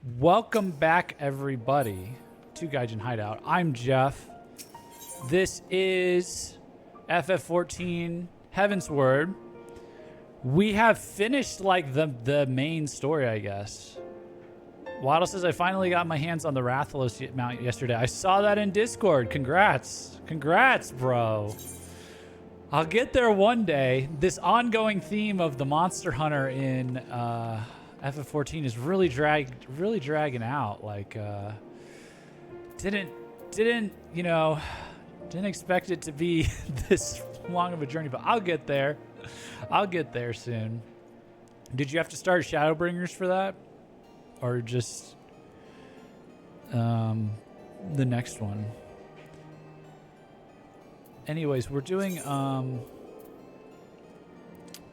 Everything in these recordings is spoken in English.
Welcome back, everybody, to Gaijin Hideout. I'm Jeff. This is FF14 Heavensward. We have finished like the main story, I guess. Waddle says, I finally got my hands on the Rathalos mount yesterday. I saw that in Discord. Congrats. Congrats, bro. I'll get there one day. This ongoing theme of the Monster Hunter in FF14 is really dragging out. Like, didn't expect it to be this long of a journey, but I'll get there. I'll get there soon. Did you have to start Shadowbringers for that? Or just the next one? Anyways, we're doing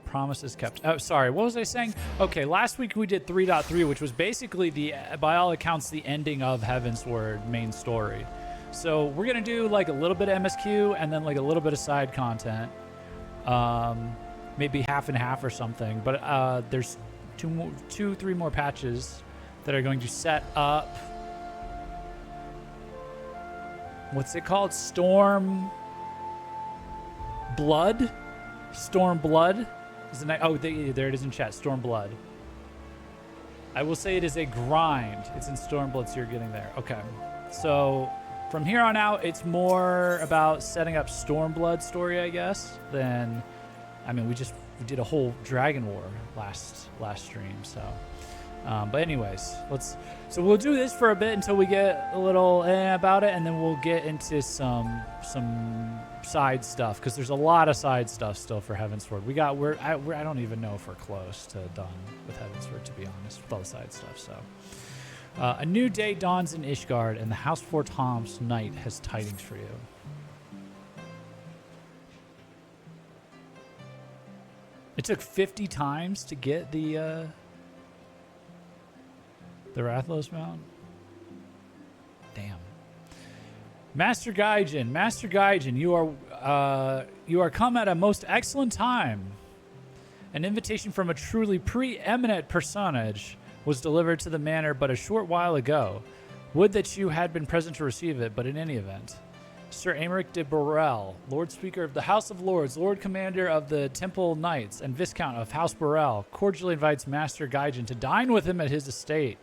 Promises Kept. Oh, sorry, what was I saying? Okay, last week we did 3.3, which was basically by all accounts, the ending of Heavensward main story. So we're gonna do like a little bit of MSQ and then like a little bit of side content. Maybe half and half or something. But there's three more patches that are going to set up. What's it called? Storm Blood? Storm Blood? There it is in chat. Storm Blood. I will say it is a grind. It's in Storm Blood, so you're getting there. Okay. So from here on out, it's more about setting up Storm Blood story, I guess, than... I mean, we did a whole Dragon War last stream, so... but anyways, so we'll do this for a bit until we get a little about it, and then we'll get into some side stuff, because there's a lot of side stuff still for Heavensward. I don't even know if we're close to done with Heavensward, to be honest, with all the side stuff. So a new day dawns in Ishgard, and the House Four Toms Knight has tidings for you. It took 50 times to get the Rathalos mount? Damn. Master Gaijin, you are come at a most excellent time. An invitation from a truly preeminent personage was delivered to the manor but a short while ago. Would that you had been present to receive it, but in any event. Sir Aymeric de Burrell, Lord Speaker of the House of Lords, Lord Commander of the Temple Knights, and Viscount of House Burrell, cordially invites Master Gaijin to dine with him at his estate.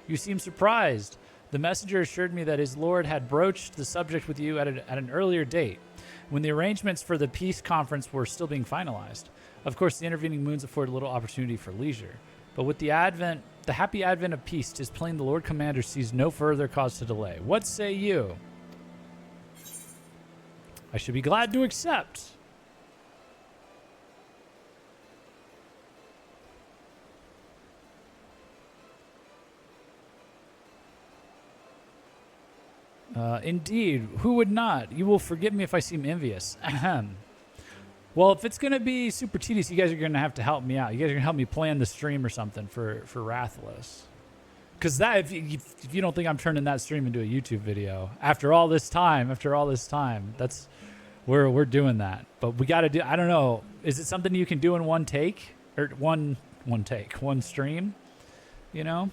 You seem surprised. The messenger assured me that his lord had broached the subject with you at an earlier date, when the arrangements for the peace conference were still being finalized. Of course, the intervening moons afford little opportunity for leisure. But with the happy advent of peace, 'tis plain the Lord Commander sees no further cause to delay. What say you? I should be glad to accept. Indeed, who would not? You will forgive me if I seem envious. Ahem. Well, if it's going to be super tedious, you guys are going to have to help me out. You guys are going to help me plan the stream or something for Rathalos. Because if you don't think I'm turning that stream into a YouTube video, after all this time, that's we're doing that. But we got to do, I don't know, is it something you can do in one take? Or one stream? You know?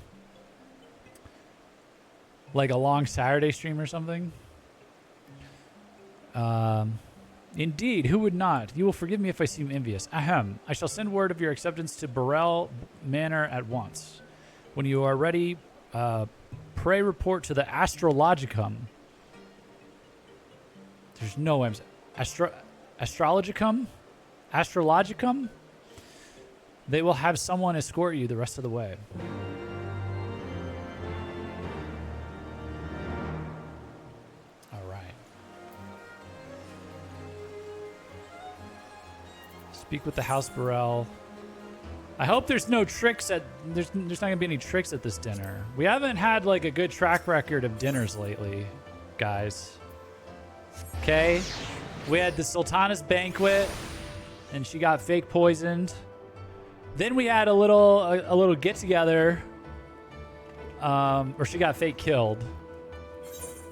Like a long Saturday stream or something? Indeed, who would not? You will forgive me if I seem envious. Ahem. I shall send word of your acceptance to Burrell Manor at once. When you are ready, pray report to the Astrologicum. There's no M's. Astrologicum? Astrologicum? They will have someone escort you the rest of the way. Speak with the House Burrell. I hope there's no tricks there's not gonna be any tricks at this dinner. We haven't had like a good track record of dinners lately, guys. Okay, we had the Sultana's banquet, and she got fake poisoned. Then we had a little get together, or she got fake killed.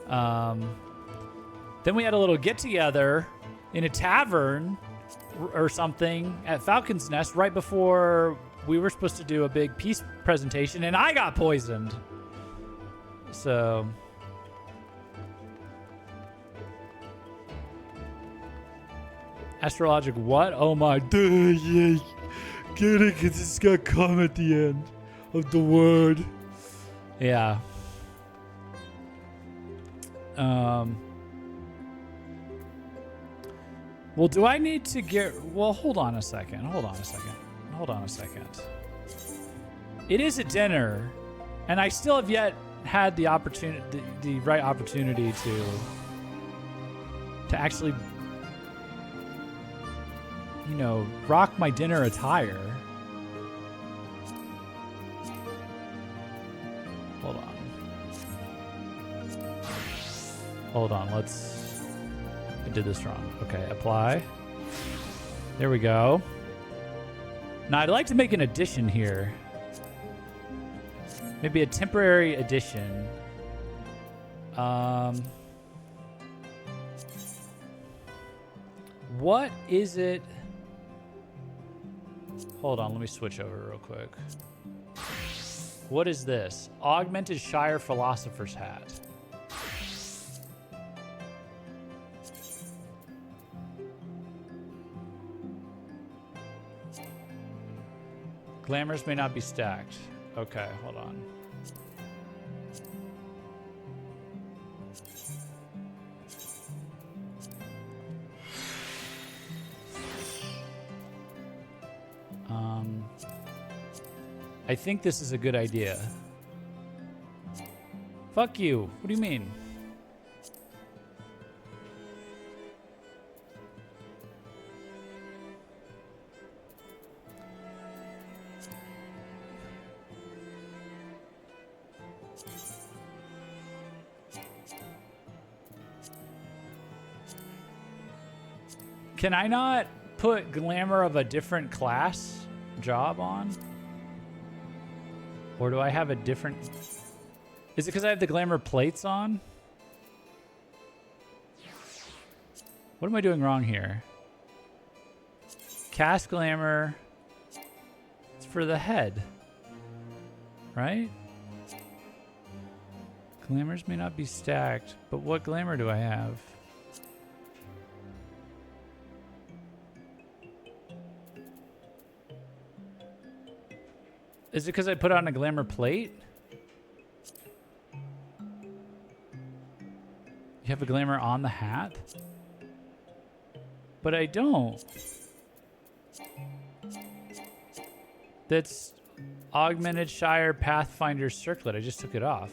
Then we had a little get together in a tavern or something at Falcon's Nest right before we were supposed to do a big peace presentation, and I got poisoned. So... Astrologic what? Oh my... Yeah. Get it, because it's got come at the end of the word. Yeah. Well, do I need to get... Well, hold on a second. It is a dinner, and I still have yet had the opportunity, the right opportunity to actually, you know, rock my dinner attire. Hold on, I did this wrong. Okay, apply. There we go. Now, I'd like to make an addition here. Maybe a temporary addition. What is it? Hold on, let me switch over real quick. What is this? Augmented Shire Philosopher's Hat. Glamours may not be stacked. Okay, hold on. I think this is a good idea. Fuck you. What do you mean? Can I not put glamour of a different class job on? Or do I have a different... Is it because I have the glamour plates on? What am I doing wrong here? Cast glamour. It's for the head. Right? Glamours may not be stacked, but what glamour do I have? Is it because I put on a glamour plate? You have a glamour on the hat? But I don't. That's Augmented Shire Pathfinder Circlet. I just took it off.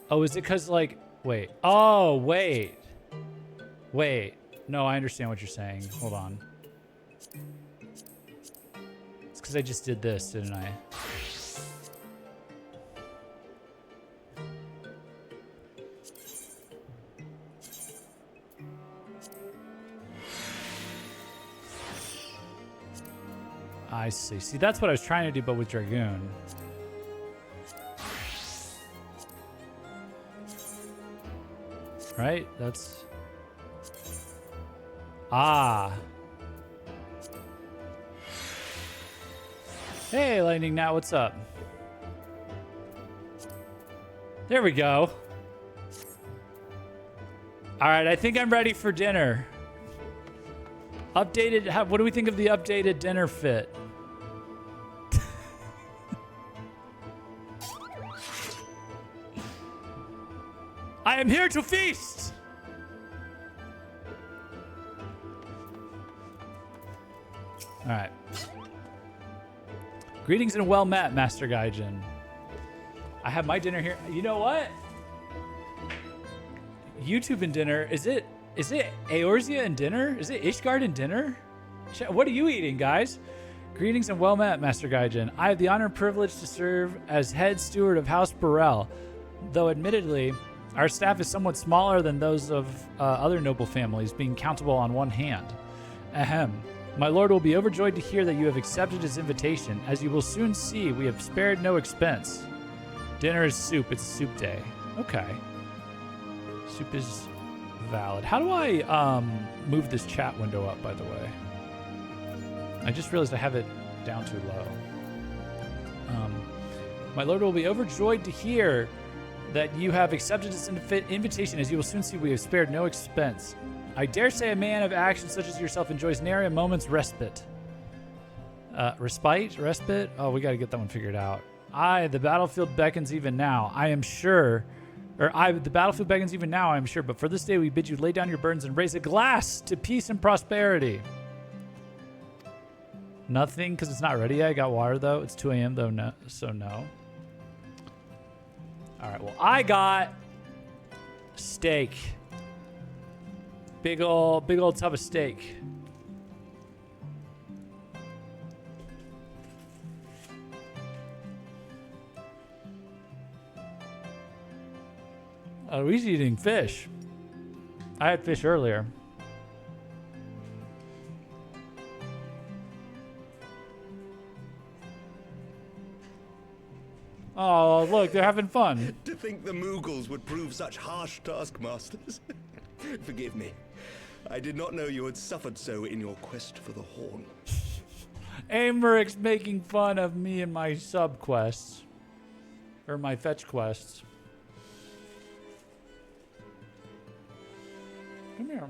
Oh, is it because, like... Wait. Oh, wait. Wait. No, I understand what you're saying. Hold on. Because I just did this, didn't I? I see. See, that's what I was trying to do, but with Dragoon. Right? That's... Ah. Hey, Lightning Gnat, what's up? There we go. All right, I think I'm ready for dinner. Updated, what do we think of the updated dinner fit? I am here to feast! All right. Greetings and well met, Master Gaijin. I have my dinner here. You know what? YouTube and dinner. Is it Eorzea and dinner? Is it Ishgard and dinner? What are you eating, guys? Greetings and well met, Master Gaijin. I have the honor and privilege to serve as head steward of House Burrell. Though admittedly, our staff is somewhat smaller than those of other noble families, being countable on one hand. Ahem. My lord will be overjoyed to hear that you have accepted his invitation. As you will soon see, we have spared no expense. Dinner is soup. It's soup day. Okay. Soup is valid. How do I move this chat window up, by the way? I just realized I have it down too low. My lord will be overjoyed to hear that you have accepted this invitation, as you will soon see we have spared no expense. I dare say a man of action such as yourself enjoys nary a moment's respite. Respite? Oh, we got to get that one figured out. The battlefield beckons even now, I am sure. The battlefield beckons even now, I am sure. But for this day we bid you lay down your burdens and raise a glass to peace and prosperity. Nothing, because it's not ready yet. I got water, though. It's 2 a.m., though, no, so no. All right, well, I got steak. Big old tub of steak. Oh, he's eating fish. I had fish earlier. Oh, look, they're having fun. To think the Moogles would prove such harsh taskmasters. Forgive me. I did not know you had suffered so in your quest for the horn. Americ's making fun of me and my sub quests. Or my fetch quests. Come here.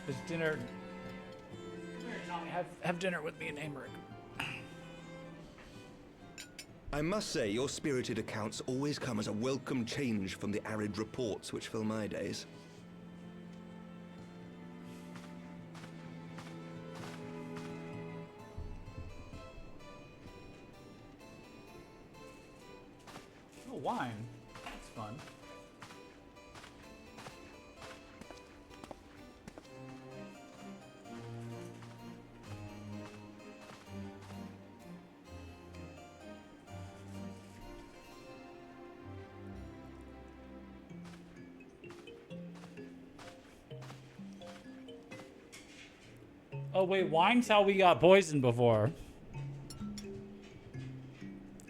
It's dinner. Come here, Tommy. Have dinner with me and Americ. I must say, your spirited accounts always come as a welcome change from the arid reports which fill my days. Oh, wine. That's fun. Oh, wait, wine's how we got poisoned before.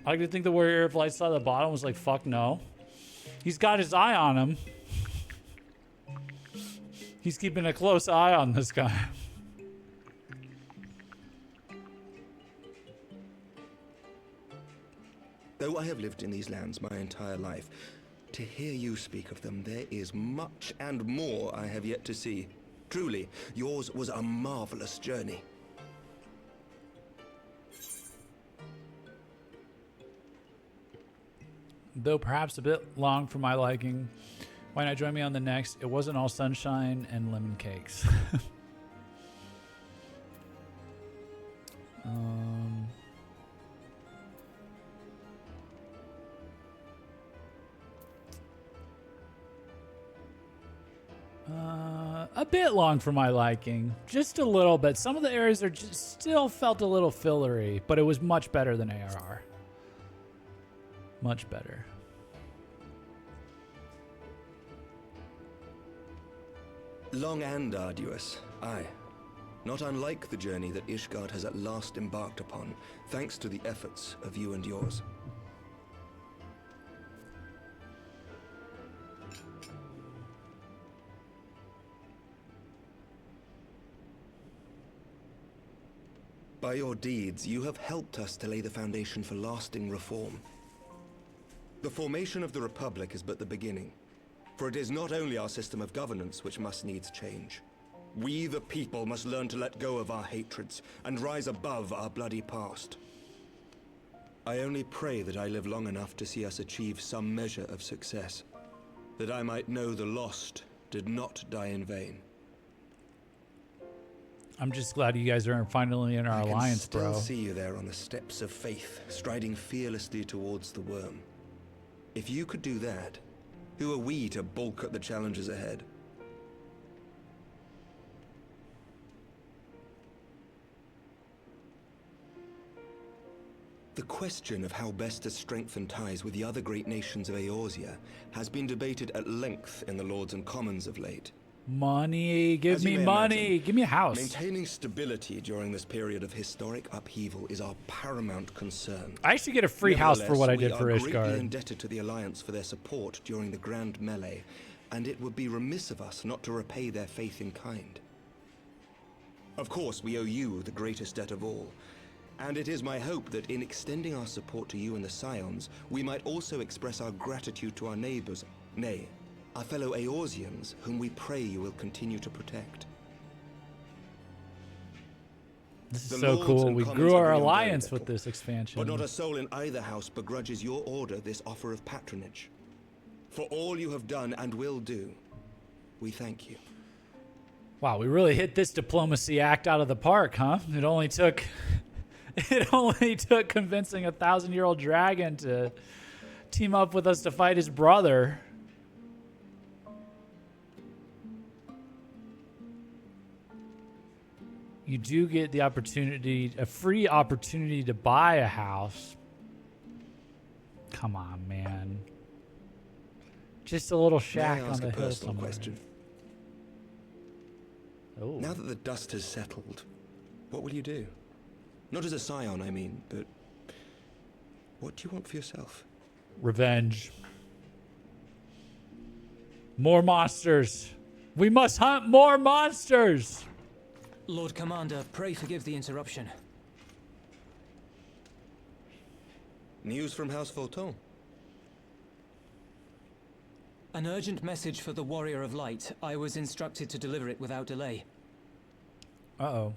I like to think the warrior of light saw the bottom was like, fuck no. He's got his eye on him. He's keeping a close eye on this guy. Though I have lived in these lands my entire life, to hear you speak of them, there is much and more I have yet to see. Truly, yours was a marvelous journey. Though perhaps a bit long for my liking. Why not join me on the next? It wasn't all sunshine and lemon cakes. A bit long for my liking. Just a little bit. Some of the areas are just still felt a little fillery, but it was much better than ARR. Much better. Long and arduous, aye. Not unlike the journey that Ishgard has at last embarked upon, thanks to the efforts of you and yours. By your deeds, you have helped us to lay the foundation for lasting reform. The formation of the Republic is but the beginning, for it is not only our system of governance which must needs change. We, the people, must learn to let go of our hatreds and rise above our bloody past. I only pray that I live long enough to see us achieve some measure of success, that I might know the lost did not die in vain. I'm just glad you guys are finally in our alliance, bro. I can still see you there on the steps of faith, striding fearlessly towards the worm. If you could do that, who are we to balk at the challenges ahead? The question of how best to strengthen ties with the other great nations of Eorzea has been debated at length in the Lords and Commons of late. Money, give me money, imagine, give me a house. Maintaining stability during this period of historic upheaval is our paramount concern. I actually get a free house for what I did for We are greatly Ishgard. indebted to the Alliance for their support during the Grand Melee, and it would be remiss of us not to repay their faith in kind. Of course, we owe you the greatest debt of all. And it is my hope that in extending our support to you and the Scions, we might also express our gratitude to our neighbors, nay, our fellow Eorzeans, whom we pray you will continue to protect. This The is so lords cool. and We commons grew our agree on very alliance little, with this expansion. But not a soul in either house begrudges your order this offer of patronage. For all you have done and will do, we thank you. Wow, we really hit this diplomacy act out of the park, huh? It only took convincing a 1,000-year-old dragon to team up with us to fight his brother. You do get the opportunity, a free opportunity to buy a house. Come on, man. Just a little shack May I on ask the a hill personal somewhere. question? Oh. Now that the dust has settled, what will you do? Not as a scion, I mean, but what do you want for yourself? Revenge. More monsters. We must hunt more monsters. Lord Commander, pray forgive the interruption. News from House Fulton. An urgent message for the Warrior of Light. I was instructed to deliver it without delay. Uh-oh.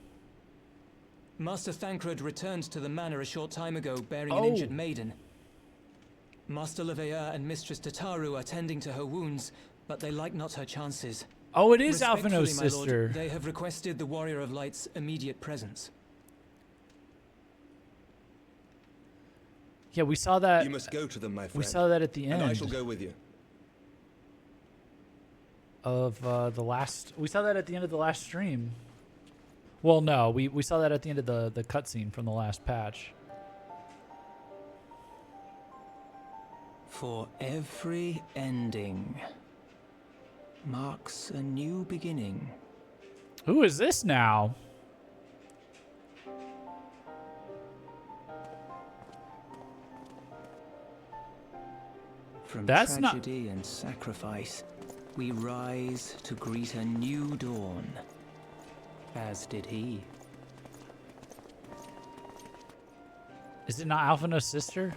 Master Thancred returned to the manor a short time ago, bearing an Oh. injured maiden. Master Leveilleur and Mistress Tataru are tending to her wounds, but they like not her chances. Oh, it is Respectfully, Alphino's my lord, sister. they have requested the Warrior of Light's immediate presence. Yeah, we saw that. You must go to them, my friend. We saw that at the And I end shall go with you. of the last. We saw that at the end of the last stream. Well, no, we saw that at the end of the cutscene from the last patch. For every ending marks a new beginning. Who is this now? From That's not- tragedy and sacrifice, we rise to greet a new dawn. As did he. Is it not Alphino's sister?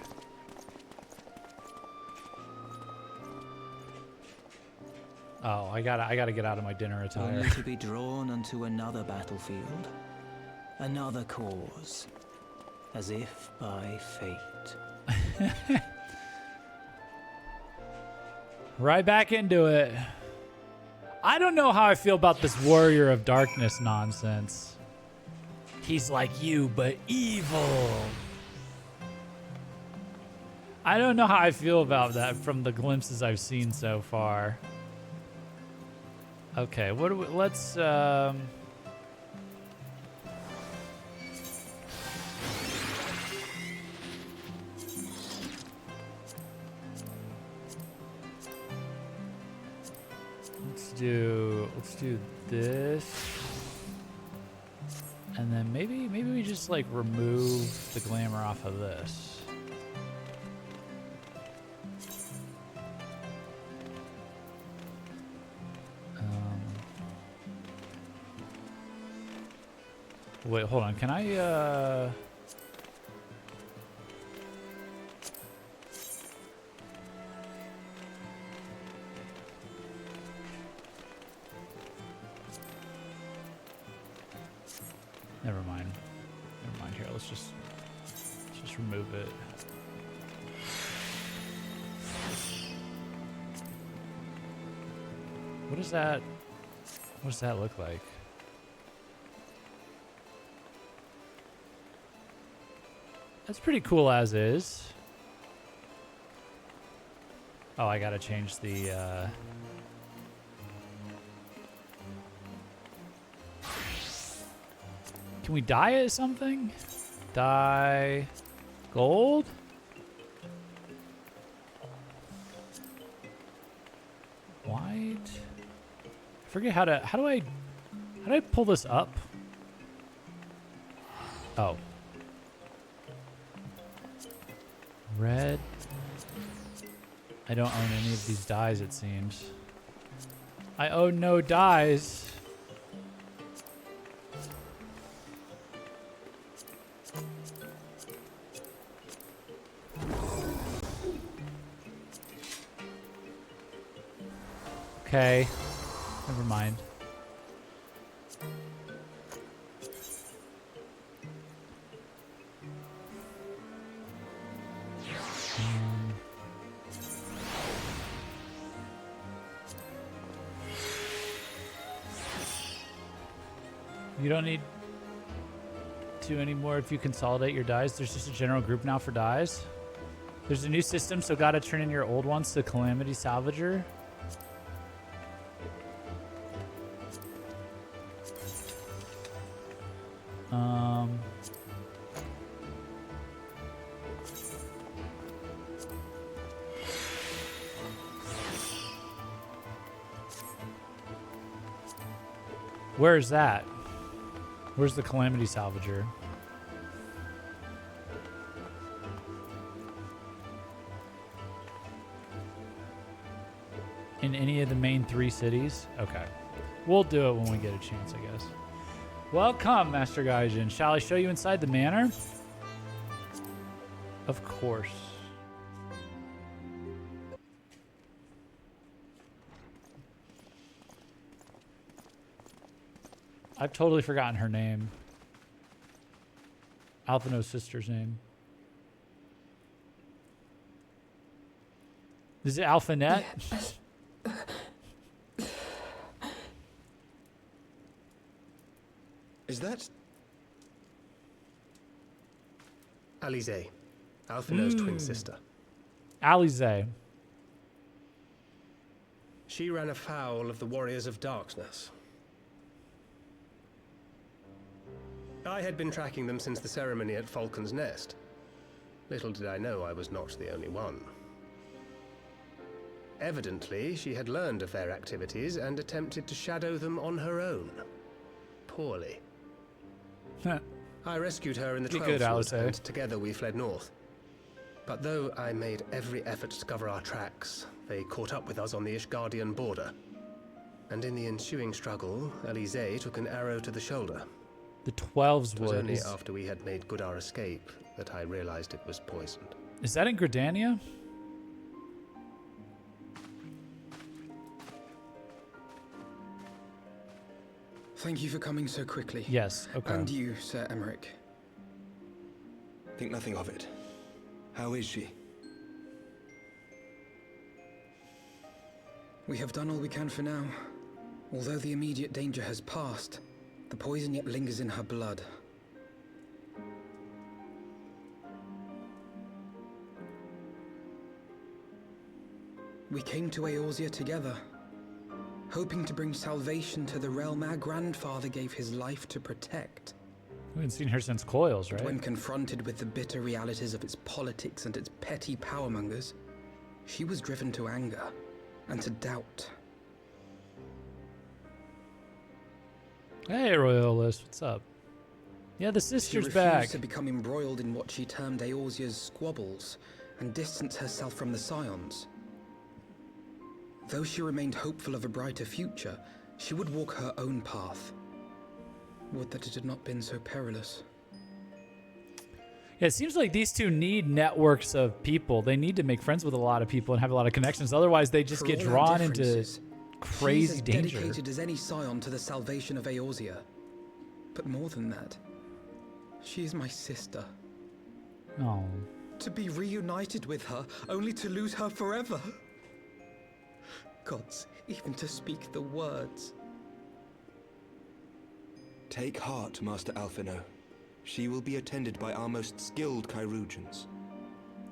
Oh, I gotta get out of my dinner attire. Only to be drawn onto another battlefield, another cause, as if by fate. Right back into it. I don't know how I feel about this Warrior of Darkness nonsense. He's like you, but evil. I don't know how I feel about that from the glimpses I've seen so far. Okay, what do we, let's do this, and then maybe we just like remove the glamour off of this. Wait, hold on. Can I Never mind. Never mind. Here, let's just remove it. What is that? What does that look like? That's pretty cool as is. Oh, I gotta change the Can we dye it something? Dye gold? White? I forget how do I pull this up? Oh. Red. I don't own any of these dyes, it seems. I own no dyes. Okay. Never mind. You don't need to anymore if you consolidate your dies. There's just a general group now for dies. There's a new system, so gotta turn in your old ones to Calamity Salvager. Where is that? Where's the Calamity Salvager? In any of the main 3 cities? Okay. We'll do it when we get a chance, I guess. Welcome, Master Gaijin. Shall I show you inside the manor? Of course. I've totally forgotten her name. Alphino's sister's name. Is it Alphanet? Is that... Alize, Alphino's twin sister. Alize. She ran afoul of the Warriors of Darkness. I had been tracking them since the ceremony at Falcon's Nest. Little did I know I was not the only one. Evidently, she had learned of their activities and attempted to shadow them on her own. Poorly. I rescued her in the Heavensward, and together we fled north. But though I made every effort to cover our tracks, they caught up with us on the Ishgardian border. And in the ensuing struggle, Alize took an arrow to the shoulder. The Twelves It was Wood. only after we had made good our escape that I realized it was poisoned. Is that in Gridania? Thank you for coming so quickly. Yes, okay. And you, Sir Emmerich. Think nothing of it. How is she? We have done all we can for now. Although the immediate danger has passed, the poison yet lingers in her blood. We came to Eorzea together, hoping to bring salvation to the realm our grandfather gave his life to protect. We haven't seen her since Coils, right? But when confronted with the bitter realities of its politics and its petty powermongers, she was driven to anger and to doubt. Hey, Royalist, what's up? Yeah, the sister's She back. refused to become embroiled in what she termed Eorzea's squabbles and distance herself from the Scions. Though she remained hopeful of a brighter future, she would walk her own path. Would that it had not been so perilous. Yeah, it seems like these two need networks of people. They need to make friends with a lot of people and have a lot of connections. Otherwise, they just For get all our drawn into differences, crazy she's as danger. dedicated as any Scion to the salvation of Eorzea. But more than that, she is my sister. Oh. To be reunited with her, only to lose her forever. Gods, even to speak the words. Take heart, Master Alphino. She will be attended by our most skilled Chirurgeons.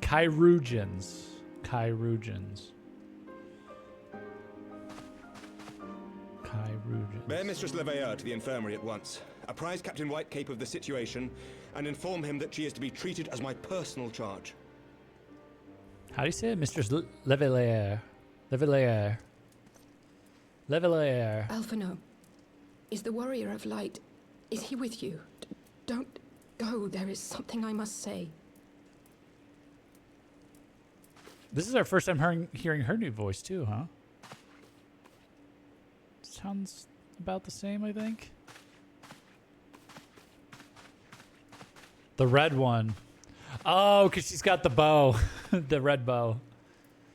Chirurgeons. Bear Mistress Leveilleur to the infirmary at once. Apprise Captain Whitecape of the situation, and inform him that she is to be treated as my personal charge. How do you say it? Mistress Leveilleur. Leveilleur. Alphino, is the Warrior of Light, is he with you? Don't go, there is something I must say. This is our first time hearing her new voice too, huh? Sounds about the same, I think. The red one. Oh, because she's got the bow. The red bow.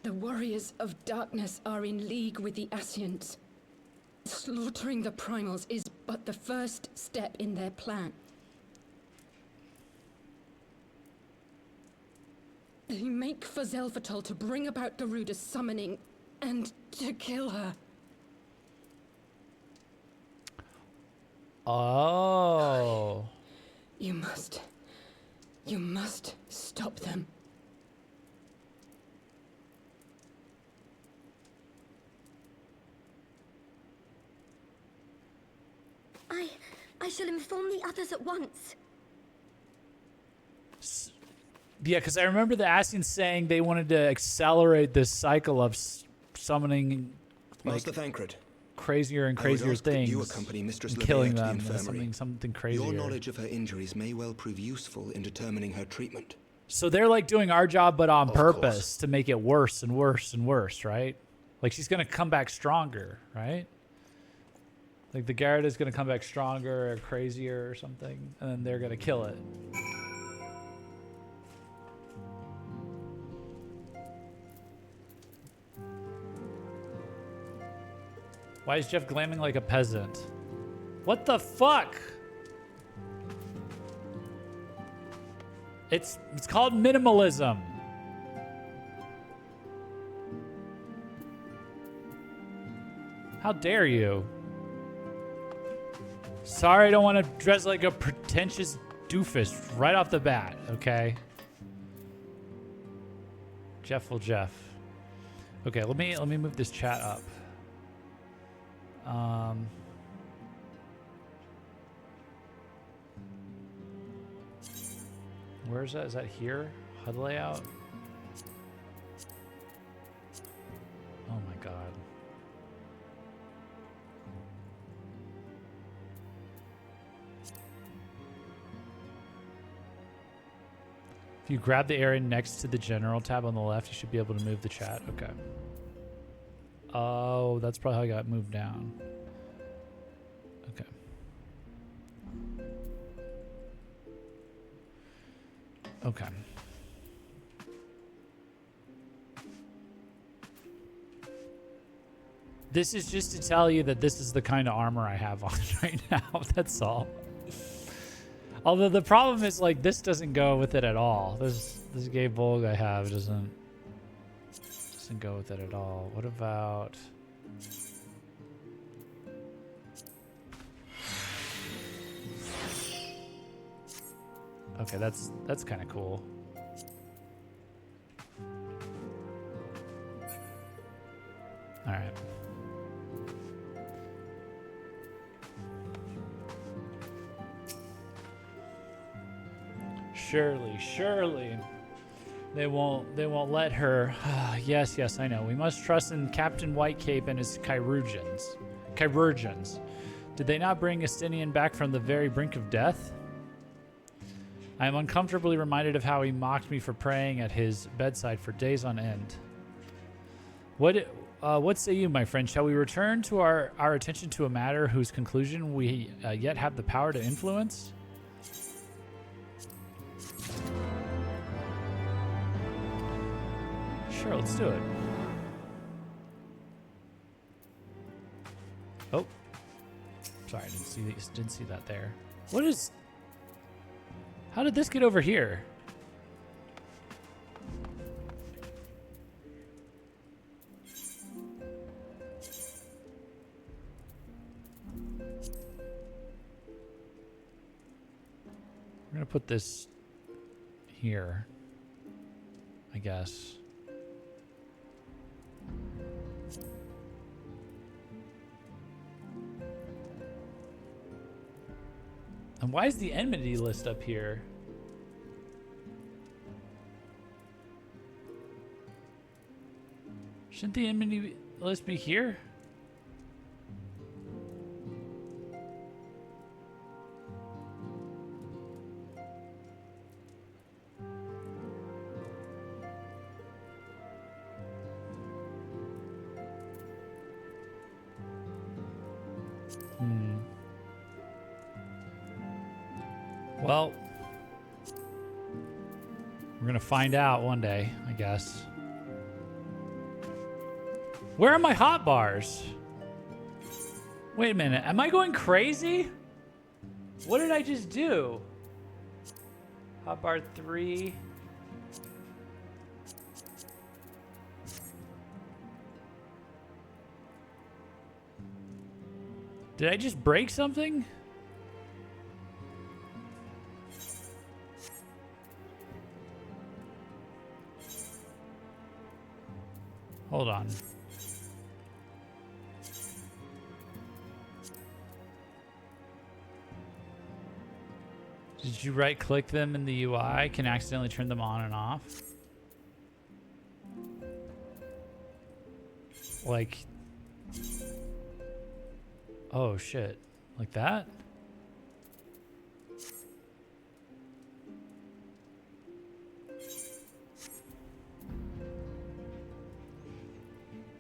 The warriors of darkness are in league with the Ascians. Slaughtering the primals is but the first step in their plan. They make for Zelvatol to bring about Garuda's summoning and to kill her. Oh. You must stop them. I shall inform the others at once. Yeah, because I remember the Ascians saying they wanted to accelerate this cycle of summoning Master Thancred, crazier and crazier things, you accompany Mistress and killing Levea to the them, and infirmary. something crazier. Your knowledge of her injuries may well prove useful in determining her treatment. So they're like doing our job, but on purpose course. to make it worse and worse and worse, right? Like she's gonna come back stronger, right? Like the Garuda's gonna come back stronger or crazier or something, and then they're gonna kill it. Why is Jeff glamming like a peasant? What the fuck? It's called minimalism. How dare you? Sorry, I don't want to dress like a pretentious doofus right off the bat, okay? Jeff will Jeff. Okay, let me move this chat up. Where is that? Is that here? HUD layout? Oh my god. If you grab the area next to the general tab on the left, you should be able to move the chat. Okay. Oh, that's probably how I got moved down. Okay. Okay. This is just to tell you that this is the kind of armor I have on right now. That's all. Although the problem is, like, this doesn't go with it at all. This gay Volg I have doesn't go with it at all. What about... Okay, that's kind of cool. All right. Surely. They won't let her. Yes, I know. We must trust in Captain Whitecape and his chirurgeons. Did they not bring Estinian back from the very brink of death? I am uncomfortably reminded of how he mocked me for praying at his bedside for days on end. What say you, my friend? Shall we return to our attention to a matter whose conclusion we yet have the power to influence? Sure, let's do it. Oh, sorry, I didn't see that there. What is? How did this get over here? We're gonna put this here, I guess. And why is the enmity list up here? Shouldn't the enmity list be here? Well, we're gonna find out one day, I guess. Where are my hotbars? Wait a minute. Am I going crazy? What did I just do? Hotbar 3. Did I just break something? Hold on. Did you right click them in the UI? Can accidentally turn them on and off? Like, oh shit, like that?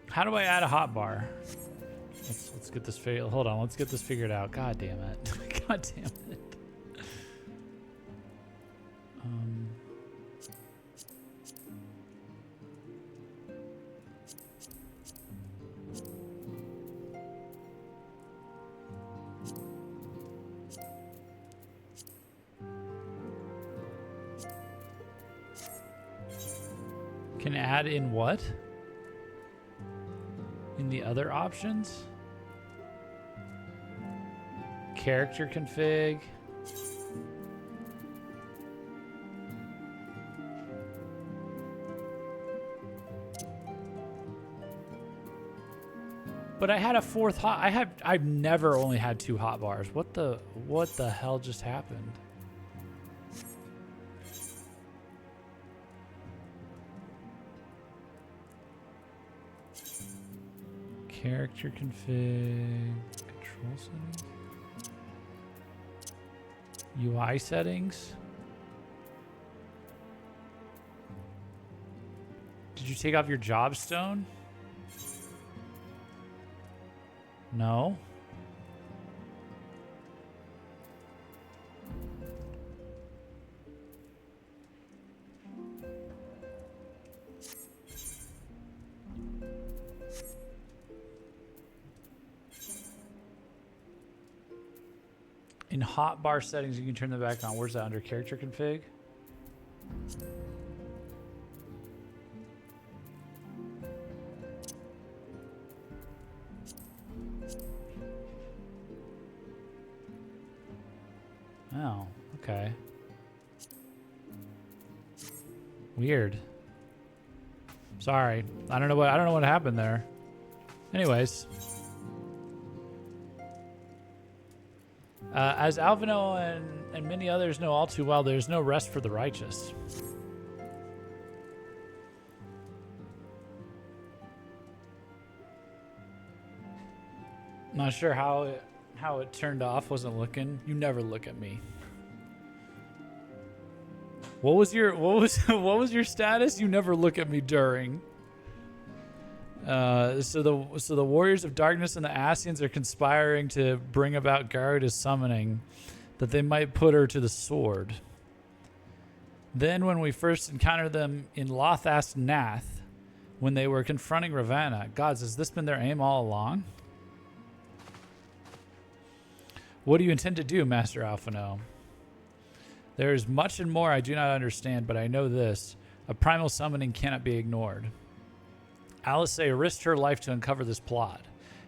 How do I add a hotbar? Let's get this figured. Hold on, let's get this figured out. God damn it! God damn it! Can add in what? In the other options? Character config. But I had a fourth hot. I've never only had 2 hotbars. What the hell just happened? Character config, control settings, UI settings. Did you take off your job stone? No. In hotbar settings, you can turn them back on. Where's that? Under character config? Oh, okay. Weird. Sorry. I don't know what happened there. Anyways. As Alvino and many others know all too well, there's no rest for the righteous. Not sure how it turned off. Wasn't looking. You never look at me. What was your status? You never look at me during. So the warriors of darkness and the Ascians are conspiring to bring about Garuda's summoning, that they might put her to the sword. Then when we first encountered them in Lothas Nath, when they were confronting Ravana, gods, has this been their aim all along? What do you intend to do, Master Alphino? There is much and more I do not understand, but I know this. A primal summoning cannot be ignored. Alice risked her life to uncover this plot,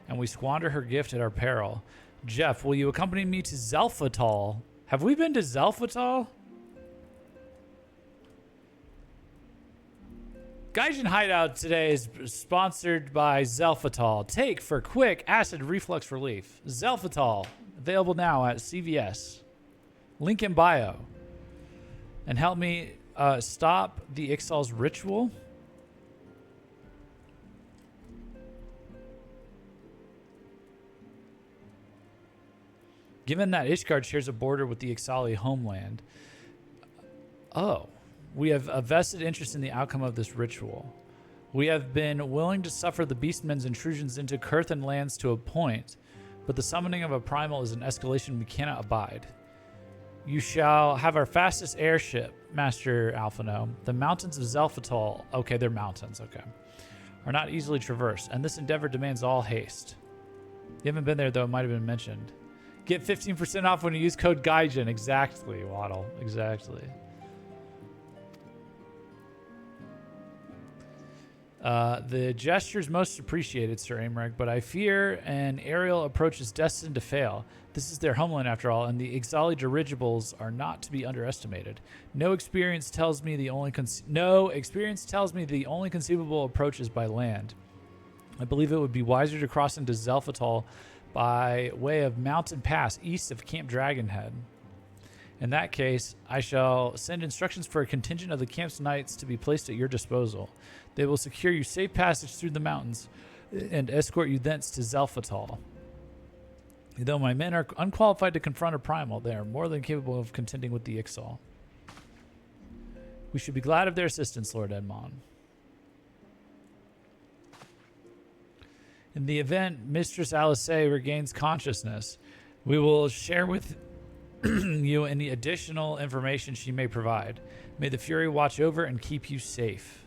and we squander her gift at our peril. Jeff, will you accompany me to Zelphatal? Have we been to Zelphatal? Gaijin Hideout today is sponsored by Zelphatal. Take for quick acid reflux relief. Zelphatal, available now at CVS. Link in bio. And help me stop the Ixal's ritual. Given that Ishgard shares a border with the Ixali homeland, we have a vested interest in the outcome of this ritual. We have been willing to suffer the Beastmen's intrusions into Kurthan lands to a point, but the summoning of a primal is an escalation we cannot abide. You shall have our fastest airship, Master Alphino. The mountains of Zelphatal. Okay, they're mountains, okay. are not easily traversed, and this endeavor demands all haste. You haven't been there, though. It might have been mentioned. Get 15% off when you use code Gaijin. Exactly, Waddle. Exactly. The gesture's most appreciated, Sir Aimrek, but I fear an aerial approach is destined to fail. This is their homeland, after all, and the Ixali dirigibles are not to be underestimated. No experience tells me the only conceivable approach is by land. I believe it would be wiser to cross into Zelphatal by way of Mountain Pass east of Camp Dragonhead. In that case, I shall send instructions for a contingent of the camp's knights to be placed at your disposal. They will secure you safe passage through the mountains and escort you thence to Zelphatal. Though my men are unqualified to confront a primal, they are more than capable of contending with the Ixal. We should be glad of their assistance, Lord Edmond. In the event Mistress Alice regains consciousness, we will share with you any additional information she may provide. May the Fury watch over and keep you safe.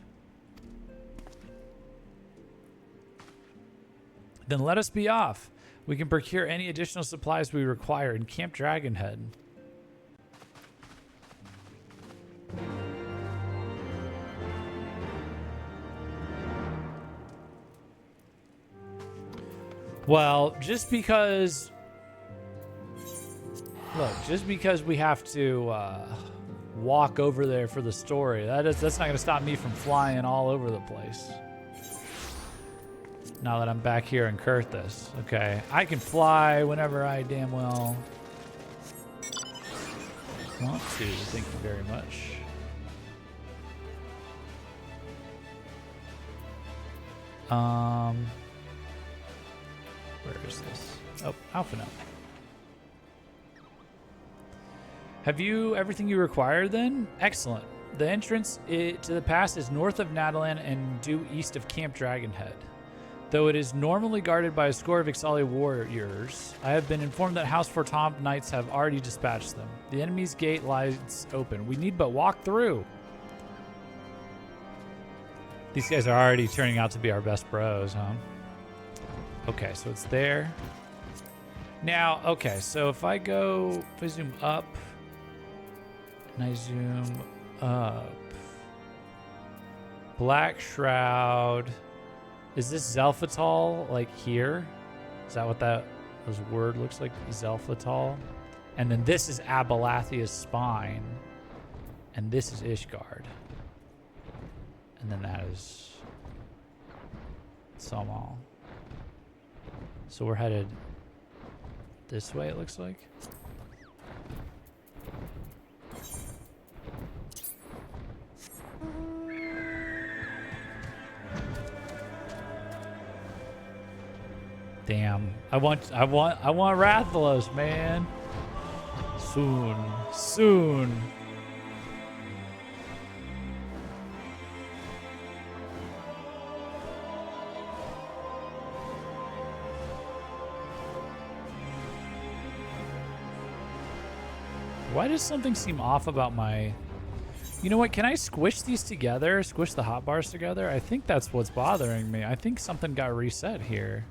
Then let us be off. We can procure any additional supplies we require in Camp Dragonhead. Well, just because we have to walk over there for the story, that's not going to stop me from flying all over the place. Now that I'm back here in Kurthus, okay, I can fly whenever I damn well want to. Thank you very much. Where is this? Oh, Alphino. Have you everything you require then? Excellent. The entrance to the pass is north of Nadalan and due east of Camp Dragonhead. Though it is normally guarded by a score of Ixali warriors, I have been informed that House Fortomp knights have already dispatched them. The enemy's gate lies open. We need but walk through. These guys are already turning out to be our best bros, huh? Okay, so it's there. Now, okay, so if I zoom up, and I zoom up, Black Shroud. Is this Zelphatal, like here? Is that what those word looks like? Zelphatal? And then this is Abalathia's spine. And this is Ishgard. And then that is Samal. So we're headed this way, it looks like. Damn. I want Rathalos, man. Soon. Why does something seem off about my... You know what? Can I squish these together? Squish the hotbars together? I think that's what's bothering me. I think something got reset here.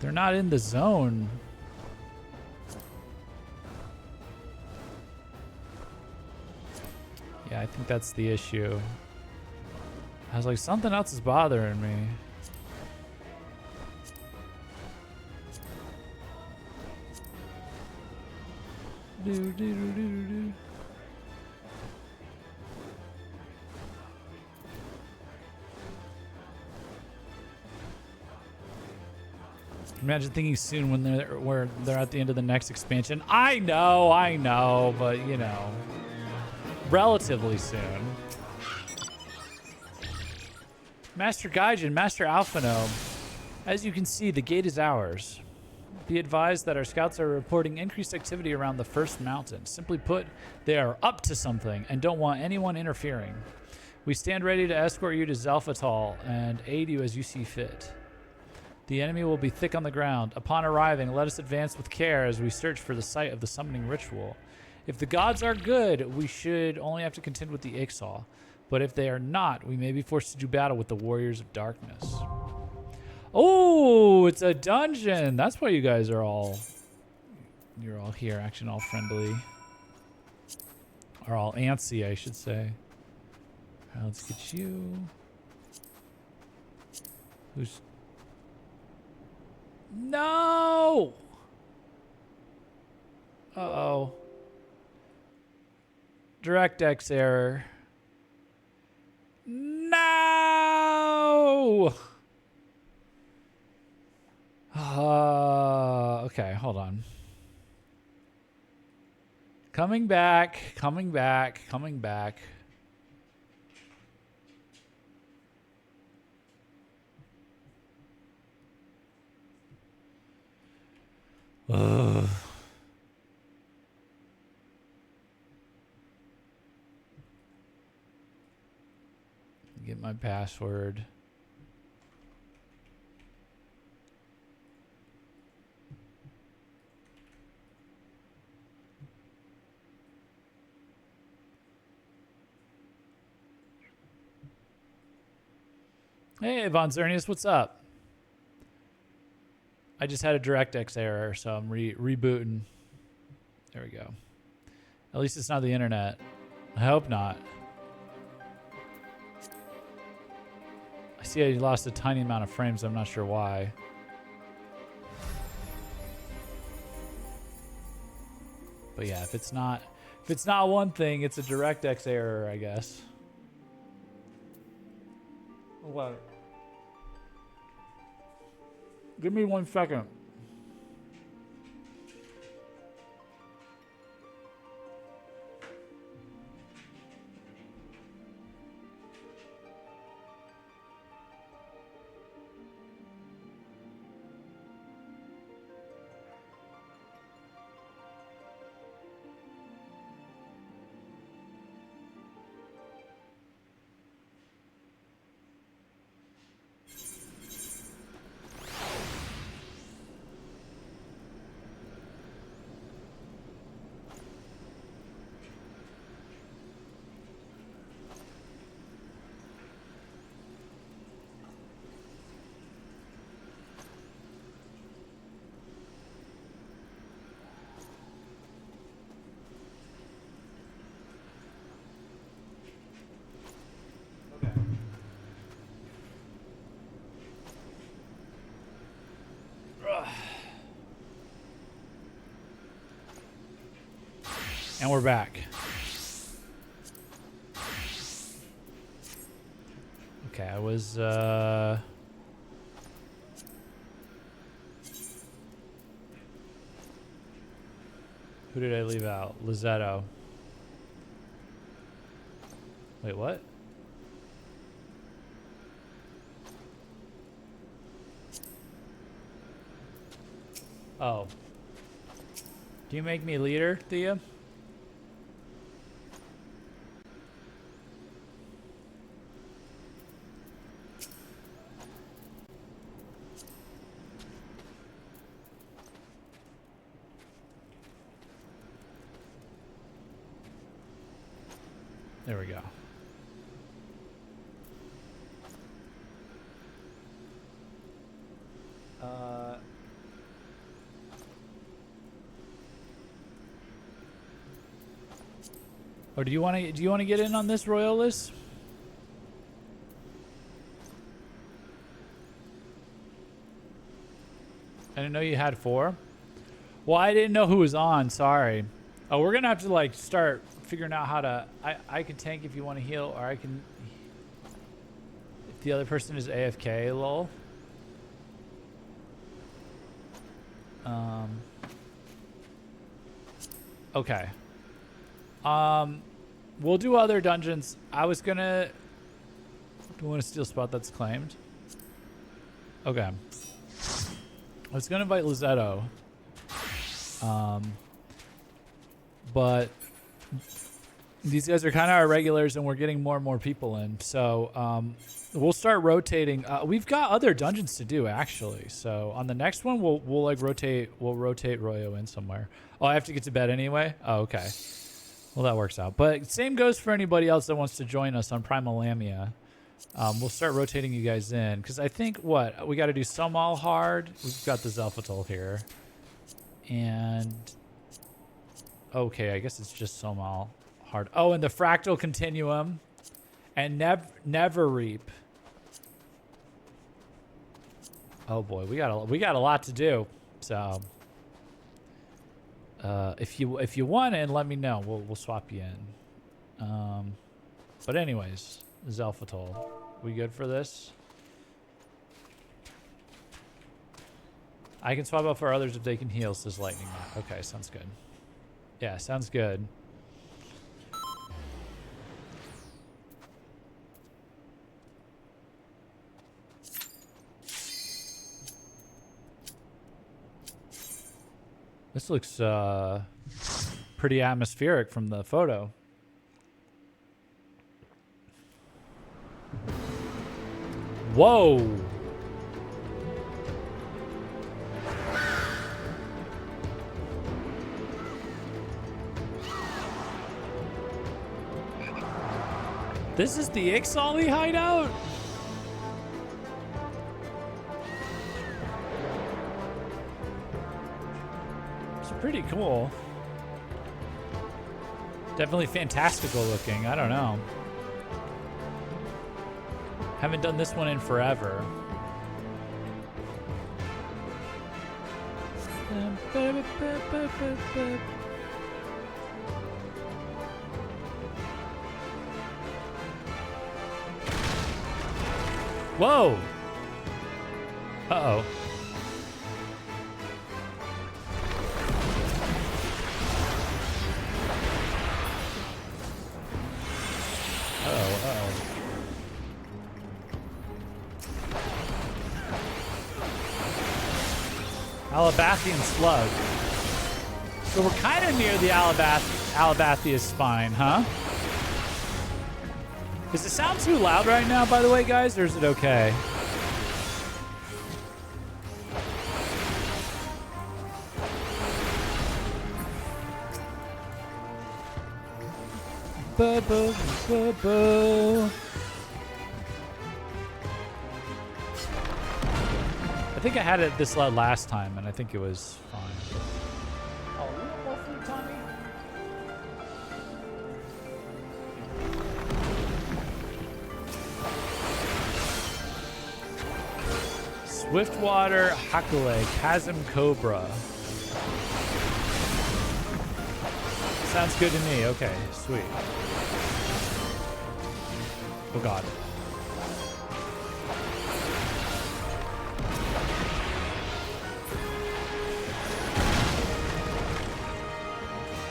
They're not in the zone. Yeah, I think that's the issue. I was like, something else is bothering me. Imagine thinking soon when they're at the end of the next expansion. I know, but you know, relatively soon. Master Gaijin, Master Alphino, as you can see, the gate is ours. Be advised that our scouts are reporting increased activity around the first mountain. Simply put, they are up to something and don't want anyone interfering. We stand ready to escort you to Zelphatal and aid you as you see fit. The enemy will be thick on the ground. Upon arriving, let us advance with care as we search for the site of the summoning ritual. If the gods are good, we should only have to contend with the Ixal. But if they are not, we may be forced to do battle with the warriors of darkness. Oh, it's a dungeon. That's why you guys are all... You're all here, acting all friendly. Or all antsy, I should say. All right, let's get you. Who's... No! Uh-oh. DirectX error. No! Okay, hold on. Coming back, coming back, coming back. Ugh. Get my password. Hey, Von Zernius, what's up? I just had a DirectX error, so I'm rebooting. There we go. At least it's not the internet. I hope not. I see I lost a tiny amount of frames. I'm not sure why. But yeah, if it's not one thing, it's a DirectX error, I guess. What? Give me 1 second. And we're back. Okay, I was who did I leave out? Lizetto. Wait, what? Oh. Do you make me leader, Thea? There we go. Or do you want to get in on this Royalist? I didn't know you had 4. Well, I didn't know who was on. Sorry. Oh, we're gonna have to like start figuring out how to. I can tank if you want to heal, or I can. If the other person is AFK, lol. Okay. We'll do other dungeons. I was gonna. Do you want to steal spot that's claimed? Okay. I was gonna invite Lizetto. But these guys are kind of our regulars, and we're getting more and more people in. So We'll start rotating. We've got other dungeons to do actually. So on the next one, we'll like rotate. We'll rotate Royo in somewhere. Oh, I have to get to bed anyway. Oh, okay. Well, that works out. But same goes for anybody else that wants to join us on Primal Lamia. We'll start rotating you guys in because I think what we got to do some all hard. We've got the Zelfatol here, and okay, I guess it's just some all hard. Oh, and the Fractal Continuum. And never reap. Oh boy, we got a lot to do. So if you want in, let me know. We'll swap you in. But anyways, Zelfatol, we good for this? I can swap out for others if they can heal, says Lightning. Okay, sounds good. Yeah, sounds good. This looks pretty atmospheric from the photo. Whoa! This is the Ixali hideout? Pretty cool. Definitely fantastical looking. I don't know. Haven't done this one in forever. Whoa! Uh-oh. Alabathian slug. So we're kind of near the Alabathia spine, huh? Does it sound too loud right now, by the way, guys, or is it okay? I think I had it this loud last time, and I think it was fine. Oh, you want more food, Tommy? Swiftwater, Hakule, Chasm Cobra. Sounds good to me. Okay, sweet. Oh god.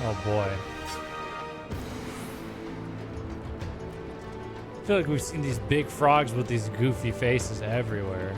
Oh boy. I feel like we've seen these big frogs with these goofy faces everywhere.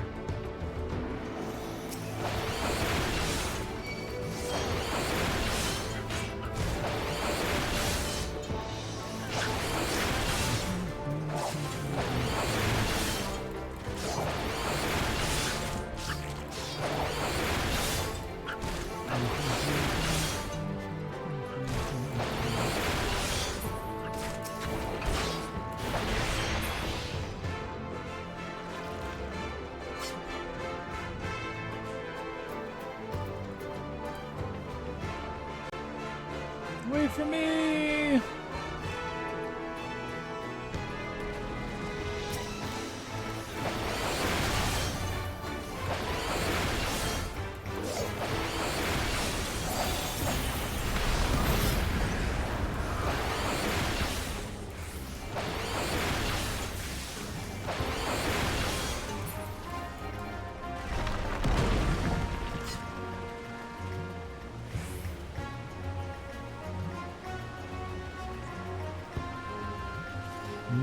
Wait for me!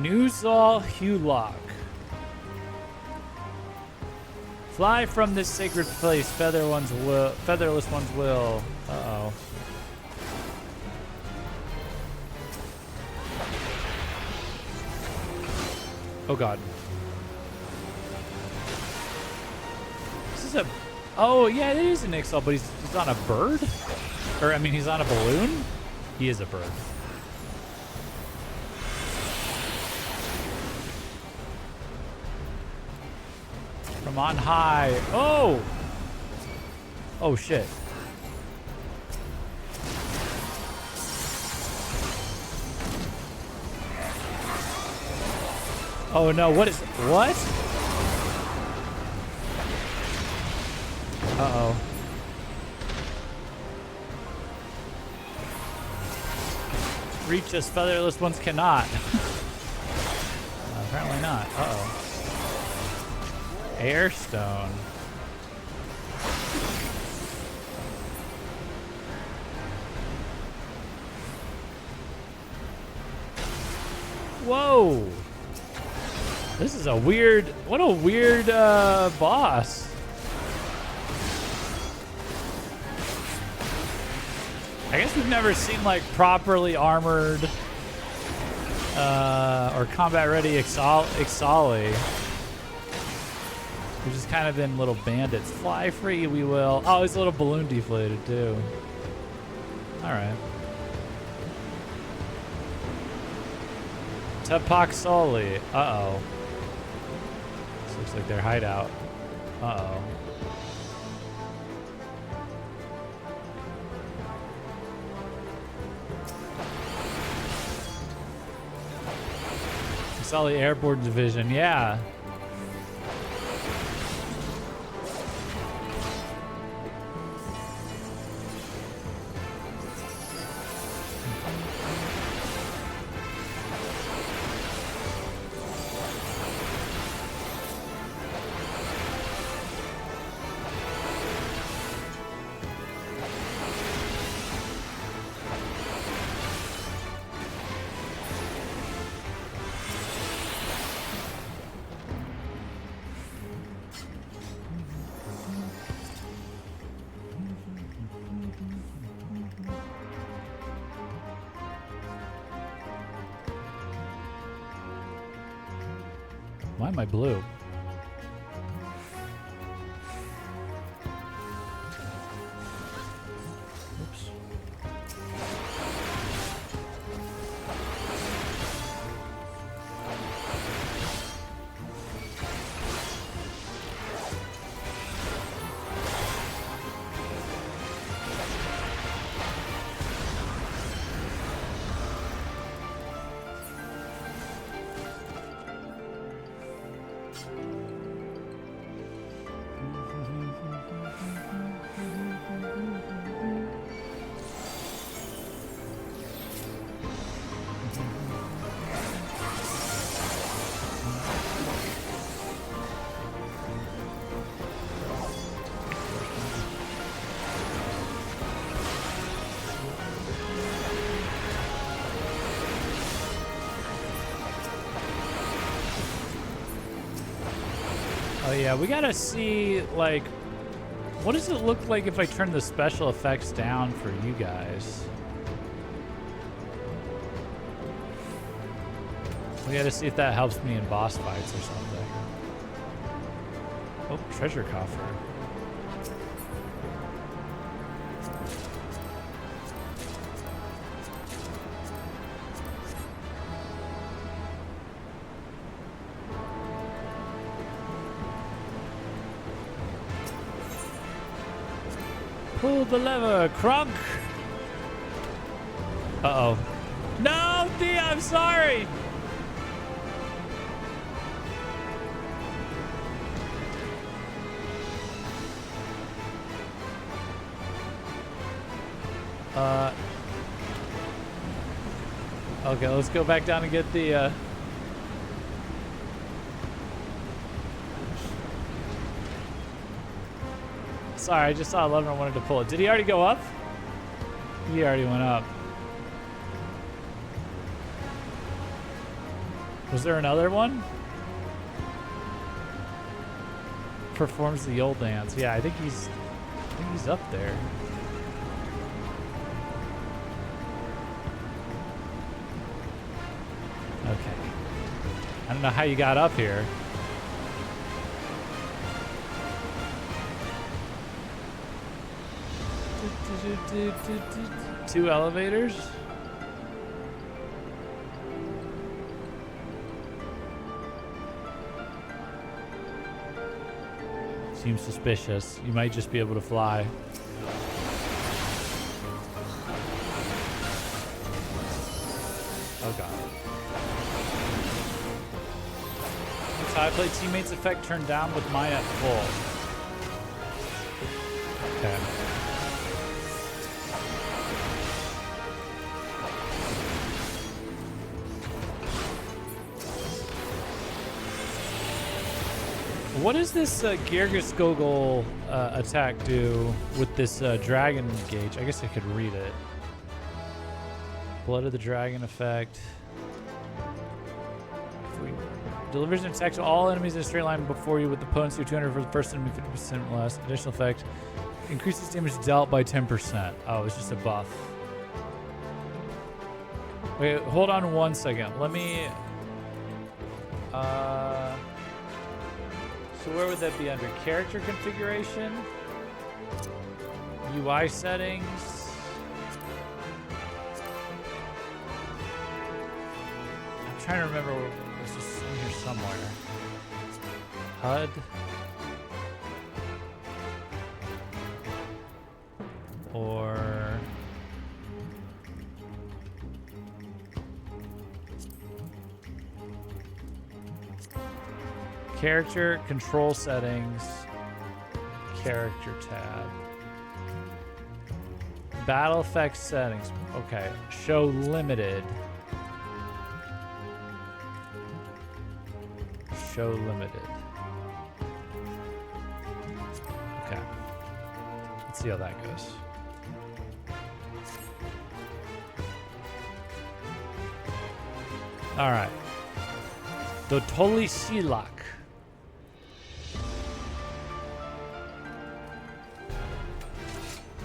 Newsall Hulock. Fly from this sacred place, featherless ones will. Uh-oh. Oh god. a... Oh, yeah, it is an Ixal, but he's on a bird? Or, I mean, he's on a balloon? He is a bird. From on high. Oh! Oh, shit. Oh, no, what is... What? Uh-oh. Reach as featherless ones cannot. Apparently not. Uh-oh. Airstone. Whoa! This is a weird... What a weird boss. I guess we've never seen like properly armored or combat ready Ixali. We've just kind of been little bandits. Fly free, we will. Oh, he's a little balloon deflated too. All right. Tapaxoli. Uh-oh. This looks like their hideout. Uh-oh. Ixali Airborne Division, yeah. Why am I blue? Oops. Oh yeah, we gotta see, like, what does it look like if I turn the special effects down for you guys? We gotta see if that helps me in boss fights or something. Oh, treasure coffer. Pull the lever, Crunk. Uh-oh. No, Thea, I'm sorry. Okay, let's go back down and get the, Sorry, I just saw 11 and wanted to pull it. Did he already go up? He already went up. Was there another one? Performs the Yule dance. Yeah, I think he's up there. Okay. I don't know how you got up here. Two elevators. Seems suspicious. You might just be able to fly. Oh god. So I play teammates effect turned down with mine at full. Okay. What does this Girgis-Gogol attack do with this dragon gauge? I guess I could read it. Blood of the Dragon effect. Delivers an attack to all enemies in a straight line before you with the potency of 200 for the first enemy, 50% less. Additional effect. Increases damage dealt by 10%. Oh, it's just a buff. Wait, hold on one second. Let me... So where would that be under? Character configuration? UI settings? I'm trying to remember. It's just in here somewhere. HUD? Or... Character control settings, character tab, battle effects settings. Okay, show limited. Show limited. Okay, let's see how that goes. All right, Dotoli Silak.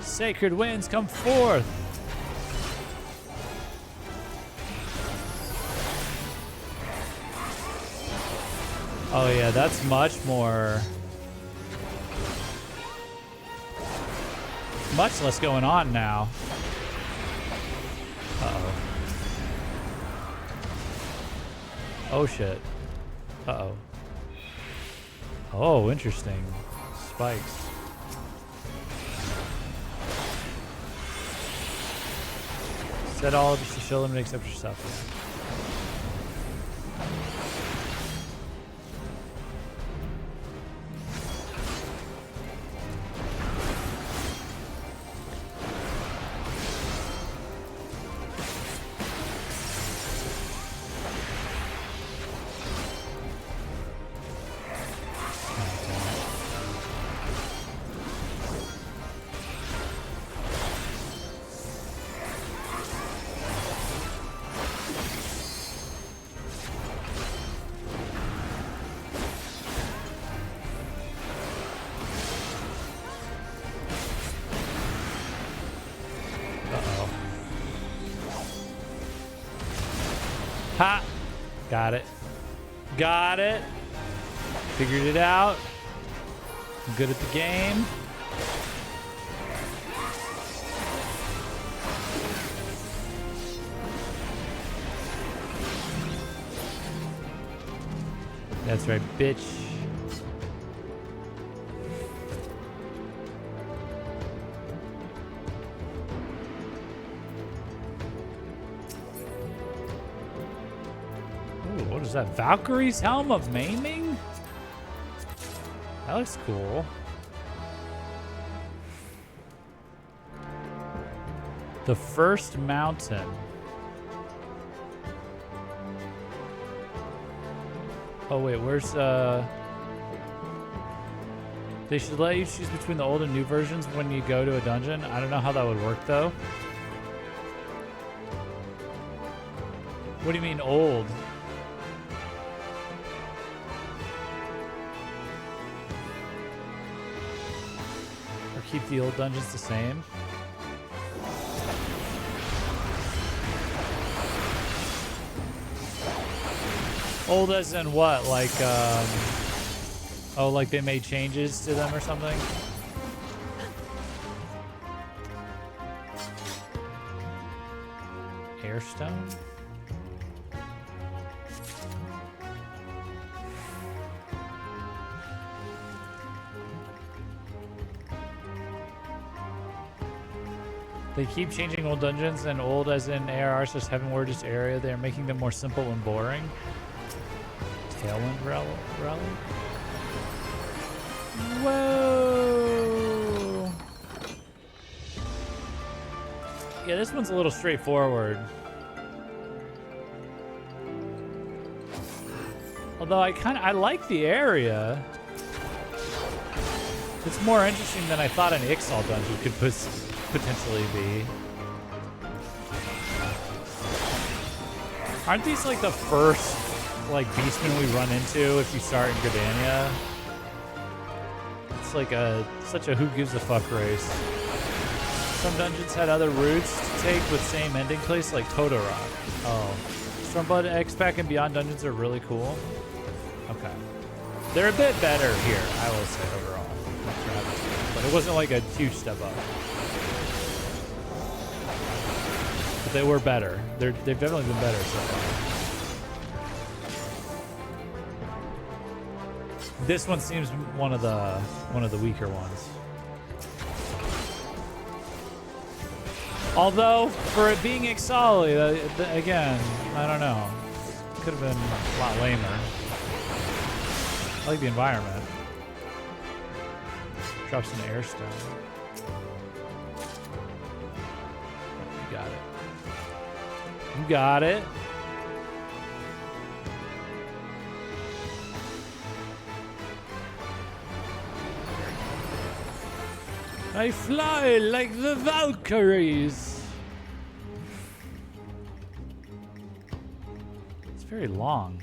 Sacred winds, come forth! Oh yeah, that's much less going on now. Uh-oh. Oh shit. Uh-oh. Oh, interesting. Spikes. Set all just to show limited except yourself. Ha! Got it. Got it. Figured it out. I'm good at the game. That's right, bitch. What is that? Valkyrie's Helm of Maiming? That looks cool. The First Mountain. Oh wait, where's they should let you choose between the old and new versions when you go to a dungeon. I don't know how that would work though. What do you mean old? Or keep the old dungeons the same? Old as in what? Like, oh, like they made changes to them or something? airstone. They keep changing old dungeons, and old as in ARR, just Heavenward, just area. They're making them more simple and boring. Tailwind Relic? Whoa! Yeah, this one's a little straightforward. Although I like the area. It's more interesting than I thought an Ixal dungeon could potentially be. Aren't these like the first like beastmen we run into if you start in Gridania? It's like such a who gives a fuck race. Some dungeons had other routes to take with same ending place, like Totorock. Oh, Stormblood X-Pack and Beyond dungeons are really cool. Okay, they're a bit better here, I will say overall. But it wasn't like a huge step up. But they were better. They've definitely been better so far. This one seems one of the weaker ones. Although for it being Ixali, again, I don't know. Could have been a lot lamer. I like the environment. Drops an airstone. You got it. You got it. I fly like the Valkyries. It's very long.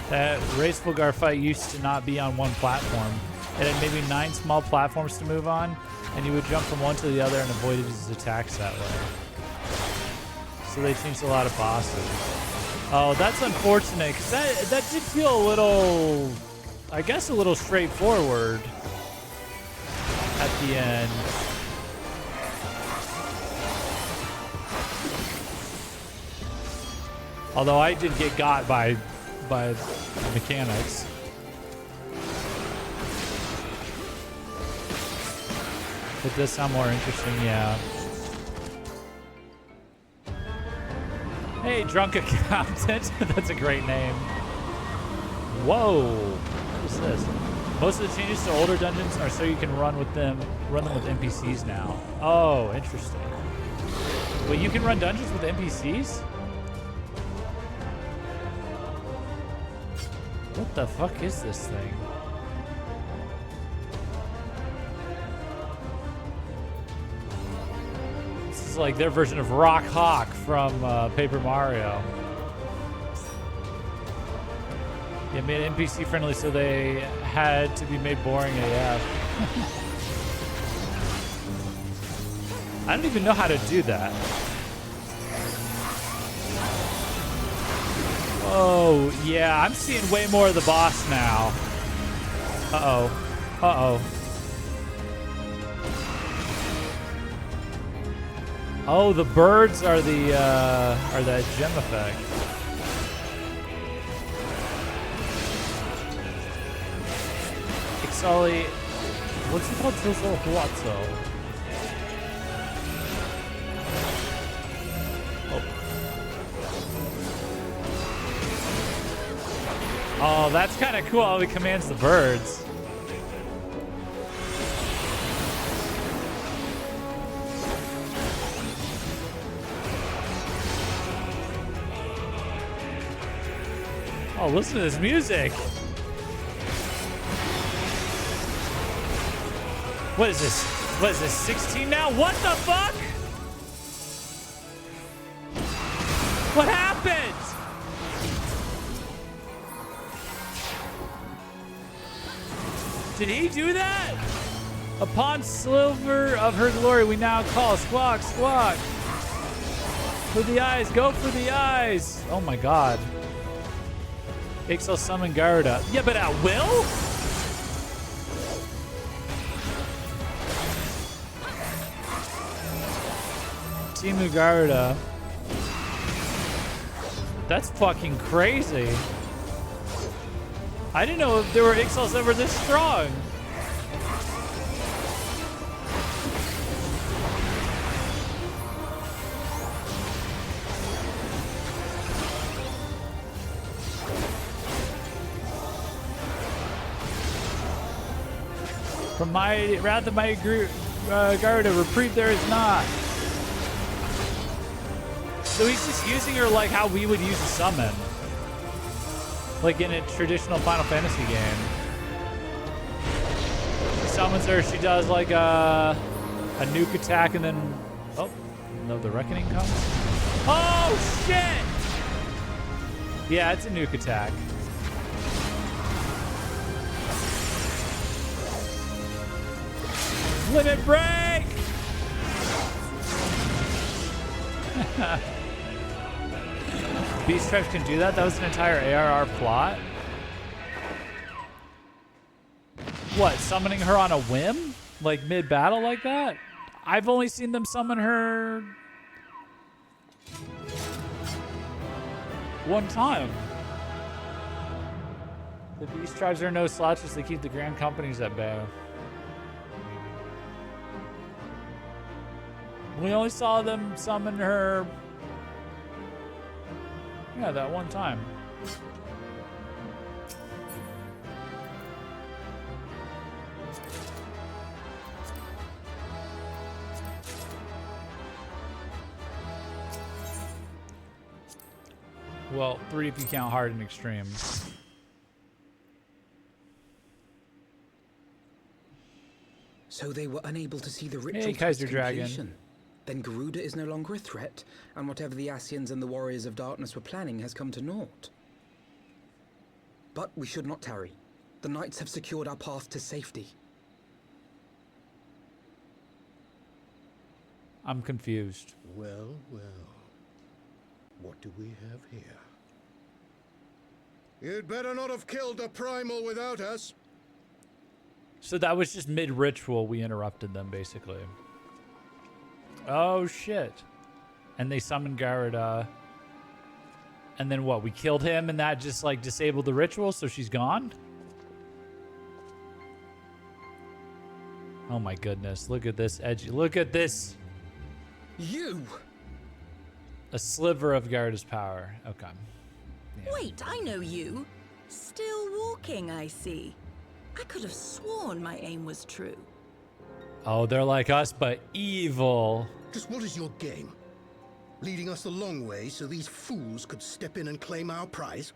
That Race Fulgar fight used to not be on one platform. It had maybe 9 small platforms to move on, and you would jump from one to the other and avoid his attacks that way. So they changed a lot of bosses. Oh, that's unfortunate, because that did feel a little, I guess a little straightforward at the end. Although I did get got by mechanics. It does sound more interesting, yeah. Hey, Drunk Accountant. That's a great name. Whoa. What is this? Most of the changes to older dungeons are so you can run them with NPCs now. Oh, interesting. Wait, you can run dungeons with NPCs? What the fuck is this thing? This is like their version of Rock Hawk from Paper Mario. Yeah, made it NPC friendly, so they had to be made boring AF. I don't even know how to do that. Oh, yeah, I'm seeing way more of the boss now. Uh-oh. Uh-oh. Oh, the birds are that gem effect. Ixali, what's it called? Huatso. Oh, that's kind of cool how he commands the birds. Oh, listen to this music. What is this? What is this, 16 now? What the fuck? What happened? Did he do that? Upon silver of her glory, we now call squawk, squawk. For the eyes, go for the eyes. Oh my god. Ixal summon Garuda. Yeah, but at will? Simu Garuda. That's fucking crazy. I didn't know if there were Ixals that were this strong. From my Wrath of my Garuda, reprieve there is not. So he's just using her like how we would use a summon. Like in a traditional Final Fantasy game. She summons her, she does like a nuke attack and then... Oh, no, the Reckoning comes. Oh, shit! Yeah, it's a nuke attack. Limit break! Beast Tribes can do that? That was an entire ARR plot? What, summoning her on a whim? Like mid-battle like that? I've only seen them summon her... one time. The Beast Tribes are no slouches, they keep the grand companies at bay. We only saw them summon her... yeah, that one time. Well, 3 if you count hard and extreme. So they were unable to see the ritual. Hey, Kaiser Dragon. Completion. Then Garuda is no longer a threat, and whatever the Asians and the Warriors of Darkness were planning has come to naught. But we should not tarry. The Knights have secured our path to safety. I'm confused. Well, well. What do we have here? You'd better not have killed the Primal without us. So that was just mid-ritual. We interrupted them, basically. Oh, shit. And they summoned Garuda. And then what? We killed him and that just, like, disabled the ritual, so she's gone? Oh, my goodness. Look at this, Edgy. Look at this. You! A sliver of Garuda's power. Okay. Yeah. Wait, I know you. Still walking, I see. I could have sworn my aim was true. Oh, they're like us, but evil. Just what is your game? Leading us a long way so these fools could step in and claim our prize?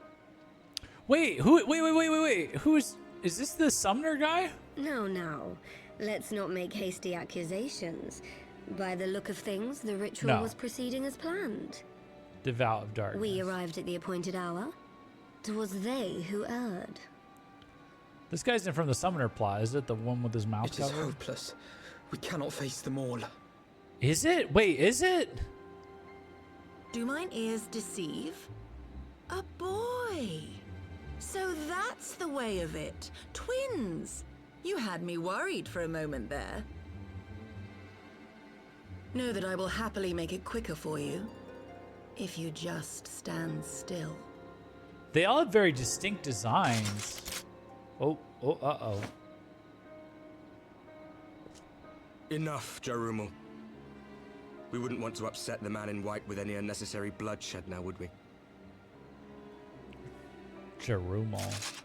Wait, wait. Who is this the summoner guy? No. Let's not make hasty accusations. By the look of things, the ritual was proceeding as planned. Devout of Darkness. We arrived at the appointed hour. 'Twas they who erred. This guy's in from the summoner plot. Is it the one with his mouth covered? It is hopeless. We cannot face them all. Is it? Wait, is it? Do mine ears deceive? A boy. So that's the way of it. Twins. You had me worried for a moment there. Know that I will happily make it quicker for you. If you just stand still. They all have very distinct designs. Uh-oh. Enough, Jarumal. We wouldn't want to upset the man in white with any unnecessary bloodshed now, would we? Jarumal.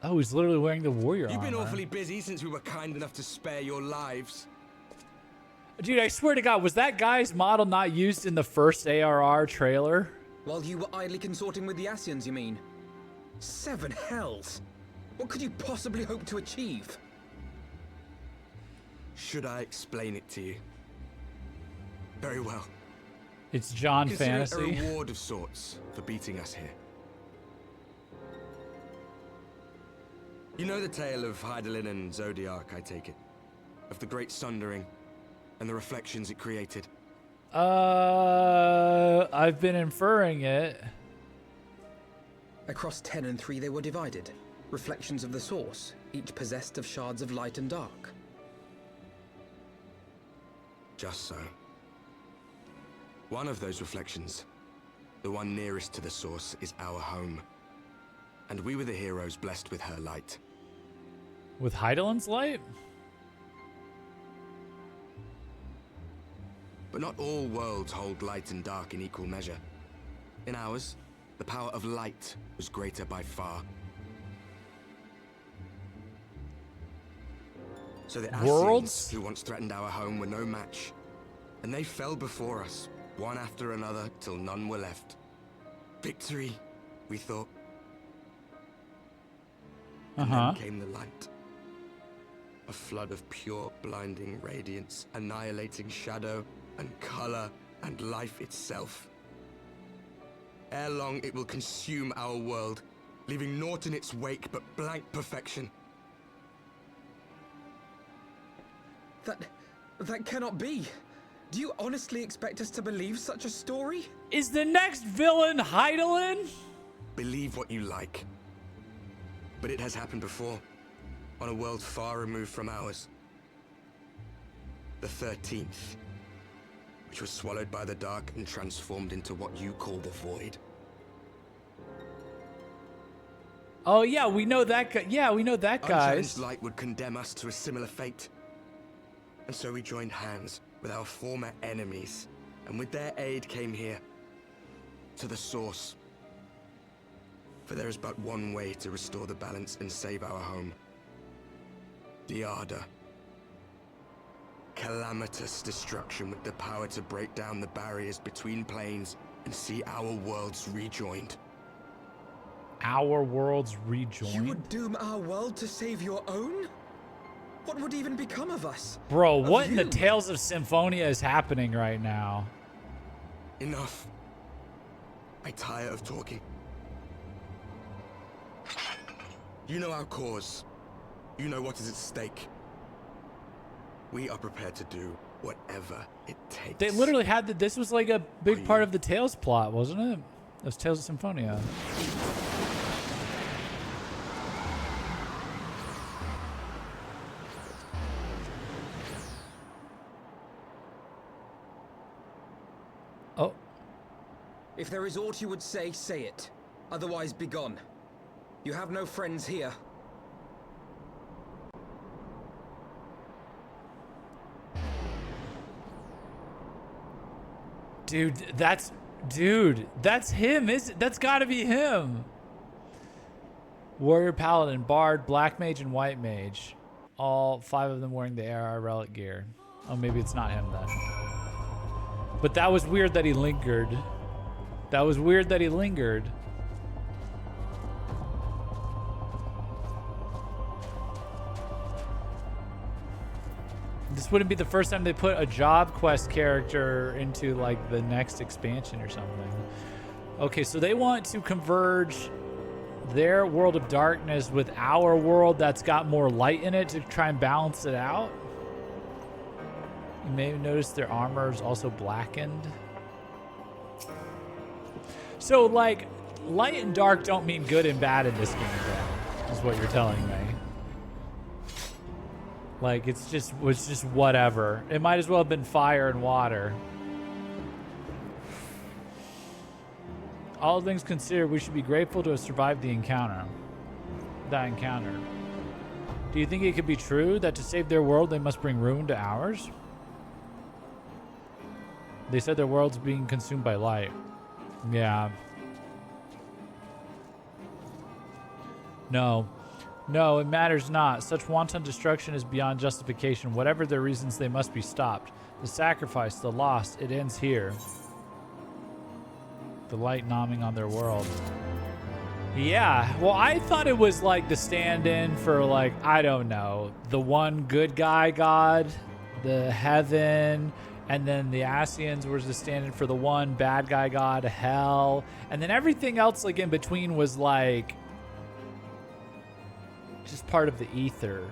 Oh, he's literally wearing the warrior armor. You've been awfully busy since we were kind enough to spare your lives. Dude, I swear to God, was that guy's model not used in the first ARR trailer? While you were idly consorting with the Asians, you mean? 7 hells! What could you possibly hope to achieve? Should I explain it to you? Very well. It's John Consider it Fantasy. a reward of sorts for beating us here. You know the tale of Hydaelyn and Zodiac, I take it? Of the Great Sundering and the reflections it created? I've been inferring it. Across 10 and 3 they were divided. Reflections of the source, each possessed of shards of light and dark. Just so. One of those reflections, the one nearest to the source, is our home. And we were the heroes blessed with her light. With Heidelin's light? But not all worlds hold light and dark in equal measure. In ours, the power of light was greater by far. So the Worlds? Ascians, who once threatened our home, were no match. And they fell before us, one after another, till none were left. Victory, we thought. And then came the light. A flood of pure, blinding radiance, annihilating shadow and color and life itself. Ere long, it will consume our world, leaving naught in its wake but blank perfection. That cannot be. Do you honestly expect us to believe such a story? Is the next villain Heidelin? Believe what you like. But it has happened before, on a world far removed from ours. The 13th, which was swallowed by the dark and transformed into what you call the Void. Oh yeah, we know that guy. Yeah, we know that guy. Unchallenged light would condemn us to a similar fate. And so we joined hands with our former enemies, and with their aid came here, to the source. For there is but one way to restore the balance and save our home. The Ardor. Calamitous destruction with the power to break down the barriers between planes and see our worlds rejoined. Our worlds rejoined? You would doom our world to save your own? What would even become of us? Bro, what in the Tales of Symphonia is happening right now? Enough. I tire of talking. You know our cause. You know what is at stake. We are prepared to do whatever it takes. They literally had this was like a big part of the Tales plot, wasn't it? It was Tales of Symphonia. Oh. If there is aught you would say, say it. Otherwise, be gone. You have no friends here. Dude, that's him. That's gotta be him. Warrior, Paladin, Bard, Black Mage, and White Mage. All 5 of them wearing the AR relic gear. Oh, maybe it's not him then. But that was weird that he lingered. That was weird that he lingered. This wouldn't be the first time they put a job quest character into like the next expansion or something. Okay, so they want to converge their world of darkness with our world that's got more light in it to try and balance it out. You may have noticed their armor is also blackened. So like light and dark don't mean good and bad in this game, though, is what you're telling me. Like was just whatever. It might as well have been fire and water. All things considered, we should be grateful to have survived the encounter. That encounter. Do you think it could be true that to save their world, they must bring ruin to ours? They said their world's being consumed by light. Yeah. No, it matters not. Such wanton destruction is beyond justification. Whatever their reasons, they must be stopped. The sacrifice, the loss, it ends here. The light nomming on their world. Yeah, well, I thought it was like the stand-in for like, I don't know, the one good guy god, the heaven, and then the Ascians was the stand-in for the one bad guy god, hell, and then everything else like in between was like just part of the ether.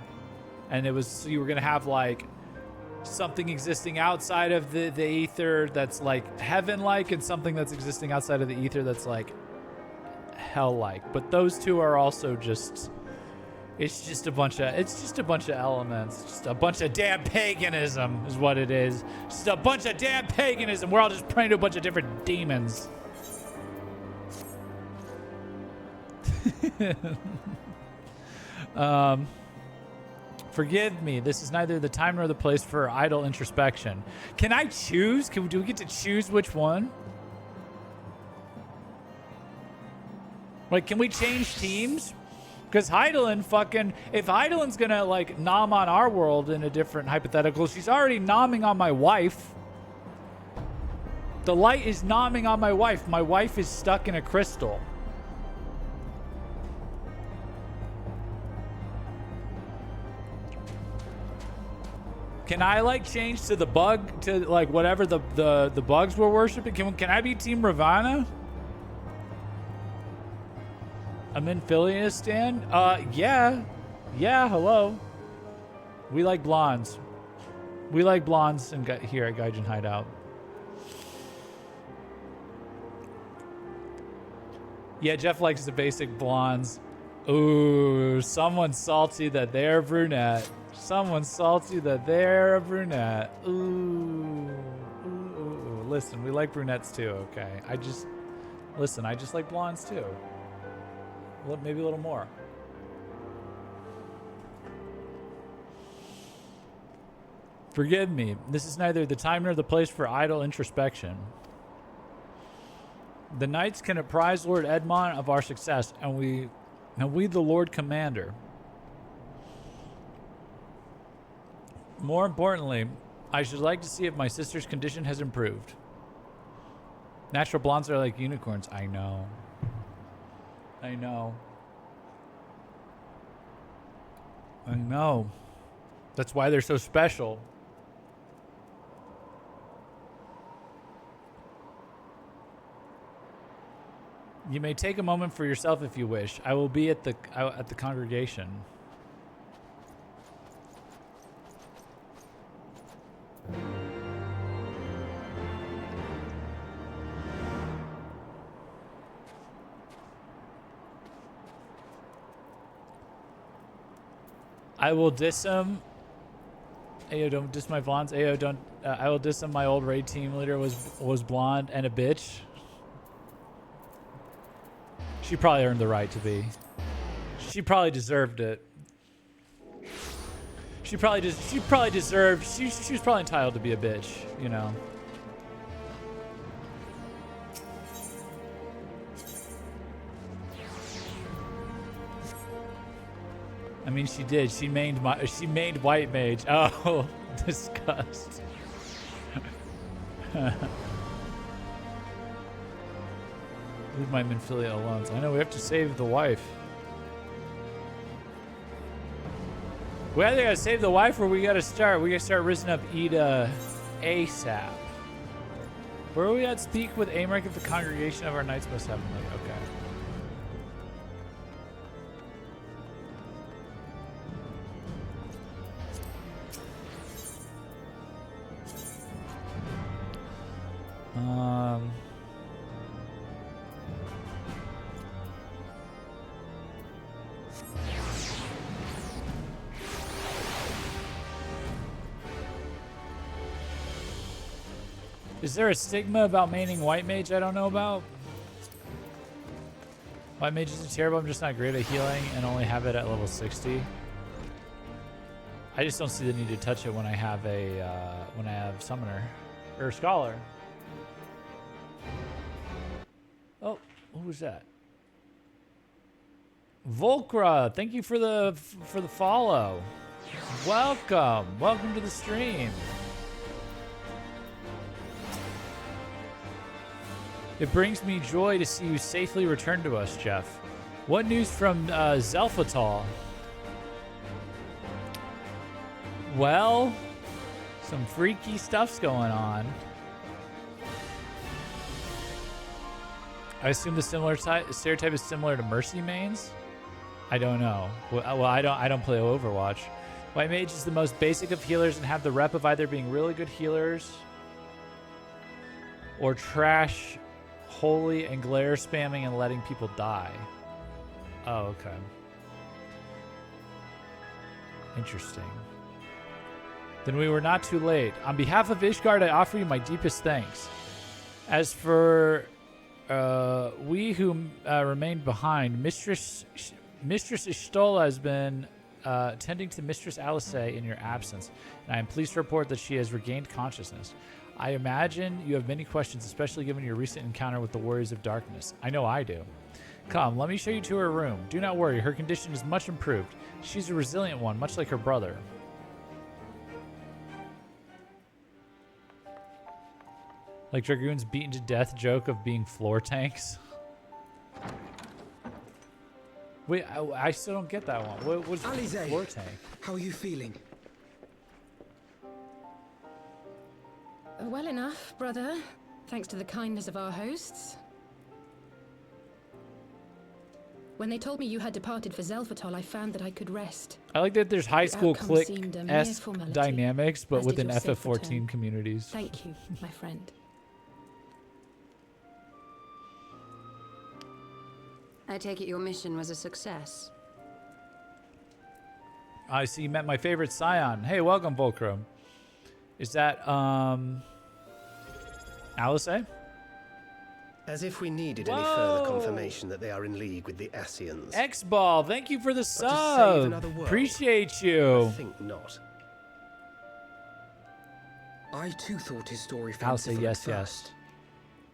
And it was, so you were gonna have like something existing outside of the ether that's like heaven-like, and something that's existing outside of the ether that's like hell-like. But those two are also just It's just a bunch of elements. Just a bunch of damn paganism is what it is. Just a bunch of damn paganism. We're all just praying to a bunch of different demons. Forgive me. This is neither the time nor the place for idle introspection. Can I choose? Do we get to choose which one? Like, can we change teams? Because Heidelin fucking... If Heidelin's gonna, like, nom on our world in a different hypothetical, she's already nomming on my wife. The light is nomming on my wife. My wife is stuck in a crystal. Can I, like, change to the bug, to, like, whatever the bugs we're worshiping? Can I be Team Ravana? I'm in Philistan? Yeah. Yeah, hello. We like blondes. We like blondes here at Gaijin Hideout. Yeah, Jeff likes the basic blondes. Ooh, someone's salty that they're brunette. Someone's salty that they're a brunette. Ooh. Listen, we like brunettes too, okay? I just like blondes too. Maybe a little more. Forgive me. This is neither the time nor the place for idle introspection. The knights can apprise Lord Edmond of our success, and we, the Lord Commander. More importantly, I should like to see if my sister's condition has improved. Natural blondes are like unicorns. I know. I know. That's why they're so special. You may take a moment for yourself if you wish. I will be at the congregation. I will diss him. Ayo, don't diss my blondes. Ayo, don't. I will diss him. My old raid team leader was blonde and a bitch. She probably earned the right to be. She probably deserved it. She probably deserved. She was probably entitled to be a bitch, you know. I mean, she did. She mained white mage. Oh, disgust. Leave my Minfilia alone. I know we have to save the wife. We either gotta save the wife or we gotta start risen up Ida ASAP. Where are we at? Speak with Amric of the congregation of our knights most heavenly. Okay. Is there a stigma about maining white mage I don't know about? White mage isn't terrible, I'm just not great at healing and only have it at level 60. I just don't see the need to touch it when I have summoner or scholar. Oh, who was that? Volkra, thank you for the follow. Welcome to the stream. It brings me joy to see you safely return to us, Jeff. What news from Zelfatal? Well, some freaky stuff's going on. I assume the stereotype is similar to Mercy mains. I don't know. Well, I don't play Overwatch. White mage is the most basic of healers and have the rep of either being really good healers or trash, holy and glare spamming and letting people die. Oh, okay. Interesting. Then we were not too late. On behalf of Ishgard, I offer you my deepest thanks. As for we who remained behind, Mistress Ishtola has been tending to Mistress Alice in your absence, and I am pleased to report that she has regained consciousness. I imagine you have many questions, especially given your recent encounter with the Warriors of Darkness. I know I do. Come, let me show you to her room. Do not worry, her condition is much improved. She's a resilient one, much like her brother. Like Dragoon's beaten to death joke of being floor tanks. Wait, I still don't get that one. What's floor tank? How are you feeling? Well enough, brother. Thanks to the kindness of our hosts. When they told me you had departed for Zelfatol, I found that I could rest. I like that there's high school clique-esque dynamics, but within FF14 communities. Thank you, my friend. I take it your mission was a success. I see you met my favorite scion. Hey, welcome, Volcrum. Is that, Alice? As if we needed any further confirmation that they are in league with the Ascians. X-Ball, thank you for the sub. Appreciate you. I think not. I too thought his story I'll say yes, yes.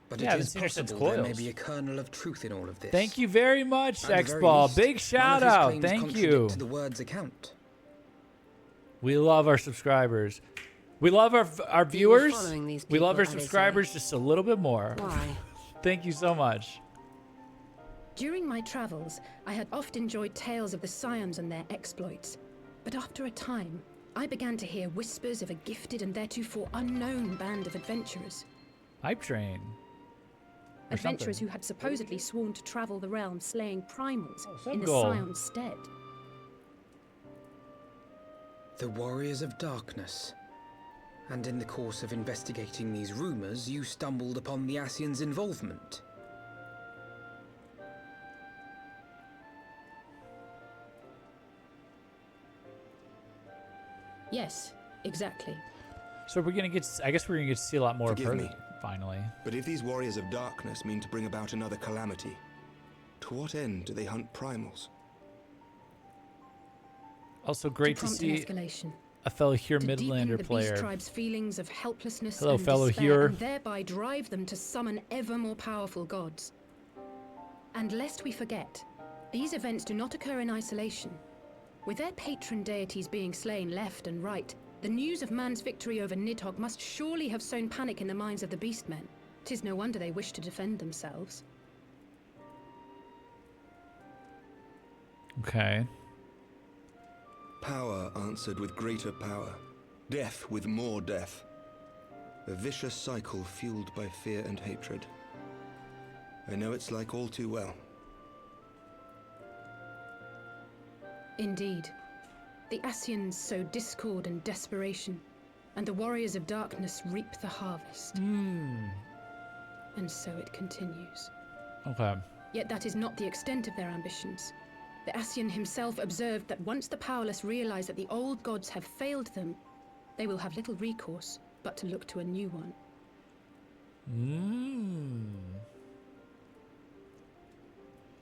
But it is possible there may be a kernel of truth in all of this. Thank you very much, X-Ball. Big shout out. Thank you. To the word's account. We love our subscribers. We love our viewers. We love our subscribers just a little bit more. Why? Thank you so much. During my travels, I had oft enjoyed tales of the Scions and their exploits. But after a time, I began to hear whispers of a gifted and theretofore unknown band of adventurers. Hype train. Adventurers who had supposedly sworn to travel the realm slaying primals in the Scion's stead. The Warriors of Darkness. And in the course of investigating these rumors, you stumbled upon the Ascians' involvement. Yes, exactly. So we're gonna get. I guess we're gonna get to see a lot more of her finally. But if these Warriors of Darkness mean to bring about another calamity, to what end do they hunt primals? Also great to see a fellow here Midlander player. Tribe's feelings of helplessness Hello, and fellow despair, here. and thereby drive them to summon ever more powerful gods. And lest we forget, these events do not occur in isolation. With their patron deities being slain left and right, the news of man's victory over Nidhogg must surely have sown panic in the minds of the Beastmen. 'Tis no wonder they wish to defend themselves. Okay. Power answered with greater power, death with more death. A vicious cycle fueled by fear and hatred. I know it's like all too well. Indeed. The Ascians sow discord and desperation, and the Warriors of Darkness reap the harvest. And so it continues. Okay. Yet that is not the extent of their ambitions. The Ascian himself observed that once the powerless realize that the old gods have failed them, they will have little recourse but to look to a new one.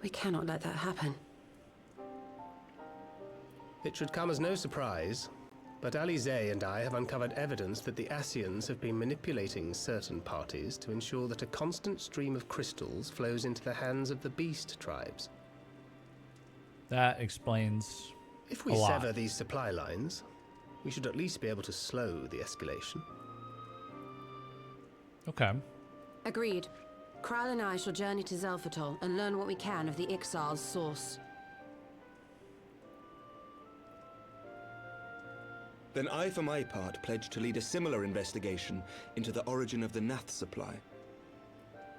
We cannot let that happen. It should come as no surprise, but Alize and I have uncovered evidence that the Ascians have been manipulating certain parties to ensure that a constant stream of crystals flows into the hands of the beast tribes. That explains If we sever these supply lines, we should at least be able to slow the escalation. Okay. Agreed. Kral and I shall journey to Zelfatol and learn what we can of the Ixal's source. Then I, for my part, pledge to lead a similar investigation into the origin of the Nath supply.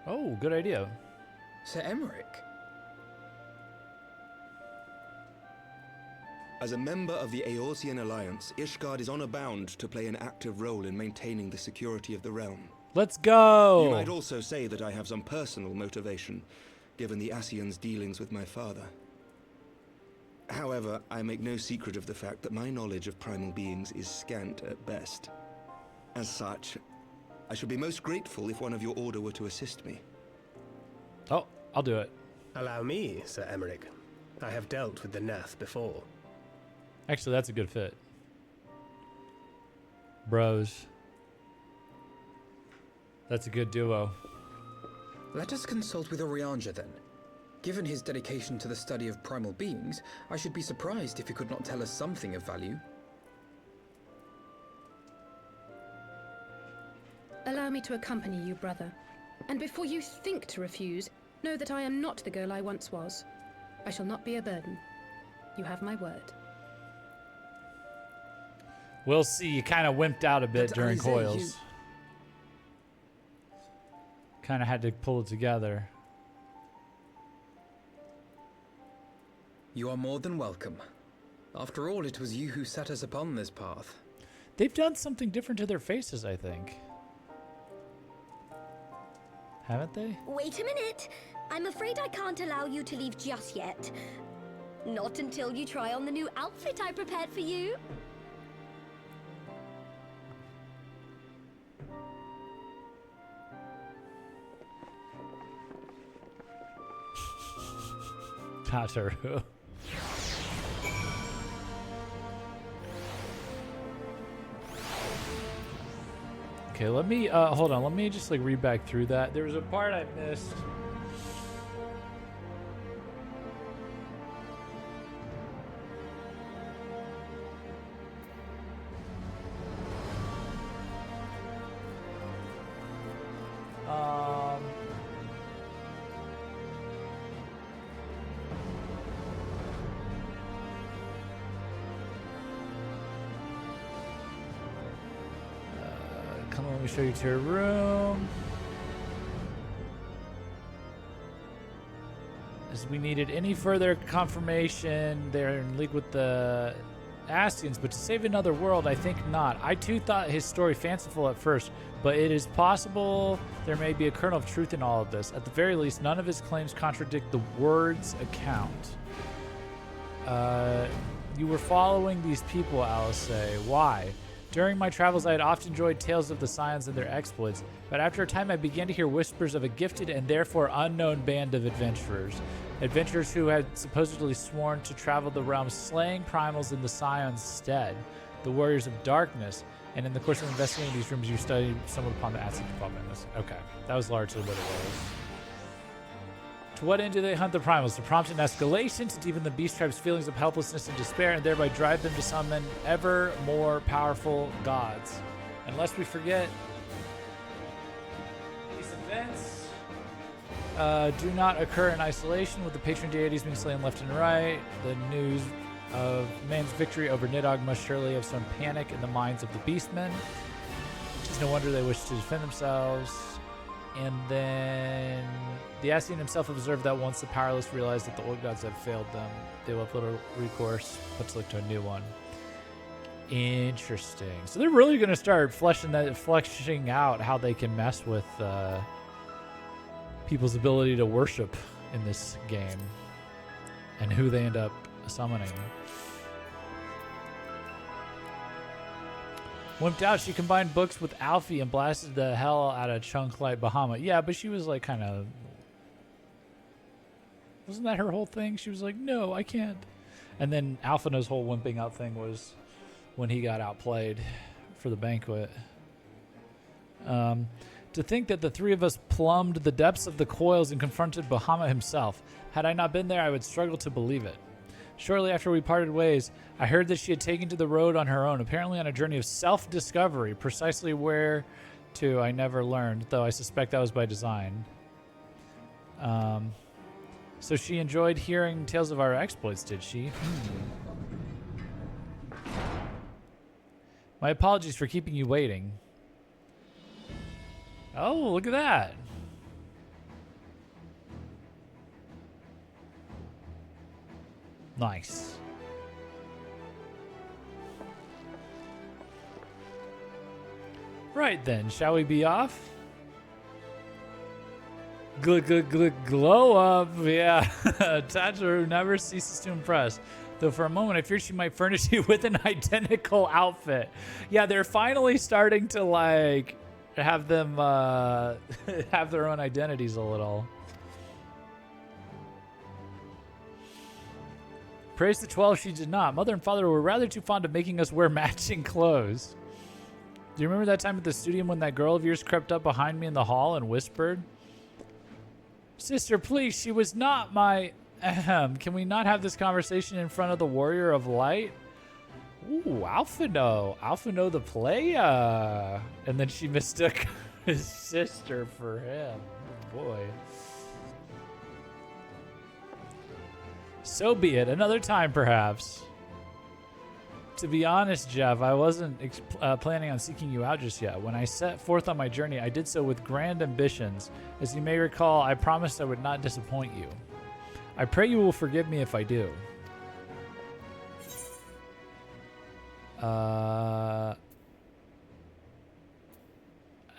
Oh, good idea. Sir Emmerich? As a member of the Eorzean Alliance, Ishgard is honor-bound to play an active role in maintaining the security of the realm. Let's go! You might also say that I have some personal motivation, given the Ascians' dealings with my father. However, I make no secret of the fact that my knowledge of primal beings is scant at best. As such, I should be most grateful if one of your order were to assist me. Oh, I'll do it. Allow me, Sir Emmerich. I have dealt with the Nath before. Actually, that's a good fit. Bros. That's a good duo. Let us consult with Orianja then. Given his dedication to the study of primal beings, I should be surprised if he could not tell us something of value. Allow me to accompany you, brother. And before you think to refuse, know that I am not the girl I once was. I shall not be a burden. You have my word. We'll see. You kind of wimped out a bit But during Isaiah, coils. Kind of had to pull it together. You are more than welcome. After all, it was you who set us upon this path. They've done something different to their faces, I think. Haven't they? Wait a minute. I'm afraid I can't allow you to leave just yet. Not until you try on the new outfit I prepared for you. Tataru. Okay, let me hold on. Let me just like read back through that. There was a part I missed. Come on, let me show you to your room. As we needed any further confirmation, they're in league with the Ascians, but to save another world, I think not. I too thought his story fanciful at first, but it is possible there may be a kernel of truth in all of this. At the very least, none of his claims contradict the word's account. You were following these people, Alisaie. Why? During my travels, I had often enjoyed tales of the Scions and their exploits, but after a time I began to hear whispers of a gifted and therefore unknown band of adventurers. Adventurers who had supposedly sworn to travel the realm slaying primals in the Scions' stead, the warriors of darkness, and in the course of investigating these rooms you studied somewhat upon the Ascian development. Okay, that was largely what it was. To what end do they hunt the primals? To prompt an escalation, to deepen the beast tribe's feelings of helplessness and despair, and thereby drive them to summon ever more powerful gods. And lest we forget, these events do not occur in isolation, with the patron deities being slain left and right. The news of man's victory over Nidhogg must surely have some panic in the minds of the beastmen. It is no wonder they wish to defend themselves. And then the Ascian himself observed that once the powerless realized that the old gods have failed them, they will have little recourse but to look to a new one. Interesting. So they're really going to start fleshing out how they can mess with people's ability to worship in this game and who they end up summoning. Wimped out, she combined books with Alfie and blasted the hell out of Chunk Light Bahamut. Yeah, but she was like kind of... Wasn't that her whole thing? She was like, no, I can't. And then Alphina's whole wimping out thing was when he got outplayed for the banquet. To think that the three of us plumbed the depths of the coils and confronted Bahamut himself. Had I not been there, I would struggle to believe it. Shortly after we parted ways, I heard that she had taken to the road on her own, apparently on a journey of self-discovery, precisely where to I never learned, though I suspect that was by design. So she enjoyed hearing tales of our exploits, did she? My apologies for keeping you waiting. Oh, look at that. Nice. Right then, shall we be off? Glow up, yeah. Tataru never ceases to impress. Though for a moment I feared she might furnish you with an identical outfit. Yeah, they're finally starting to like have them have their own identities a little. Praise the 12 she did not. Mother and father were rather too fond of making us wear matching clothes. Do you remember that time at the studio when that girl of yours crept up behind me in the hall and whispered? Sister, please, she was not my... Can we not have this conversation in front of the Warrior of Light? Ooh, Alphino. Alphino the player. And then she mistook his sister for him. Oh boy. So be it. Another time, perhaps. To be honest, Jeff, I wasn't planning on seeking you out just yet. When I set forth on my journey, I did so with grand ambitions. As you may recall, I promised I would not disappoint you. I pray you will forgive me if I do.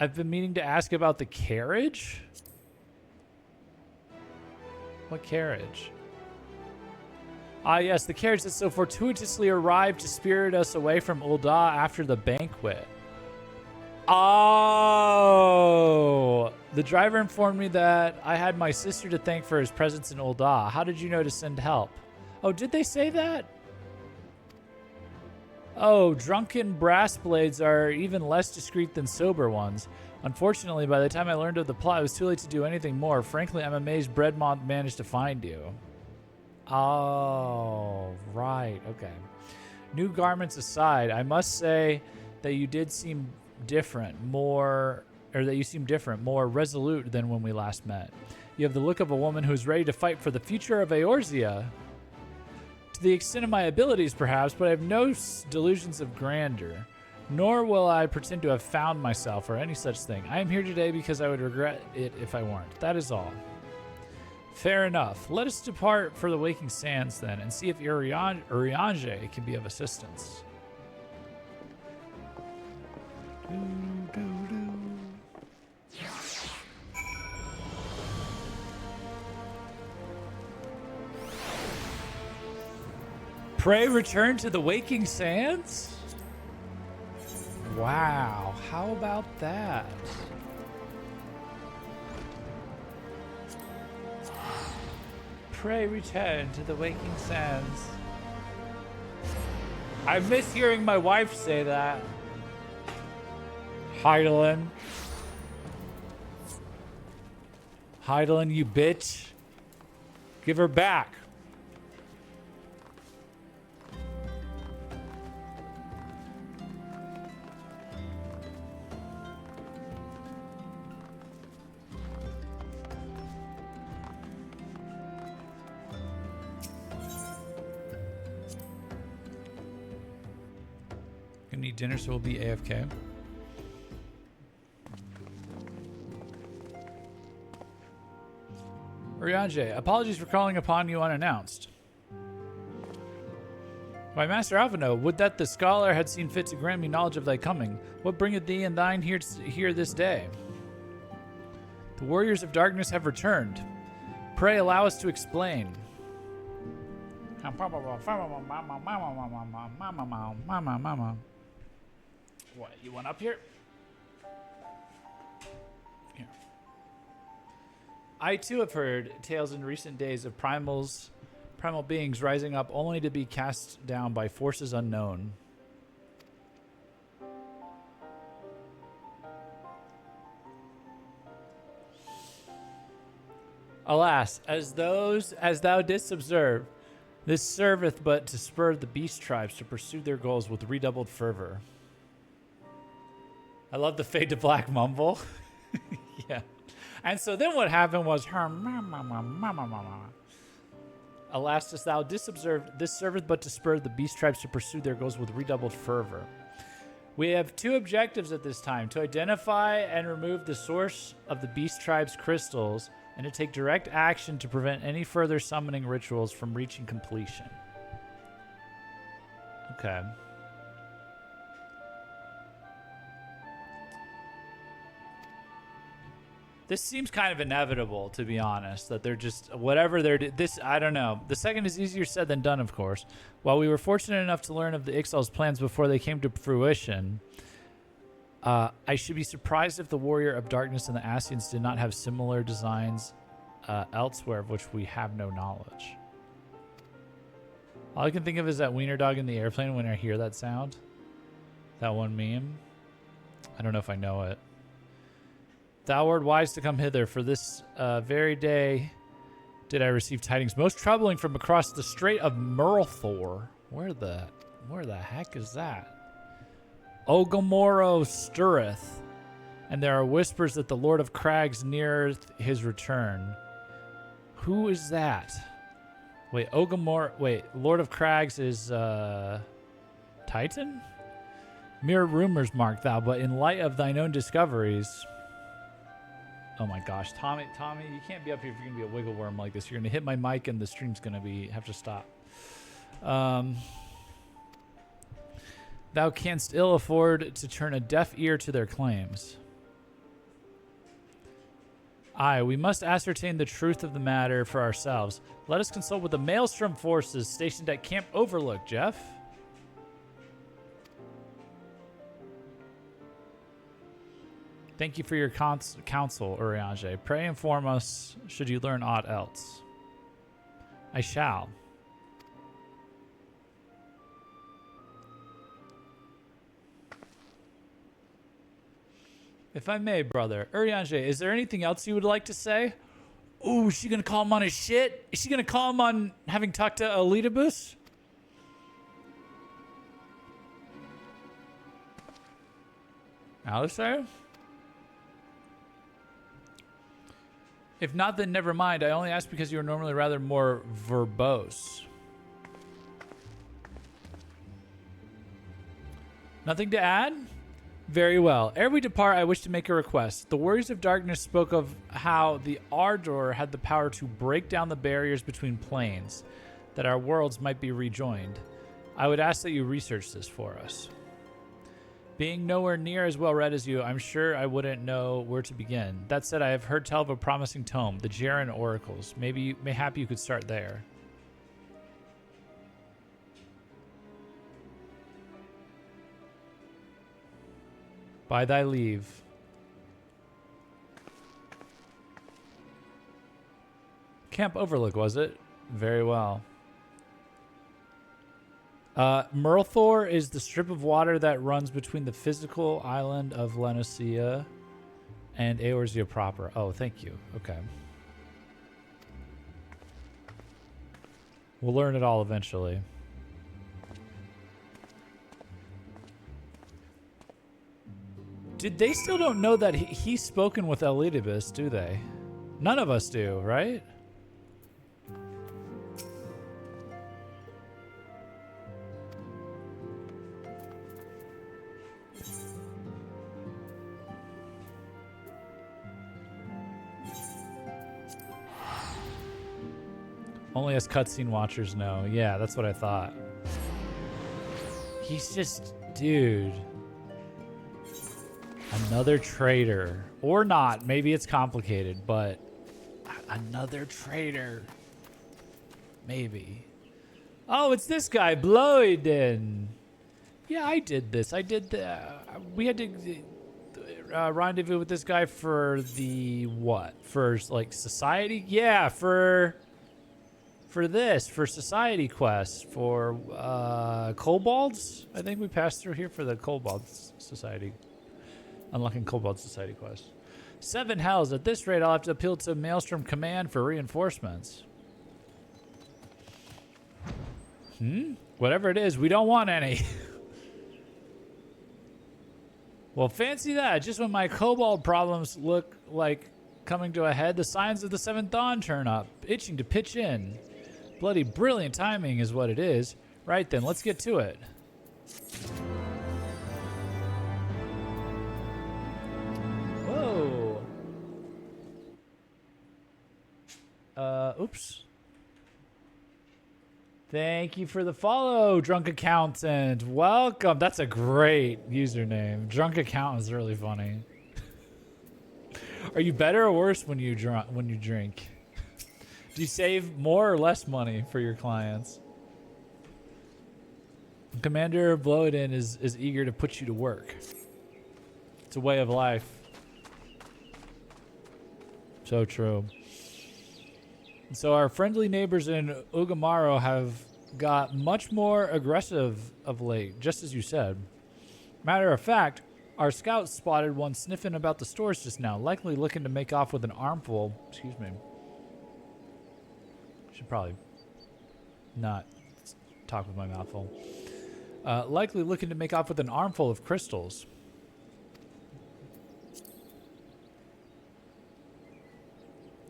I've been meaning to ask about the carriage? What carriage? Ah, yes, the carriage that so fortuitously arrived to spirit us away from Ul'dah after the banquet. Oh! The driver informed me that I had my sister to thank for his presence in Ul'dah. How did you know to send help? Oh, did they say that? Oh, drunken brass blades are even less discreet than sober ones. Unfortunately, by the time I learned of the plot, it was too late to do anything more. Frankly, I'm amazed Breadmont managed to find you. Oh, right. Okay. New garments aside, I must say that you did seem different, more resolute than when we last met. You have the look of a woman who's ready to fight for the future of Eorzea. To the extent of my abilities, perhaps, but I have no delusions of grandeur. Nor will I pretend to have found myself or any such thing. I am here today because I would regret it if I weren't. That is all. Fair enough. Let us depart for the Waking Sands then, and see if Urianger can be of assistance. Pray return to the Waking Sands? Wow, how about that? Pray return to the Waking Sands. I miss hearing my wife say that. Hydaelyn. Hydaelyn, you bitch. Give her back. Gonna need dinner, so we'll be AFK. Urianger, apologies for calling upon you unannounced. My master Alphino, would that the scholar had seen fit to grant me knowledge of thy coming. What bringeth thee and thine here this day? The warriors of darkness have returned. Pray allow us to explain. What, you want up here? Here. I too have heard tales in recent days of primal beings rising up only to be cast down by forces unknown. Alas, as thou didst observe, this serveth but to spur the beast tribes to pursue their goals with redoubled fervor. I love the fade to black mumble. Yeah. And so then what happened was her Alas, as thou didst observe, this serveth but to spur the beast tribes to pursue their goals with redoubled fervor. We have two objectives at this time: to identify and remove the source of the beast tribes' crystals, and to take direct action to prevent any further summoning rituals from reaching completion. Okay. This seems kind of inevitable, to be honest, that they're just, whatever they're, I don't know. The second is easier said than done, of course. While we were fortunate enough to learn of the Ixal's plans before they came to fruition, I should be surprised if the Warrior of Darkness and the Ascians did not have similar designs elsewhere, of which we have no knowledge. All I can think of is that wiener dog in the airplane when I hear that sound. That one meme. I don't know if I know it. Thou wert wise to come hither, for this very day did I receive tidings most troubling from across the Strait of Murlthor. Where the heck is that? Ogomoro stirreth, and there are whispers that the Lord of Crags neareth his return. Who is that? Wait, Lord of Crags is Titan? Mere rumors, mark thou, but in light of thine own discoveries. Oh my gosh, Tommy, you can't be up here if you're gonna be a wiggle worm like this. You're gonna hit my mic and the stream's gonna have to stop. Thou canst ill afford to turn a deaf ear to their claims. Aye, we must ascertain the truth of the matter for ourselves. Let us consult with the Maelstrom forces stationed at Camp Overlook, Jeff. Thank you for your counsel, Urianger. Pray inform us should you learn aught else. I shall. If I may, brother. Urianger, is there anything else you would like to say? Ooh, is she going to call him on his shit? Is she going to call him on having talked to Elidibus? Alistair? If not, then never mind. I only ask because you are normally rather more verbose. Nothing to add? Very well. Ere we depart, I wish to make a request. The Warriors of Darkness spoke of how the Ardor had the power to break down the barriers between planes, that our worlds might be rejoined. I would ask that you research this for us. Being nowhere near as well read as you, I'm sure I wouldn't know where to begin. That said, I have heard tell of a promising tome, the Jaren Oracles. Mayhap you could start there. By thy leave. Camp Overlook, was it? Very well. Murlthor is the strip of water that runs between the physical island of Lenosia and Eorzea proper. Oh, thank you. Okay. We'll learn it all eventually. They still don't know that he's spoken with Elidibus, do they? None of us do, right? Only us cutscene watchers know. Yeah, that's what I thought. He's just... Dude. Another traitor. Or not. Maybe it's complicated, but... Another traitor. Maybe. Oh, it's this guy, Bloiden. Yeah, I did this. I did the... we had to... rendezvous with this guy for the... What? For, like, society? Yeah, for society quests, for kobolds. I think we passed through here for the kobold society, unlocking kobold society quest. 7 hells. At this rate, I'll have to appeal to Maelstrom Command for reinforcements. Whatever it is, we don't want any. Well, fancy that. Just when my kobold problems look like coming to a head, the signs of the 7th Dawn turn up, itching to pitch in. Bloody brilliant timing is what it is. Right then, let's get to it. Whoa. Oops. Thank you for the follow, Drunk Accountant. Welcome. That's a great username. Drunk Accountant is really funny. Are you better or worse when you drink? Do you save more or less money for your clients? Commander Bloedin is eager to put you to work. It's a way of life. So true. So our friendly neighbors in Ugamaro have got much more aggressive of late, just as you said. Matter of fact, our scouts spotted one sniffing about the stores just now, likely looking to make off with an armful. Excuse me. Should probably not talk with my mouth full. Likely looking to make off with an armful of crystals.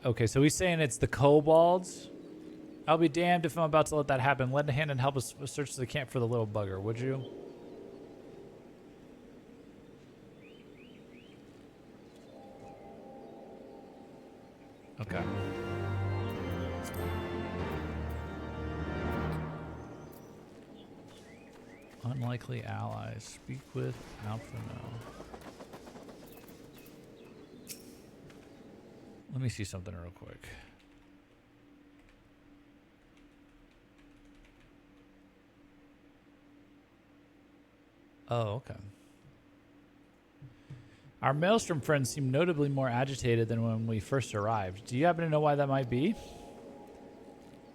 Okay, so he's saying it's the kobolds. I'll be damned if I'm about to let that happen. Lend a hand and help us search the camp for the little bugger, would you? Okay. Unlikely allies. Speak with Alphino. Let me see something real quick. Oh, okay. Our Maelstrom friends seem notably more agitated than when we first arrived. Do you happen to know why that might be?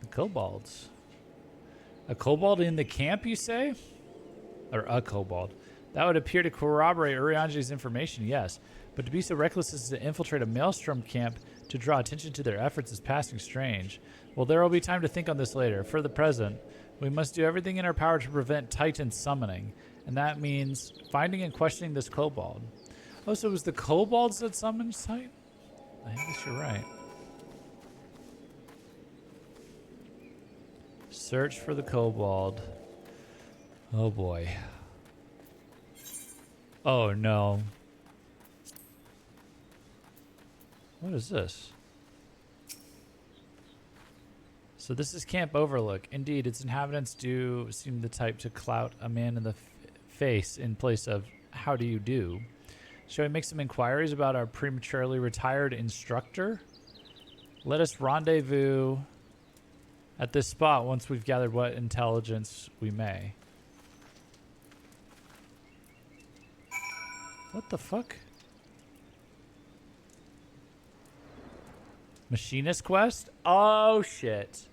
The kobolds. A kobold in the camp, you say? Or a kobold. That would appear to corroborate Urianji's information, yes. But to be so reckless as to infiltrate a Maelstrom camp to draw attention to their efforts is passing strange. Well, there will be time to think on this later. For the present, we must do everything in our power to prevent Titan summoning. And that means finding and questioning this kobold. Oh, so it was the kobolds that summoned Titan? I guess you're right. Search for the kobold. Oh boy. Oh no. What is this? So this is Camp Overlook. Indeed, its inhabitants do seem the type to clout a man in the face in place of how do you do. Shall we make some inquiries about our prematurely retired instructor? Let us rendezvous at this spot once we've gathered what intelligence we may. What the fuck? Machinist quest? Oh shit.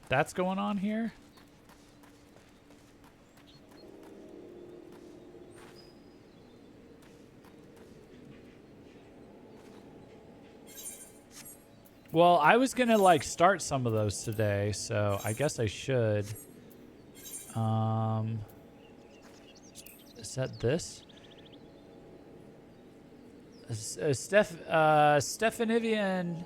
That's going on here? Well, I was gonna like start some of those today, so I guess I should. Is that this? Stephanivian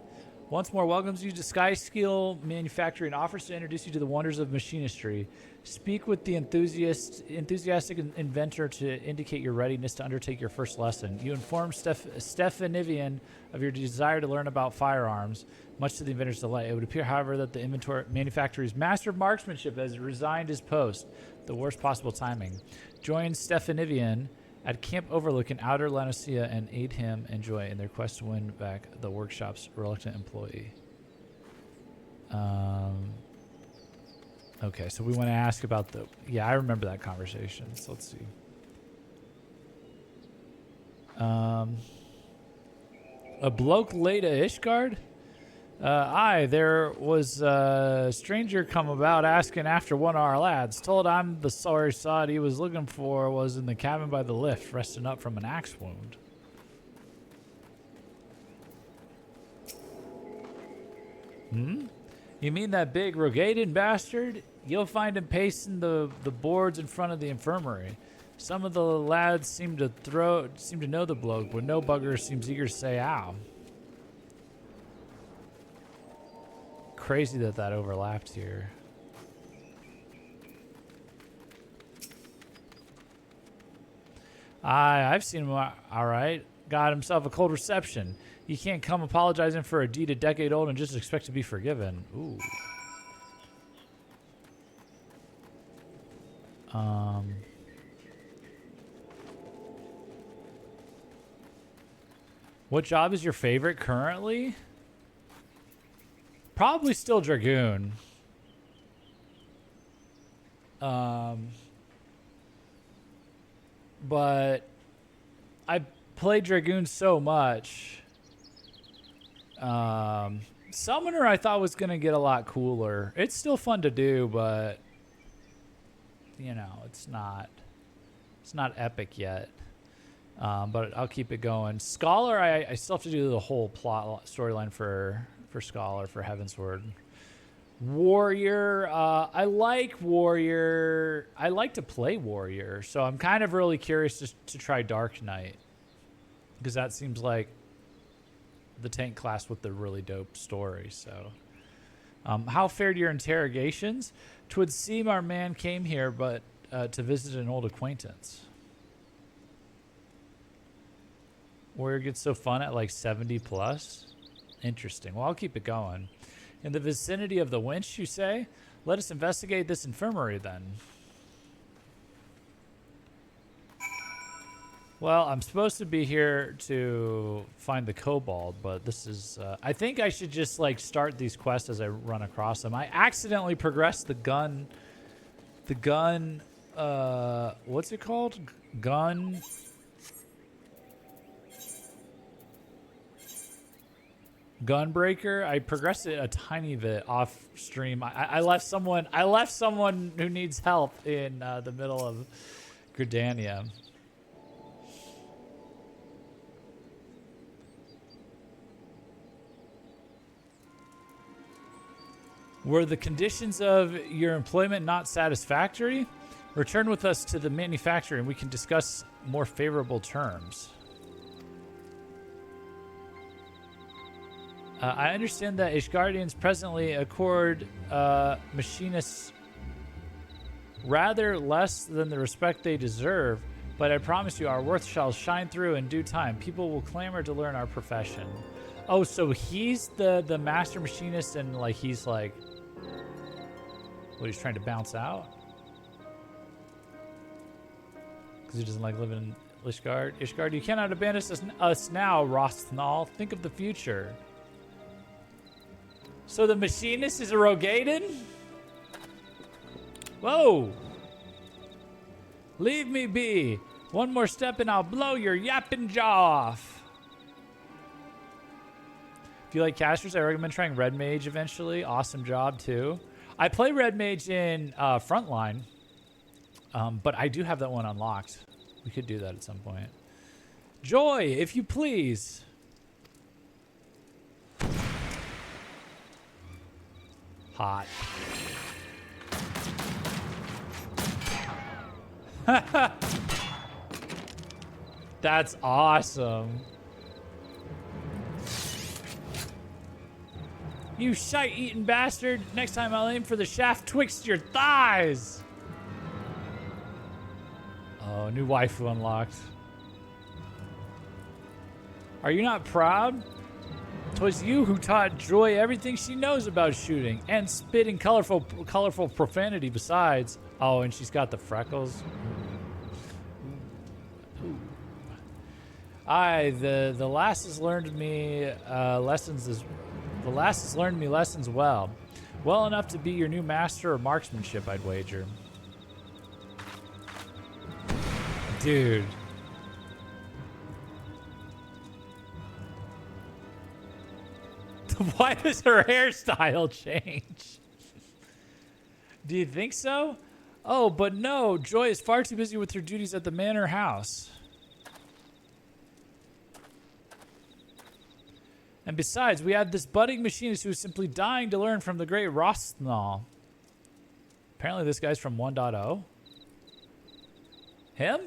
once more welcomes you to Sky Skill Manufacturing and offers to introduce you to the wonders of machinistry. Speak with the enthusiastic inventor to indicate your readiness to undertake your first lesson. You inform Stephanivian of your desire to learn about firearms, much to the inventor's delight. It would appear, however, that the manufacturer's master of marksmanship has resigned his post. The worst possible timing. Join Stephanivian at Camp Overlook in Outer Lanusia and aid him and Joy in their quest to win back the workshop's reluctant employee. Okay, so we want to ask about the... Yeah, I remember that conversation, so let's see. A bloke laid a Ishgard? Aye, there was a stranger come about asking after one of our lads. Told I'm the sorry sod he was looking for was in the cabin by the lift, resting up from an axe wound. You mean that big Rogaden bastard? You'll find him pacing the boards in front of the infirmary. Some of the lads seem to know the bloke, but no bugger seems eager to say ow. Crazy that overlapped here. I've seen him all right. Got himself a cold reception. You can't come apologizing for a deed a decade old and just expect to be forgiven. Ooh. What job is your favorite currently? Probably still Dragoon. But I played Dragoon so much. Summoner I thought was gonna get a lot cooler. It's still fun to do, but you know, it's not epic yet. But I'll keep it going. Scholar, I still have to do the whole plot storyline for Scholar, for Heavensward. Warrior, I like Warrior. I like to play Warrior, so I'm kind of really curious to try Dark Knight, because that seems like the tank class with the really dope story. So, how fared your interrogations? 'Twould seem our man came here, but to visit an old acquaintance. Warrior gets so fun at like 70 plus. Interesting. Well, I'll keep it going. In the vicinity of the winch, you say? Let us investigate this infirmary then. Well, I'm supposed to be here to find the kobold, but this is... I think I should just like start these quests as I run across them. I accidentally progressed the gun... what's it called? Gunbreaker. I progressed it a tiny bit off stream. I left someone who needs help in the middle of Gridania. Were the conditions of your employment not satisfactory? Return with us to the manufacturer and we can discuss more favorable terms. I understand that Ishgardians presently accord machinists rather less than the respect they deserve, but I promise you our worth shall shine through in due time. People will clamor to learn our profession. Oh, so he's the master machinist, and like he's like, what, he's trying to bounce out? Because he doesn't like living in Ishgard. Ishgard, you cannot abandon us now, Rosthnal. Think of the future. So the machinist is a Rogaden? Whoa! Leave me be. One more step and I'll blow your yapping jaw off. If you like casters, I recommend trying Red Mage eventually. Awesome job too. I play Red Mage in Frontline, but I do have that one unlocked. We could do that at some point. Joy, if you please. Hot. That's awesome. You shite-eating bastard. Next time I'll aim for the shaft twixt your thighs. Oh, new waifu unlocked. Are you not proud? 'Twas you who taught Joy everything she knows about shooting, and spitting colorful profanity besides. Oh, and she's got the freckles. Aye, the lass has learned me lessons well. Well enough to be your new master of marksmanship, I'd wager. Dude. Why does her hairstyle change? Do you think so? Oh, but no. Joy is far too busy with her duties at the manor house. And besides, we have this budding machinist who is simply dying to learn from the great Rosthnal. Apparently this guy's from 1.0. Him?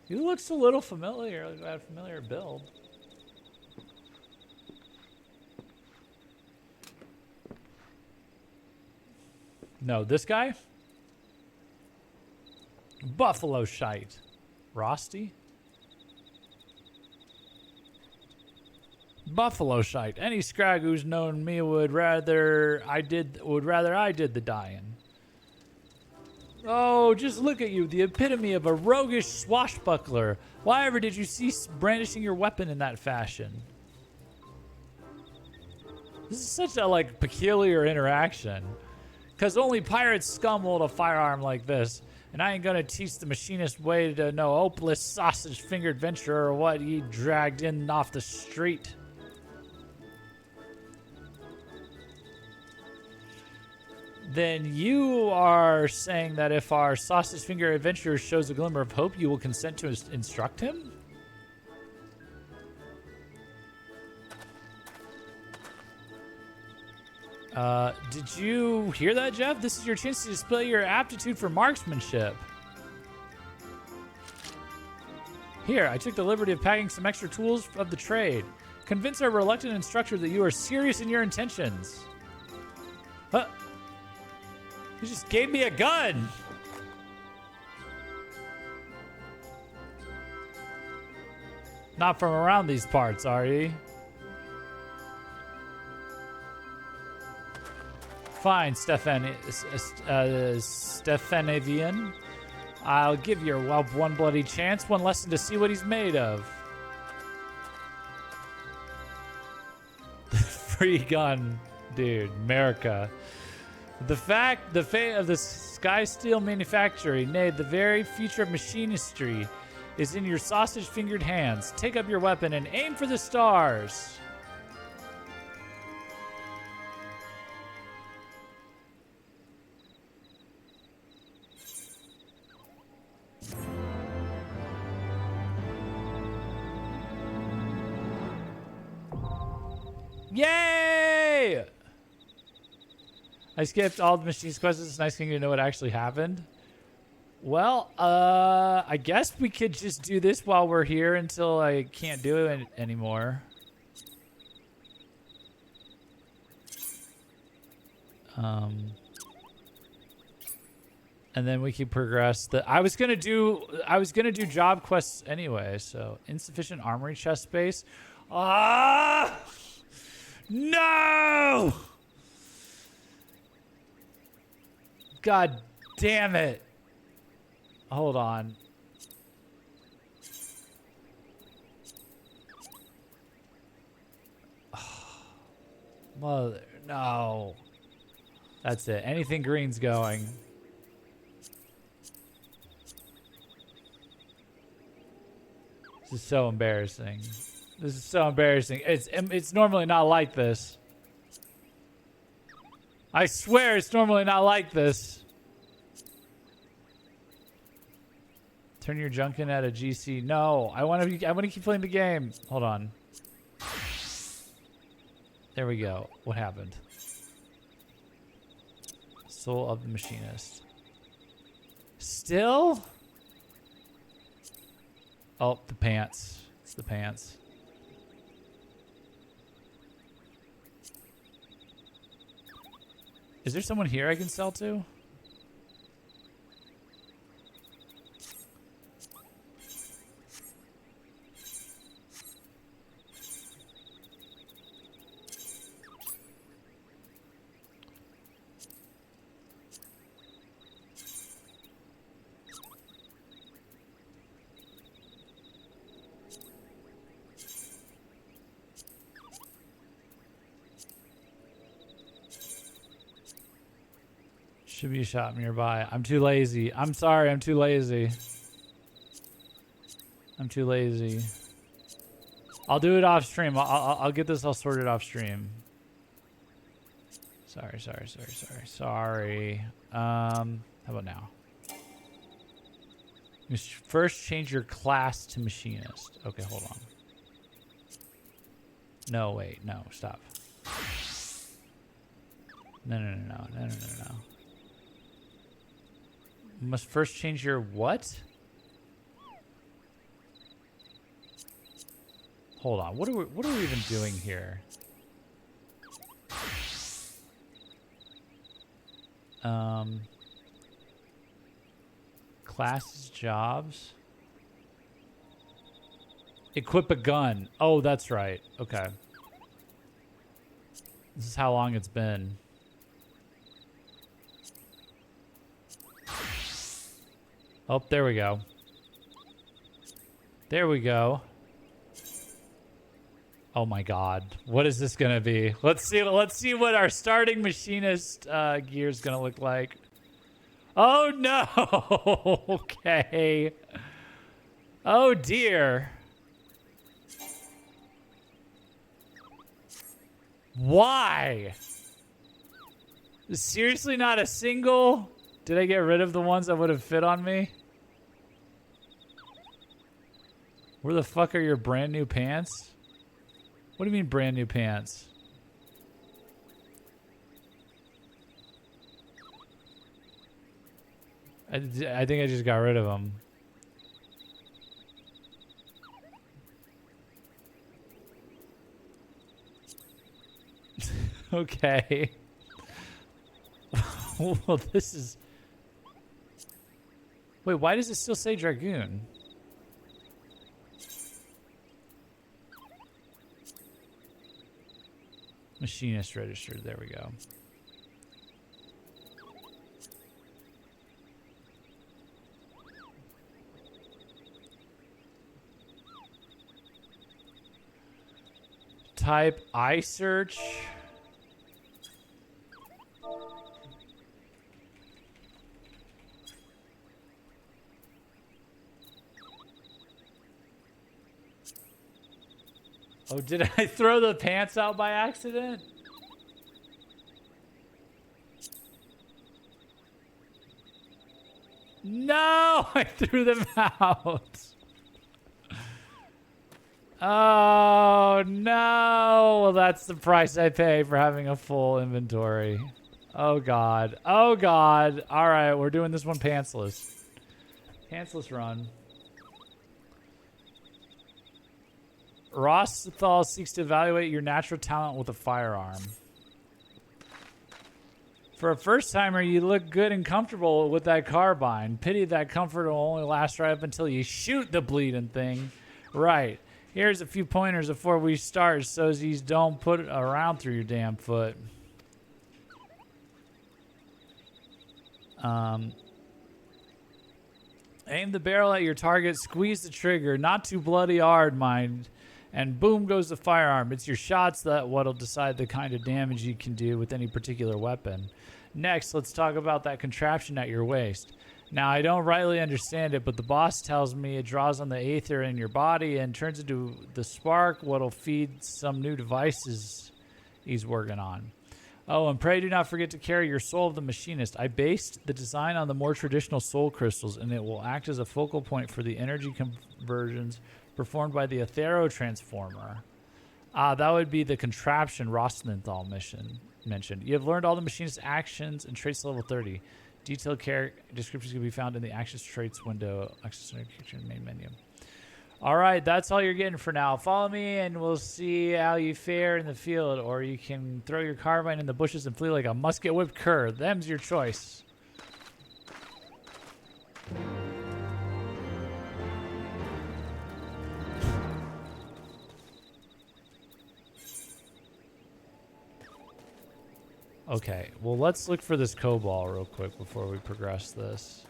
He looks a little familiar. Like a familiar build. No, this guy? Buffalo shite. Rosty? Buffalo shite. Any scrag who's known me would rather I did the dying. Oh, just look at you, the epitome of a roguish swashbuckler. Why ever did you cease brandishing your weapon in that fashion? This is such a, like, peculiar interaction. Because only pirate scum will hold a firearm like this. And I ain't gonna teach the machinist way to no hopeless sausage-fingered venturer or what he dragged in off the street. Then you are saying that if our sausage finger adventurer shows a glimmer of hope, you will consent to instruct him? Did you hear that, Jeff? This is your chance to display your aptitude for marksmanship. Here, I took the liberty of packing some extra tools of the trade. Convince our reluctant instructor that you are serious in your intentions. Huh? You just gave me a gun! Not from around these parts, are you? Fine, Stefanivian. I'll give your whelp one bloody chance, one lesson to see what he's made of. Free gun, dude. America. The fate of the Sky Steel manufacturing, nay, the very future of machinistry, is in your sausage-fingered hands. Take up your weapon and aim for the stars. Yay! I skipped all the machinist questions. It's nice getting to know what actually happened. Well, I guess we could just do this while we're here until I can't do it anymore. And then we can progress. I was gonna do job quests anyway. So insufficient armory chest space. Ah! No! God damn it. Hold on. Mother, no. That's it. Anything green's going. This is so embarrassing. This is so embarrassing. It's normally not like this. I swear it's normally not like this. Turn your junk in at a GC. No, I want to keep playing the game. Hold on. There we go. What happened? Soul of the Machinist. Still? Oh, the pants. It's the pants. Is there someone here I can sell to? Should be a shop nearby. I'm too lazy. I'm sorry, I'm too lazy. I'm too lazy. I'll do it off stream. I'll get this all sorted off stream. Sorry. How about now? You first change your class to machinist. Okay, hold on. No, wait, no, stop. No. You must first change your what? Hold on. What are we even doing here? Classes, jobs. Equip a gun. Oh, that's right. Okay. This is how long it's been. Oh, there we go. There we go. Oh my god. What is this gonna be? Let's see what our starting machinist gear is gonna look like. Oh no! Okay. Oh dear. Why? Seriously, not a single? Did I get rid of the ones that would have fit on me? Where the fuck are your brand new pants? What do you mean brand new pants? I think I just got rid of them. Okay. Well, this is... Wait, why does it still say Dragoon? Machinist registered. There we go. Type iSearch. Oh, did I throw the pants out by accident? No, I threw them out. Oh, no. Well, that's the price I pay for having a full inventory. Oh, God. Oh, God. All right, we're doing this one pantsless. Pantsless run. Rosthal seeks to evaluate your natural talent with a firearm. For a first-timer, you look good and comfortable with that carbine. Pity that comfort will only last right up until you shoot the bleeding thing. Right. Here's a few pointers before we start so these don't put a round through your damn foot. Aim the barrel at your target, squeeze the trigger, not too bloody hard, mind. And boom goes the firearm. It's your shots that what'll decide the kind of damage you can do with any particular weapon. Next, let's talk about that contraption at your waist. Now, I don't rightly understand it, but the boss tells me it draws on the aether in your body and turns into the spark what'll feed some new devices he's working on. Oh, and pray do not forget to carry your soul of the machinist. I based the design on the more traditional soul crystals, and it will act as a focal point for the energy conversions performed by the Aethero Transformer. That would be the contraption Rostenthal mentioned. You have learned all the machinist actions and traits level 30. Detailed character descriptions can be found in the actions traits window, access kitchen main menu. All right, that's all you're getting for now. Follow me and we'll see how you fare in the field, or you can throw your carbine in the bushes and flee like a musket whipped cur. Them's your choice. Okay, well, let's look for this cobalt real quick before we progress this.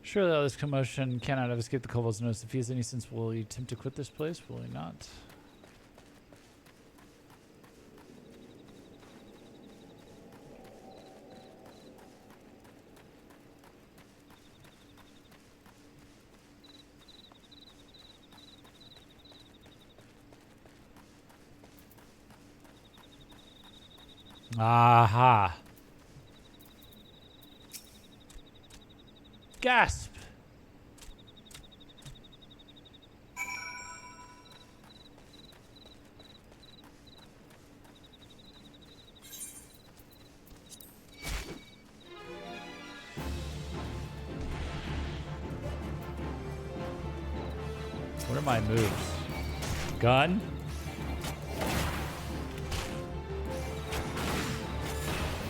Surely all this commotion cannot have escaped the kobold's notice. If he has any sense, will he attempt to quit this place? Will he not? Aha. Gasp. What are my moves? Gun?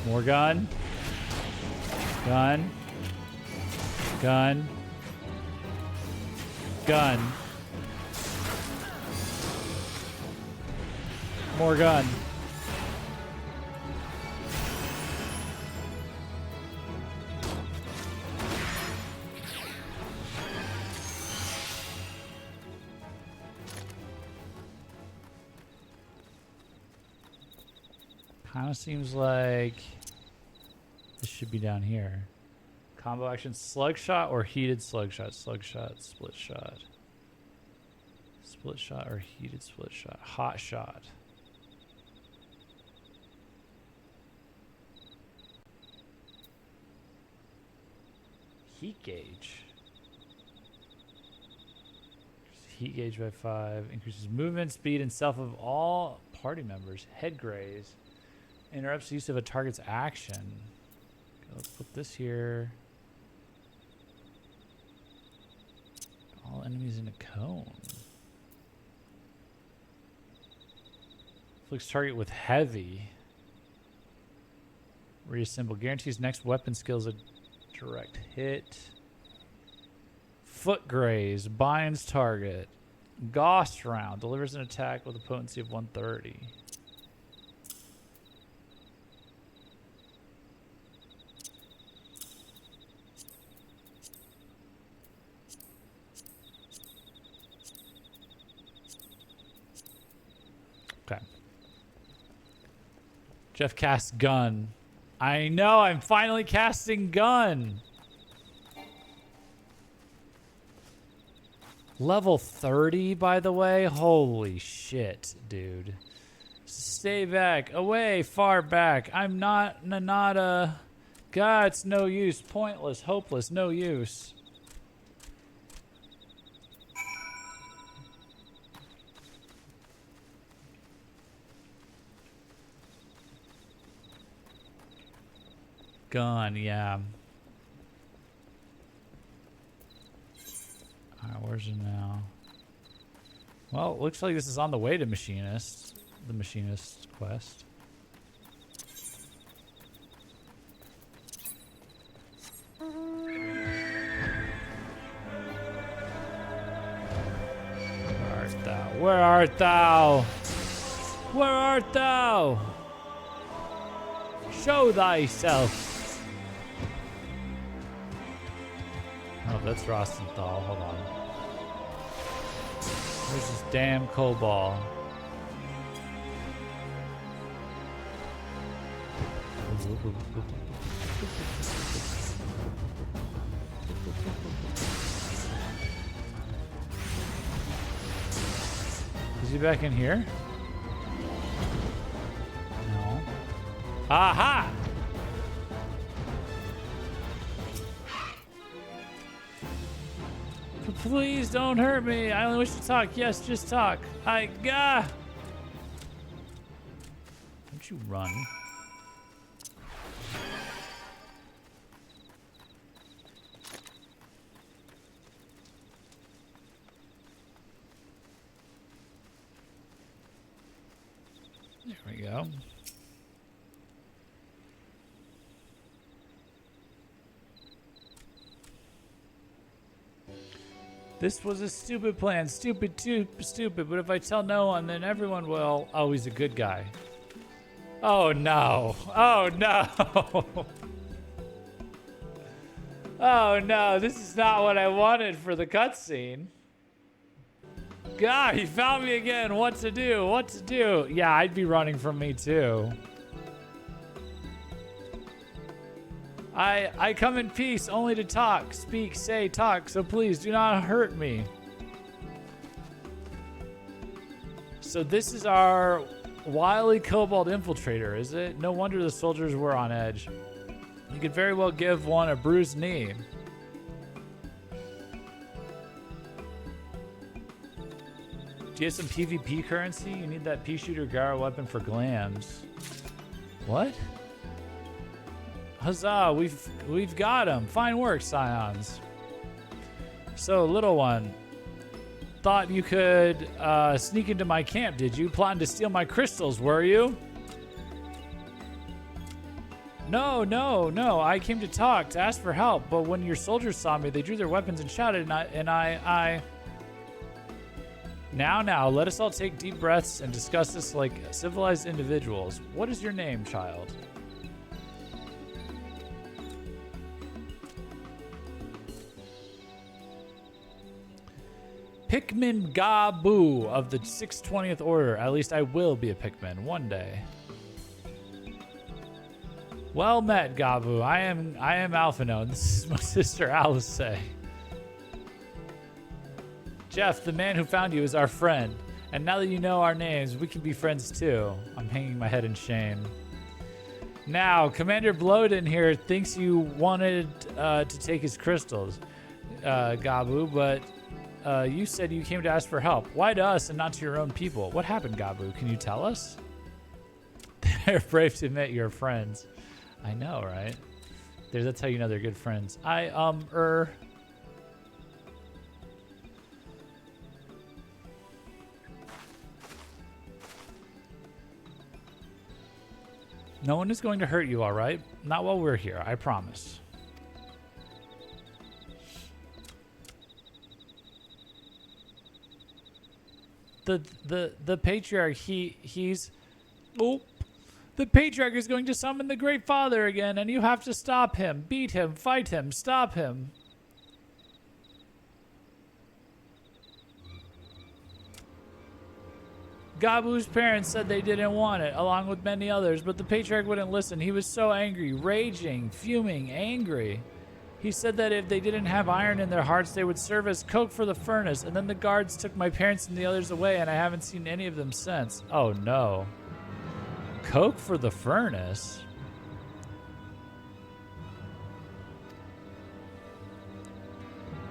More gun. Gun. Gun. Gun. More gun. Kind of seems like this should be down here. Combo action, slug shot or heated slug shot? Slug shot, split shot. Split shot or heated split shot? Hot shot. Heat gauge. Heat gauge by 5. Increases movement, speed, and self of all party members. Head graze. Interrupts use of a target's action. Okay, let's put this here. All enemies in a cone. Flicks target with heavy. Reassemble. Guarantees next weapon skills a direct hit. Foot graze. Binds target. Gauss round. Delivers an attack with a potency of 130. Okay. Jeff casts gun. I know, I'm finally casting gun. Level 30, by the way. Holy shit, dude. Stay back. Away. Far back. I'm not Nanada. God, it's no use. Pointless. Hopeless. No use. Gun, yeah. Alright, where's it now? Well, it looks like this is on the way to Machinist. The Machinist quest. Where art thou? Where art thou? Where art thou? Show thyself. Oh, that's Rostenthal. Hold on. Where's this damn Cobalt? Is he back in here? No. Aha! Please don't hurt me. I only wish to talk. Yes, just talk. Don't you run. There we go. This was a stupid plan. Stupid, but if I tell no one, then everyone will. Oh, he's a good guy. Oh, no. Oh, no. Oh, no. This is not what I wanted for the cutscene. God, he found me again. What to do? What to do? Yeah, I'd be running from me, too. I come in peace, only to talk, speak, say, talk, so please do not hurt me. So this is our wily Cobalt infiltrator, is it? No wonder the soldiers were on edge. You could very well give one a bruised knee. Do you have some PvP currency? You need that pea shooter Gara weapon for glams. What? Huzzah, we've got him. Fine work, Scions. So, little one. Thought you could sneak into my camp, did you? Plotting to steal my crystals, were you? No. I came to talk, to ask for help. But when your soldiers saw me, they drew their weapons and shouted, and I... Now, let us all take deep breaths and discuss this like civilized individuals. What is your name, child? Pikmin Gabu of the 620th Order. At least I will be a Pikmin one day. Well met, Gabu. I am Alphino, and this is my sister Alice. Jeff, the man who found you, is our friend. And now that you know our names, we can be friends too. I'm hanging my head in shame. Now, Commander Bloden here thinks you wanted to take his crystals, Gabu, but you said you came to ask for help. Why to us and not to your own people? What happened, Gabu? Can you tell us? They're brave to admit you're friends. I know, right? That's how you know they're good friends. No one is going to hurt you, all right? Not while we're here, I promise. The patriarch, he's the patriarch is going to summon the Great Father again, and you have to stop him, beat him, fight him, stop him. Gabu's parents said they didn't want it, along with many others, but the patriarch wouldn't listen. He was so angry, raging, fuming, angry. He said that if they didn't have iron in their hearts, they would serve as coke for the furnace, and then the guards took my parents and the others away, and I haven't seen any of them since. Oh no. Coke for the furnace?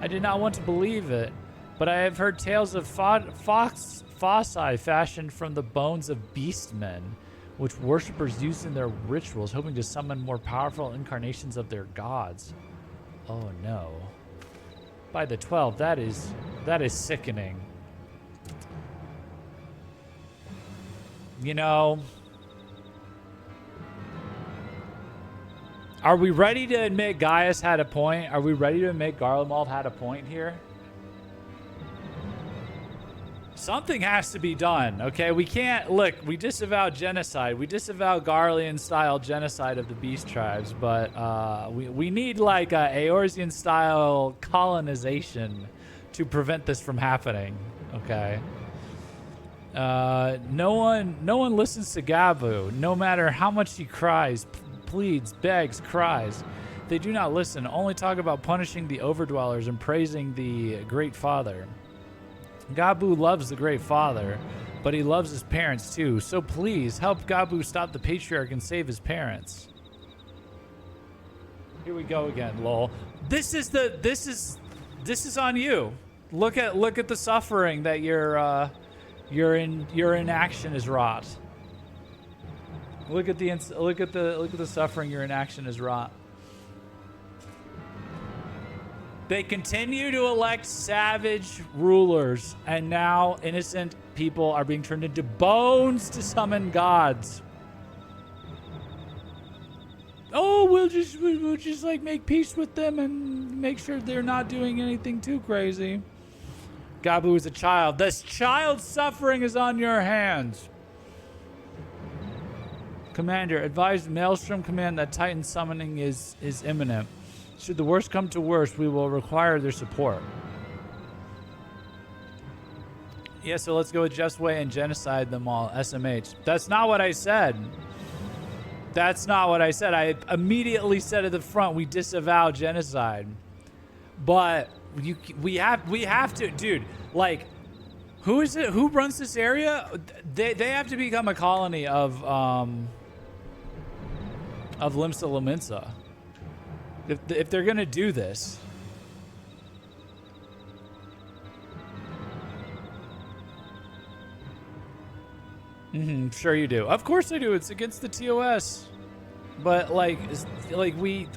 I did not want to believe it, but I have heard tales of foci fashioned from the bones of beastmen, which worshippers used in their rituals, hoping to summon more powerful incarnations of their gods. Oh no. By the 12, that is sickening. You know, are we ready to admit Gaius had a point? Are we ready to admit Garlemald had a point here? Something has to be done, okay? We can't, look, we disavow genocide. We disavow Garlean-style genocide of the beast tribes, but we need like a Eorzean-style colonization to prevent this from happening, okay? No one listens to Gabu, no matter how much he cries, pleads, begs, cries. They do not listen, only talk about punishing the overdwellers and praising the Great Father. Gabu loves the Great Father, but he loves his parents too. So please help Gabu stop the patriarch and save his parents. Here we go again, lol. This is on you. Look at the suffering that your inaction has wrought. Look at the suffering your inaction has wrought. They continue to elect savage rulers, and now innocent people are being turned into bones to summon gods. Oh, we'll just like make peace with them and make sure they're not doing anything too crazy. Gabu is a child. This child's suffering is on your hands. Commander, advise Maelstrom Command that Titan summoning is imminent. Should the worst come to worst, we will require their support. Yeah, so let's go with Jeff's way and genocide them all. SMH. That's not what I said. That's not what I said. I immediately said at the front, we disavow genocide. But we have to, dude. Like, who is it? Who runs this area? They have to become a colony of Limsa Lominsa. If they're gonna do this. Sure you do. Of course I do. It's against the TOS. But like we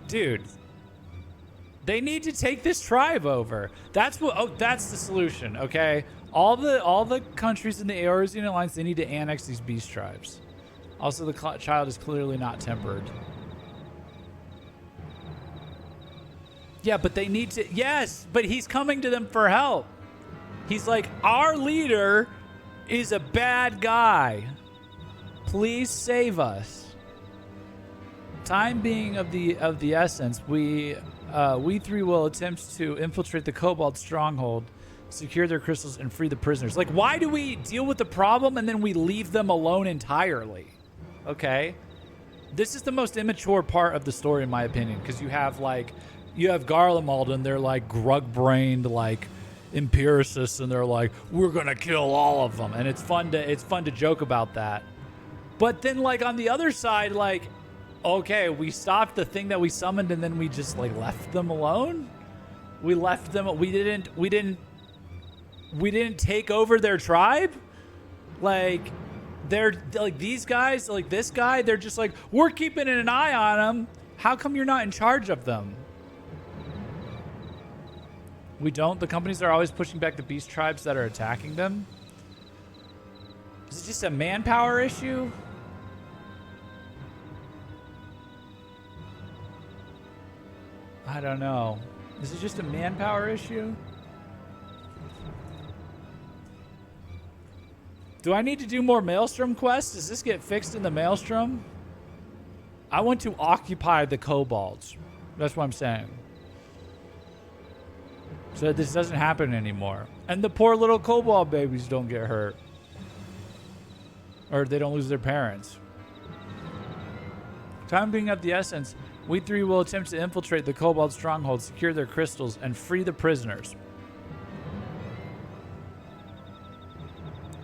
dude, they need to take this tribe over. That's the solution, okay? All the countries in the Eorzean Alliance, they need to annex these beast tribes. Also, the child is clearly not tempered. Yeah, but they need to... Yes, but he's coming to them for help. He's like, our leader is a bad guy. Please save us. Time being of the essence, we three will attempt to infiltrate the Cobalt stronghold, secure their crystals, and free the prisoners. Like, why do we deal with the problem and then we leave them alone entirely? Okay. This is the most immature part of the story, in my opinion, because you have Garlemald, and they're like grug-brained, like empiricists, and they're like, we're gonna kill all of them, and it's fun to joke about that. But then, like, on the other side, like, okay, we stopped the thing that we summoned, and then we just like left them alone. We left them. We didn't take over their tribe. Like, they're like, these guys, like this guy, they're just like, we're keeping an eye on them. How come you're not in charge of them? We don't. The companies are always pushing back the beast tribes that are attacking them. Is it just a manpower issue? I don't know. Is it just a manpower issue? Do I need to do more Maelstrom quests? Does this get fixed in the Maelstrom? I want to occupy the kobolds. That's what I'm saying. So that this doesn't happen anymore. And the poor little kobold babies don't get hurt. Or they don't lose their parents. Time being of the essence, we three will attempt to infiltrate the Cobalt stronghold, secure their crystals, and free the prisoners.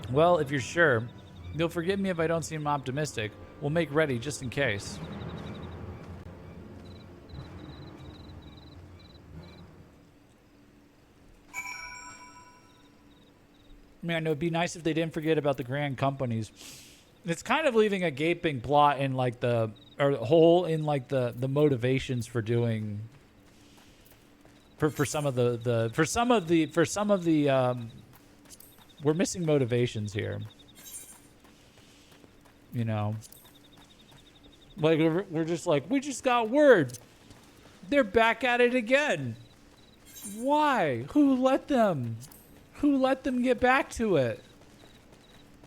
Well, if you're sure, you'll forgive me if I don't seem optimistic. We'll make ready just in case. Man, it would be nice if they didn't forget about the grand companies. It's kind of leaving a gaping plot in like the hole in like the motivations for doing for some of the we're missing motivations here. You know, like we're just like, we just got word they're back at it again. Why? Who let them? Who let them get back to it?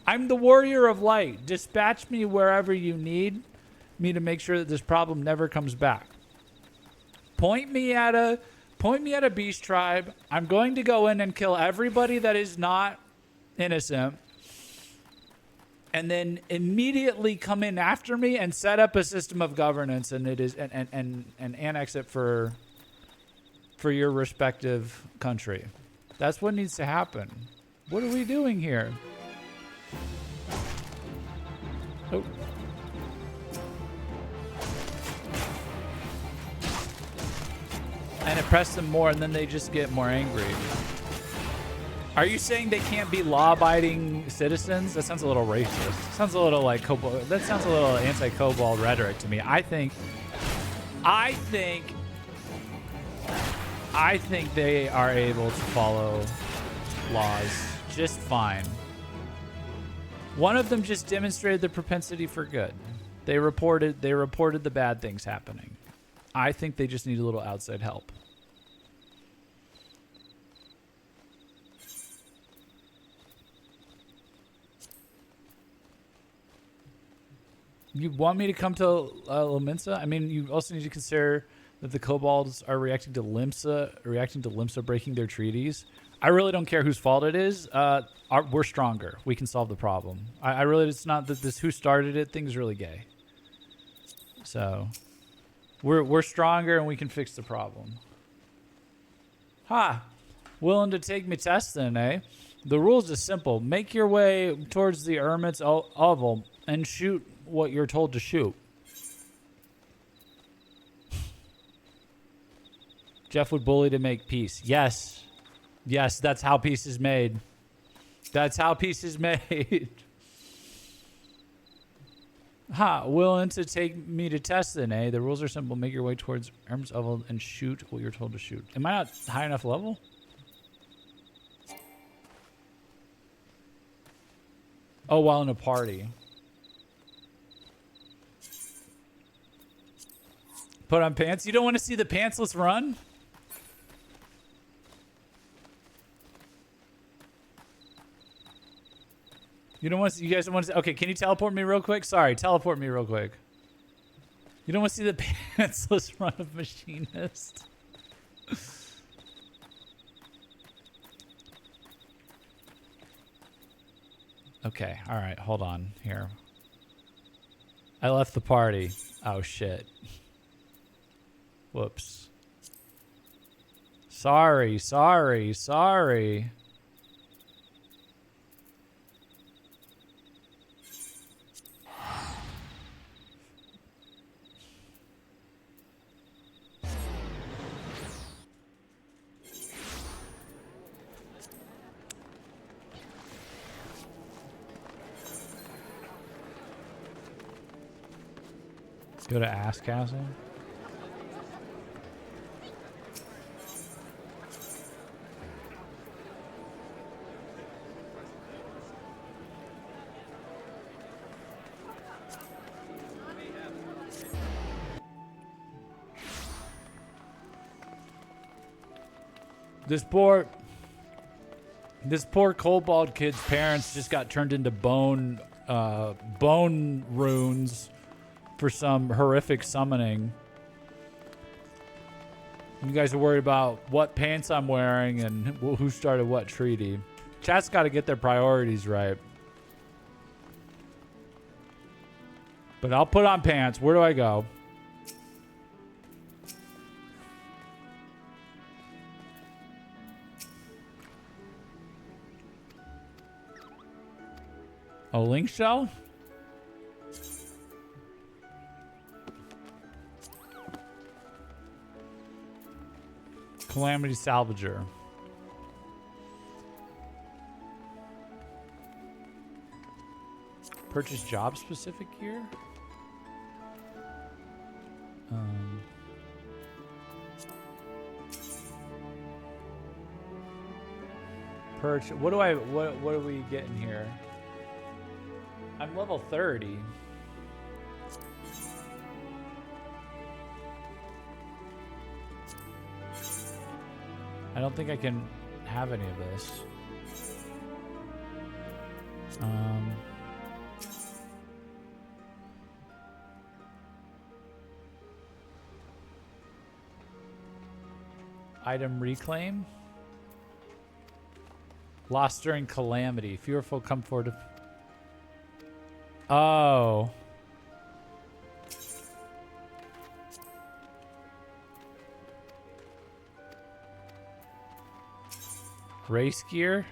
I'm the warrior of light. Dispatch me wherever you need me to make sure that this problem never comes back. Point me at a beast tribe. I'm going to go in and kill everybody that is not innocent, and then immediately come in after me and set up a system of governance and annex it for your respective country. That's what needs to happen. What are we doing here? Oh. And it pressed them more, and then they just get more angry. Are you saying they can't be law-abiding citizens? That sounds a little racist. Sounds a little like kobold. That sounds a little anti-kobold rhetoric to me. I think they are able to follow laws just fine. One of them just demonstrated the propensity for good. They reported the bad things happening. I think they just need a little outside help. You want me to come to Limsa? I mean, you also need to consider that the kobolds are reacting to Limsa breaking their treaties. I really don't care whose fault it is. We're stronger. We can solve the problem. I really, it's not that this who started it thing's really gay. So we're stronger and we can fix the problem. Ha! Willing to take me test then, eh? The rules is simple. Make your way towards the Hermit's oval and shoot what you're told to shoot. Jeff would bully to make peace. Yes. Yes, that's how peace is made. That's how peace is made. Ha, willing to take me to test then, eh? The rules are simple. Make your way towards Hermit's oval and shoot what you're told to shoot. Am I not high enough level? Oh, while in a party. Put on pants? You don't want to see the pantsless run? You don't want to, you guys don't want to, okay, can you teleport me real quick? Sorry, teleport me real quick. You don't want to see the pantsless run of Machinist. Okay, all right, hold on here. I left the party. Oh shit. Whoops. Sorry. Let's go to Ass Castle. This poor kobold kid's parents just got turned into bone runes for some horrific summoning. You guys are worried about what pants I'm wearing and who started what treaty. Chat's got to get their priorities right. But I'll put on pants. Where do I go? A link shell? Calamity Salvager. Purchase job specific gear? What are we getting here? I'm level 30. I don't think I can have any of this. Item reclaim. Lost during calamity. Fearful come forward. Oh. Race gear?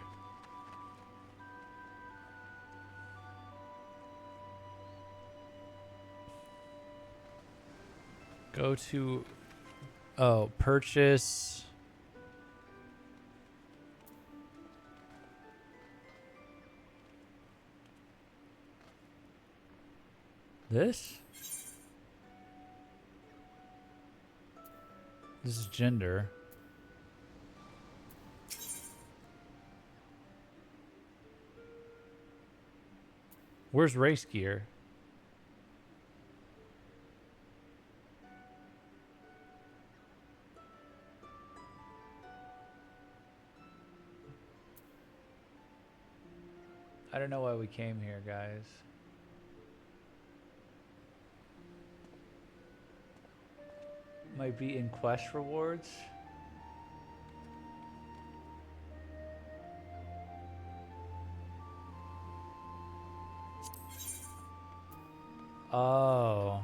Go to... Oh, purchase... This? This is gender. Where's race gear? I don't know why we came here, guys. Might be in quest rewards. Oh.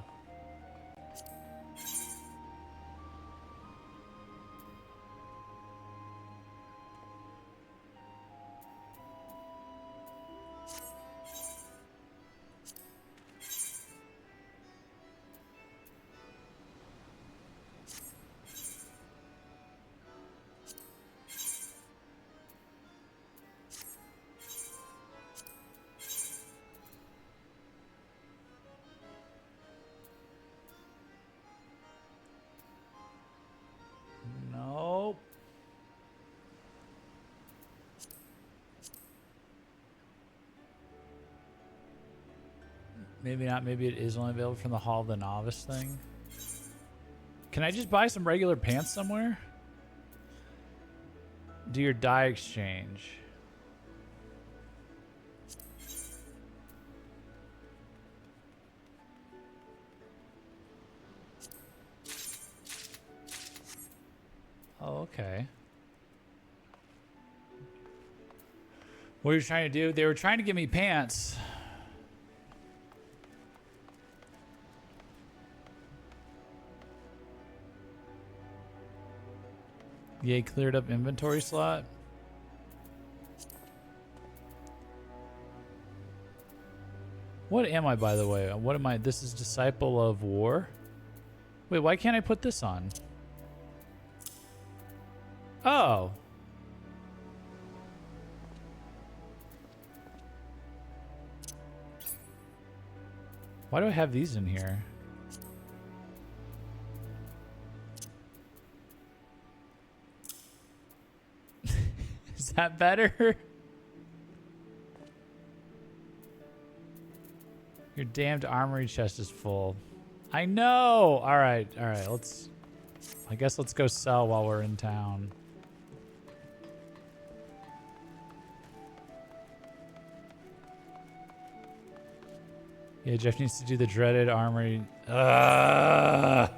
Nope. Maybe not. Maybe it is only available from the Hall of the Novice thing. Can I just buy some regular pants somewhere? Do your dye exchange. Okay. What are you trying to do? They were trying to give me pants. Yay, cleared up inventory slot. What am I, by the way? What am I? This is Disciple of War? Wait, why can't I put this on? Oh. Why do I have these in here? Is that better? Your damned armory chest is full. I know. All right. I guess let's go sell while we're in town. Yeah, Jeff needs to do the dreaded armory. Oh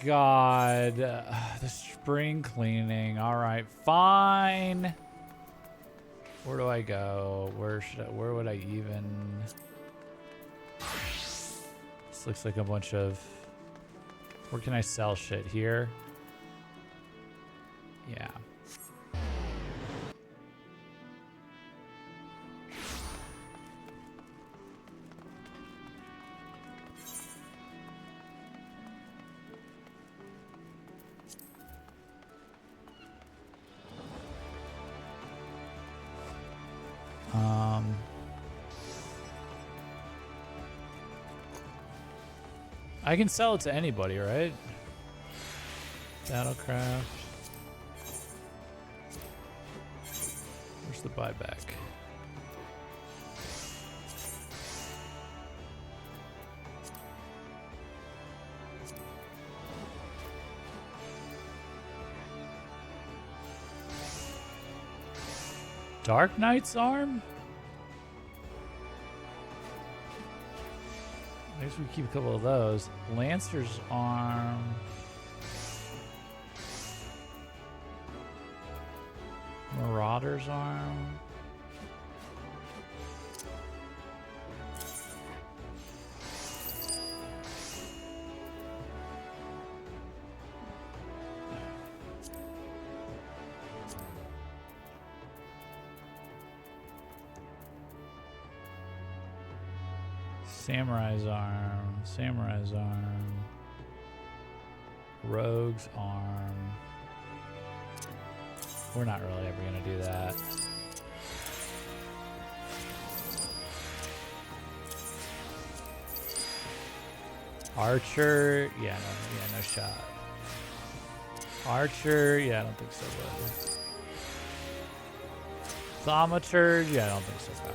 God. The spring cleaning. All right, fine. Where do I go? Where would I even? This looks like a bunch of. Where can I sell shit here? Yeah. I can sell it to anybody, right? Battlecraft. Where's the buyback? Dark Knight's arm? I guess we keep a couple of those. Lancer's arm. Marauder's arm. Samurai's arm, Samurai's arm, Rogue's arm. We're not really ever gonna do that. Archer, yeah, no shot. Archer, yeah, I don't think so, but Thaumaturge, yeah, I don't think so, bro.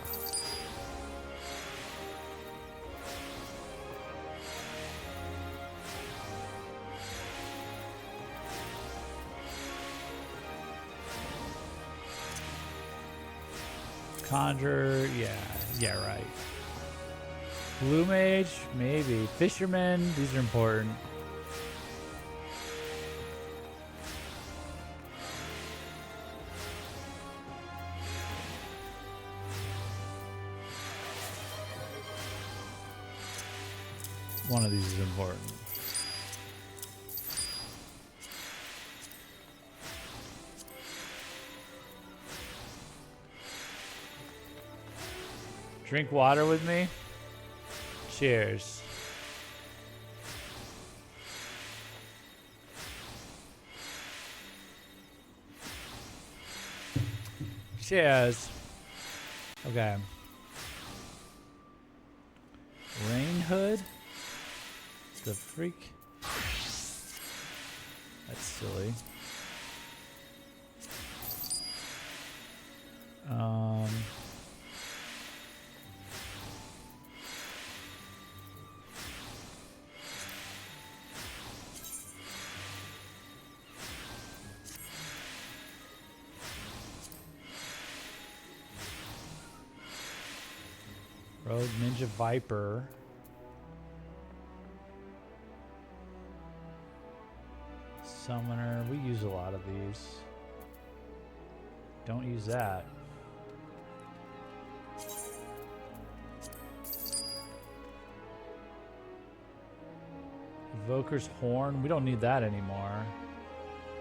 Conjurer, yeah, right. Blue Mage, maybe. Fisherman, these are important. One of these is important. Drink water with me. Cheers. Cheers. Okay. Rain Hood. The freak. That's silly. Rogue Ninja Viper. Summoner. We use a lot of these. Don't use that. Evoker's Horn. We don't need that anymore.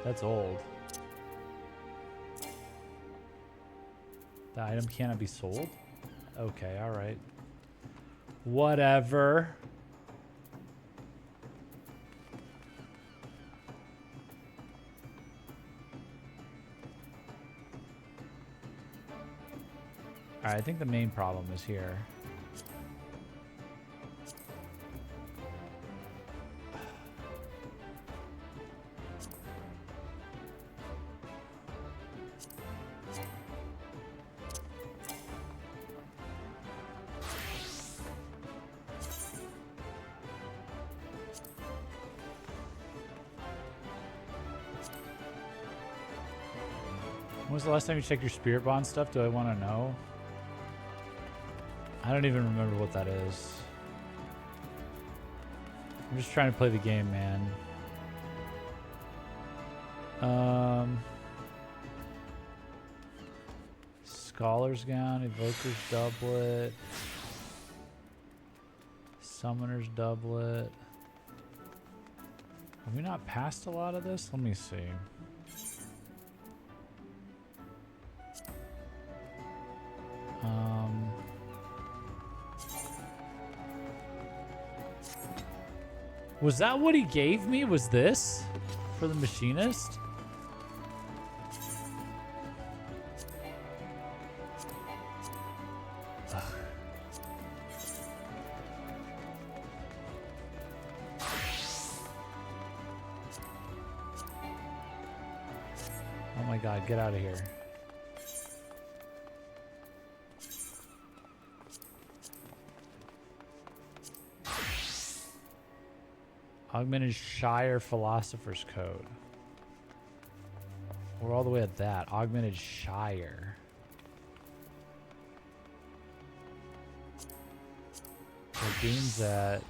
That's old. The item cannot be sold? Okay, alright. Whatever. Alright, I think the main problem is here. When was the last time you checked your Spirit Bond stuff? Do I want to know? I don't even remember what that is. I'm just trying to play the game, man. Scholar's Gown, Evoker's Doublet, Summoner's Doublet. Have we not passed a lot of this? Let me see. Was that what he gave me? Was this for the Machinist? Ugh. Oh my God, get out of here. Augmented Shire Philosopher's Code. We're all the way at that. Augmented Shire. Dragoon's at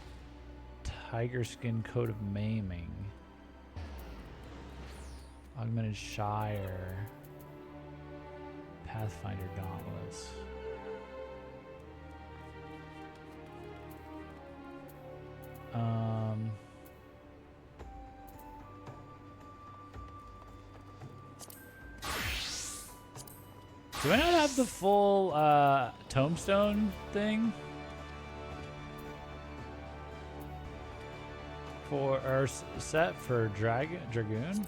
Tiger Skin Coat of Maiming. Augmented Shire. Pathfinder Gauntlets. Do I not have the full tombstone thing? For our set for Dragoon?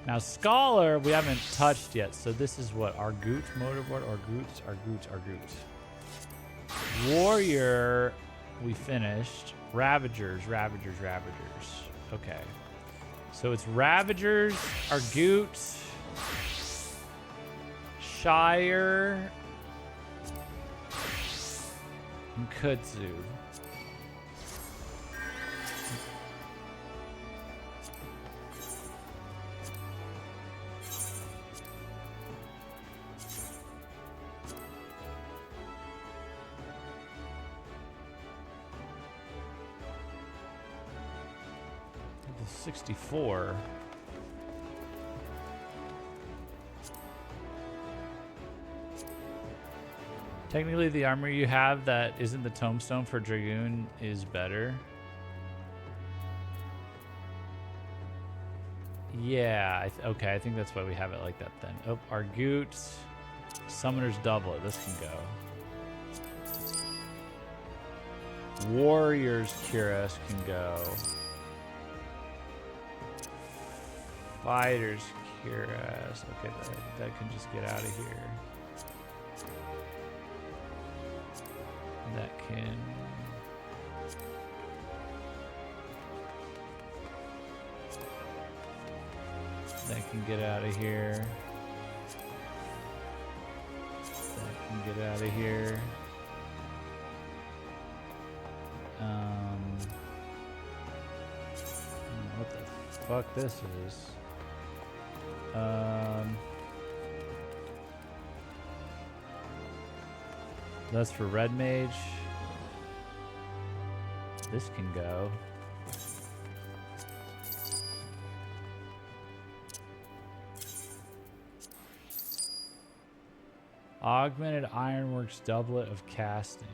Now Scholar we haven't touched yet, so this is what? Argoot motorboard, Argoot. Warrior we finished. Ravagers. Okay. So it's Ravagers, Argoot, Shire, and Kudzu. Level 64. Technically, the armor you have that isn't the tombstone for Dragoon is better. Yeah, okay, I think that's why we have it like that then. Oh, Argoot, Summoner's Doublet, this can go. Warrior's Cuirass can go. Fighter's Cuirass, okay, that can just get out of here. That can... That can get out of here. That can get out of here. What the fuck this is? That's for Red Mage. This can go. Augmented Ironworks doublet of casting.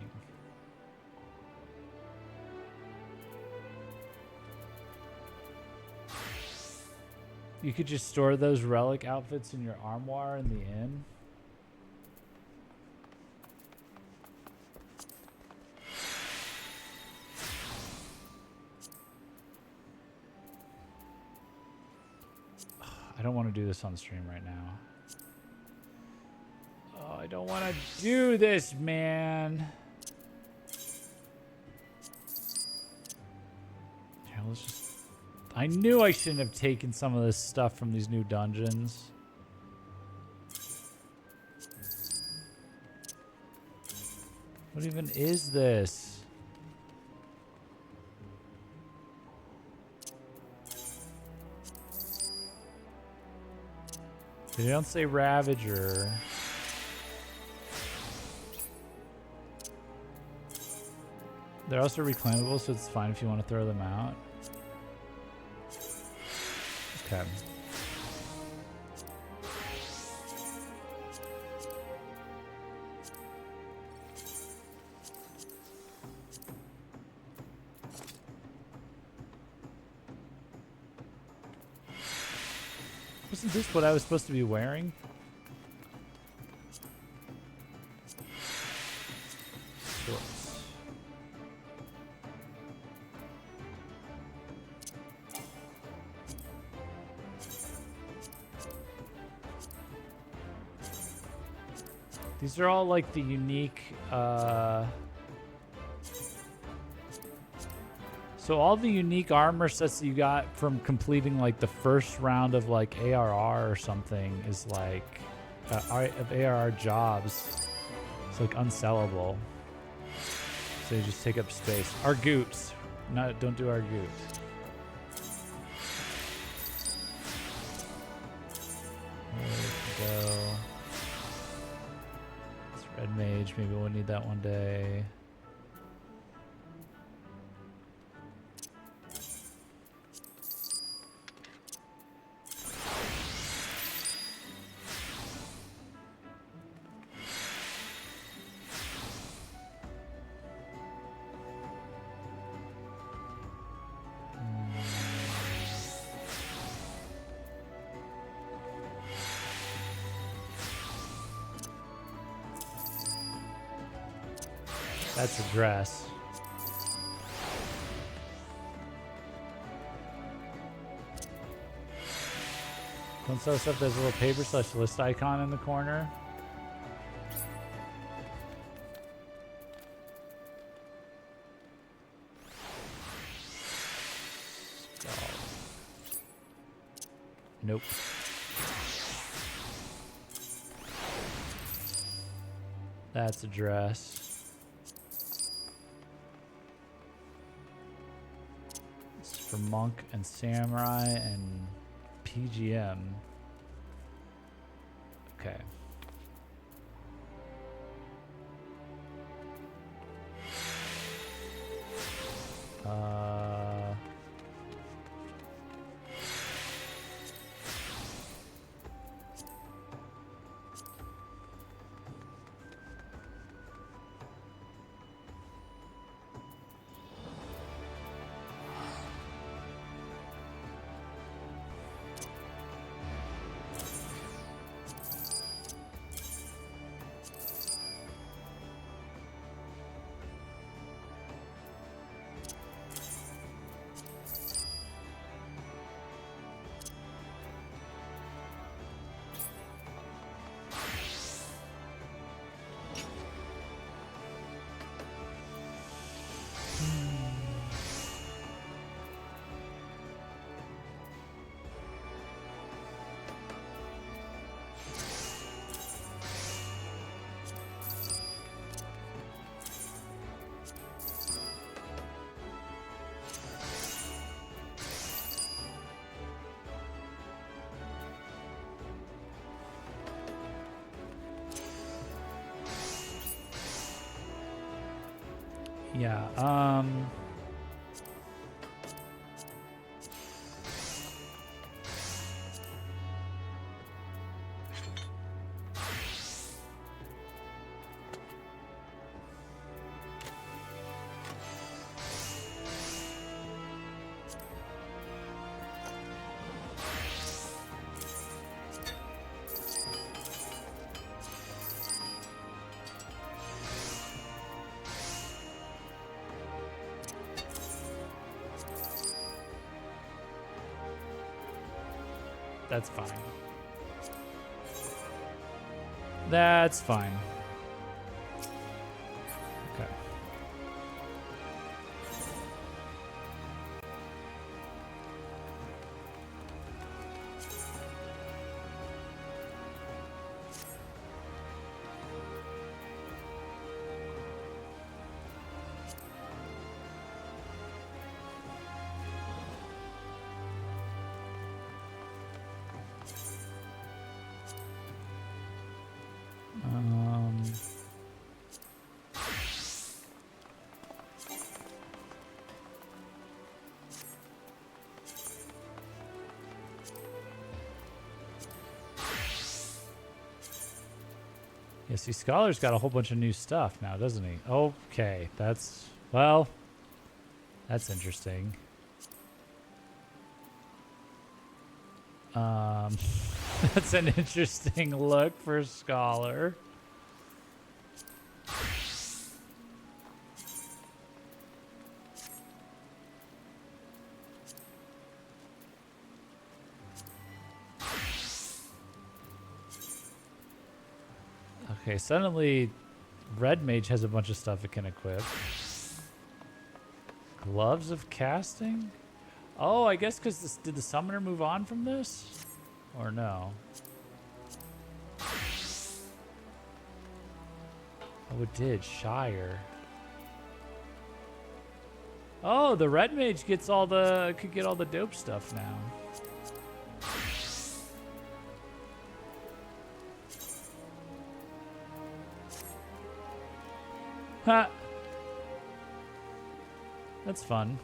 You could just store those relic outfits in your armoire in the inn. I don't want to do this on stream right now. Oh, I don't want to do this, man. Here, let's just... I knew I shouldn't have taken some of this stuff from these new dungeons. What even is this? They don't say Ravager. They're also reclaimable, so it's fine if you want to throw them out. Okay. Wasn't this what I was supposed to be wearing? Shorts. These are all like the unique, so all the unique armor sets that you got from completing like the first round of like ARR or something is like, of ARR jobs. It's like unsellable. So you just take up space. Arguts. No, don't do Arguts. There we go. Red Mage, maybe we'll need that one day. That's a dress. Don't sell stuff. There's a little paper/list icon in the corner. Nope. That's a dress. For monk and samurai and PGM. Okay. Yeah, That's fine. That's fine. Okay. Yeah, see, Scholar's got a whole bunch of new stuff now, doesn't he? Okay, that's, well, that's interesting. That's an interesting look for Scholar. Okay, suddenly Red Mage has a bunch of stuff it can equip. Gloves of Casting? Oh, I guess because did the Summoner move on from this? Or no? Oh, it did. Shire. Oh, the Red Mage gets all the, could get all the dope stuff now. Ha! That's fun.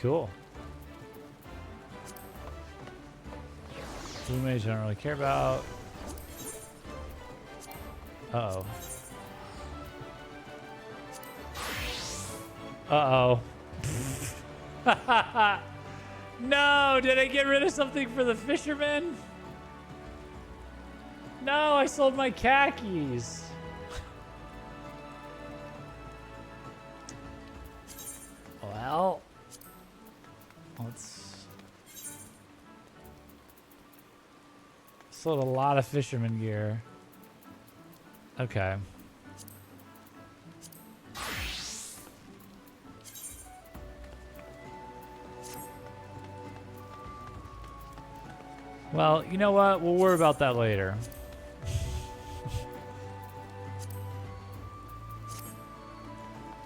Cool. Blue Mage I don't really care about. Uh-oh. Uh-oh. No! Did I get rid of something for the fisherman? No, I sold my khakis. Well... Let's... Sold a lot of fisherman gear. Okay. Well, you know what? We'll worry about that later.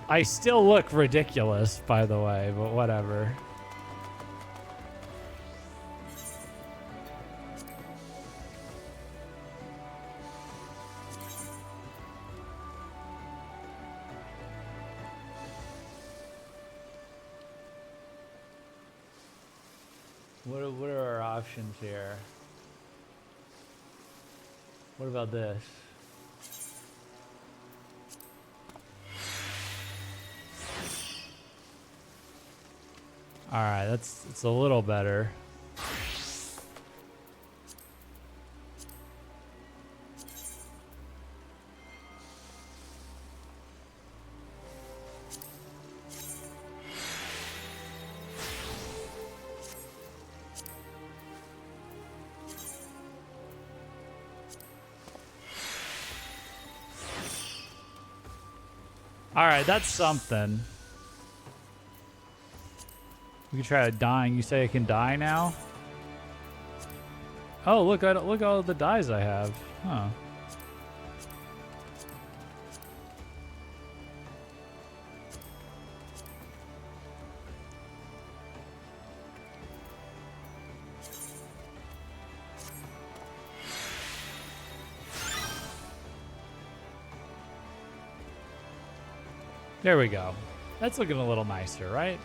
I still look ridiculous, by the way, but whatever. What are our options here? What about this? All right, it's a little better. All right, that's something. We can try dying. You say I can die now? Oh, look! Look at all the dies I have. Huh. There we go. That's looking a little nicer, right?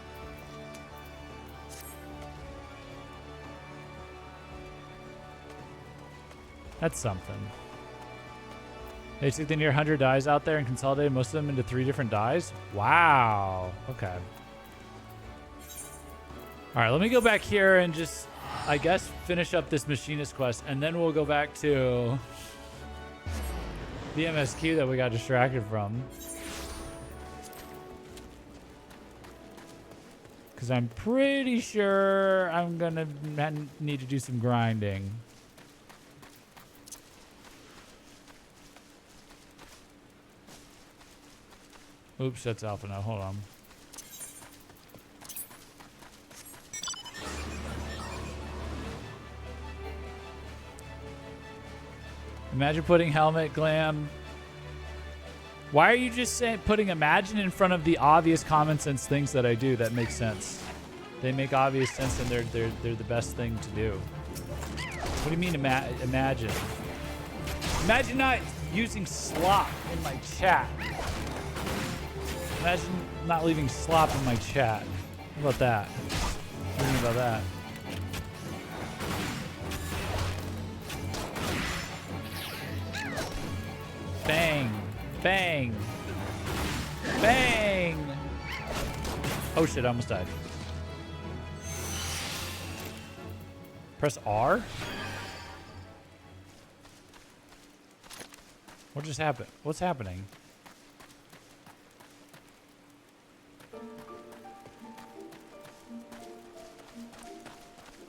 That's something. They took the near 100 dies out there and consolidated most of them into 3 different dies? Wow. Okay. All right, let me go back here and just, I guess, finish up this Machinist quest, and then we'll go back to the MSQ that we got distracted from. Because I'm pretty sure I'm going to need to do some grinding. Oops, that's alpha now. Hold on. Imagine putting helmet, glam. Why are you just saying putting imagine in front of the obvious common sense things that I do that make sense? They make obvious sense and they're the best thing to do. What do you mean imagine? Imagine not using slop in my chat. Imagine not leaving slop in my chat. How about that? What do you think about that? Bang. Bang. Bang. Oh shit, I almost died. Press R? What just happened? What's happening?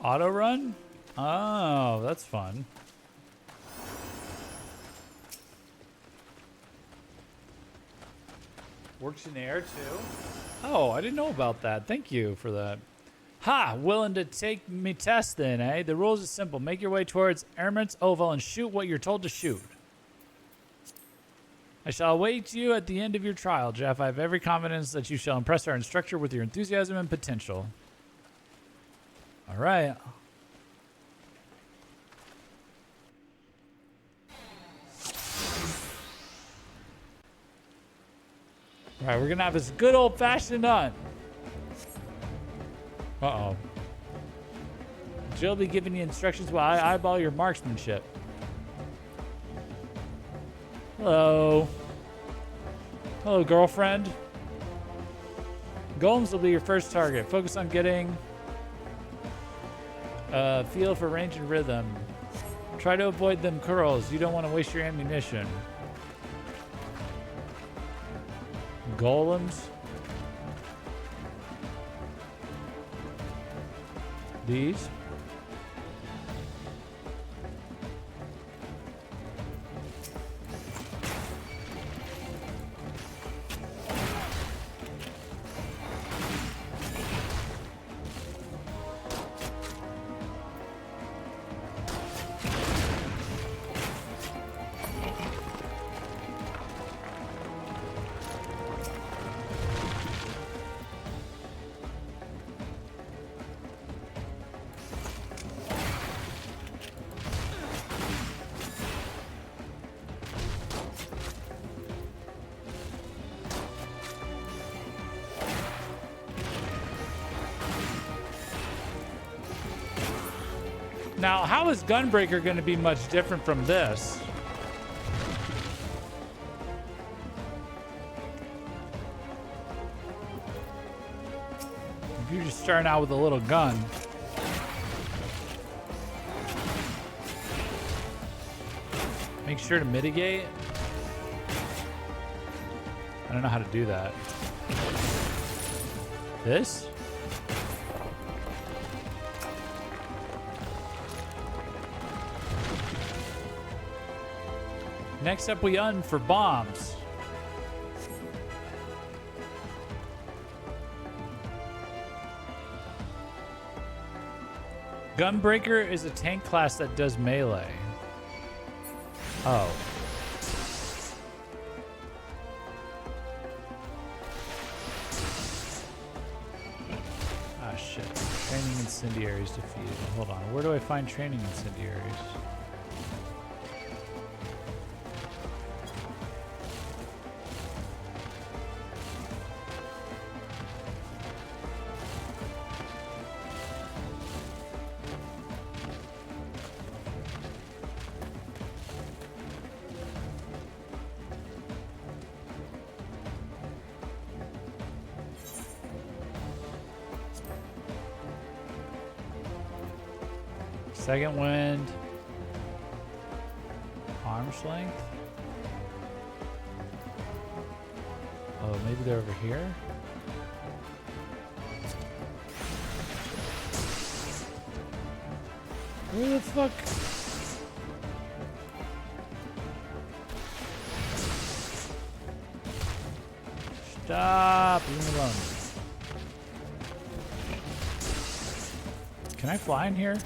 Auto run? Oh, that's fun. Works in air too? Oh, I didn't know about that. Thank you for that. Ha! Willing to take me test then, eh? The rules are simple. Make your way towards Airman's Oval and shoot what you're told to shoot. I shall await you at the end of your trial, Jeff. I have every confidence that you shall impress our instructor with your enthusiasm and potential. All right. All right, we're going to have this good old-fashioned hunt. Uh-oh. Jill will be giving you instructions while I eyeball your marksmanship. Hello. Hello, girlfriend. Golems will be your first target. Focus on getting feel for range and rhythm. Try to avoid them curls. You don't want to waste your ammunition. Golems. These. Now, how is Gunbreaker going to be much different from this? If you're just starting out with a little gun. Make sure to mitigate. I don't know how to do that. This? Next up, we hunt for bombs. Gunbreaker is a tank class that does melee. Oh. Ah, shit. Training incendiaries defeated. Hold on. Where do I find training incendiaries? Second wind. Arm's length. Oh, maybe they're over here? Where the fuck? Stop! Leave me alone. Can I fly in here?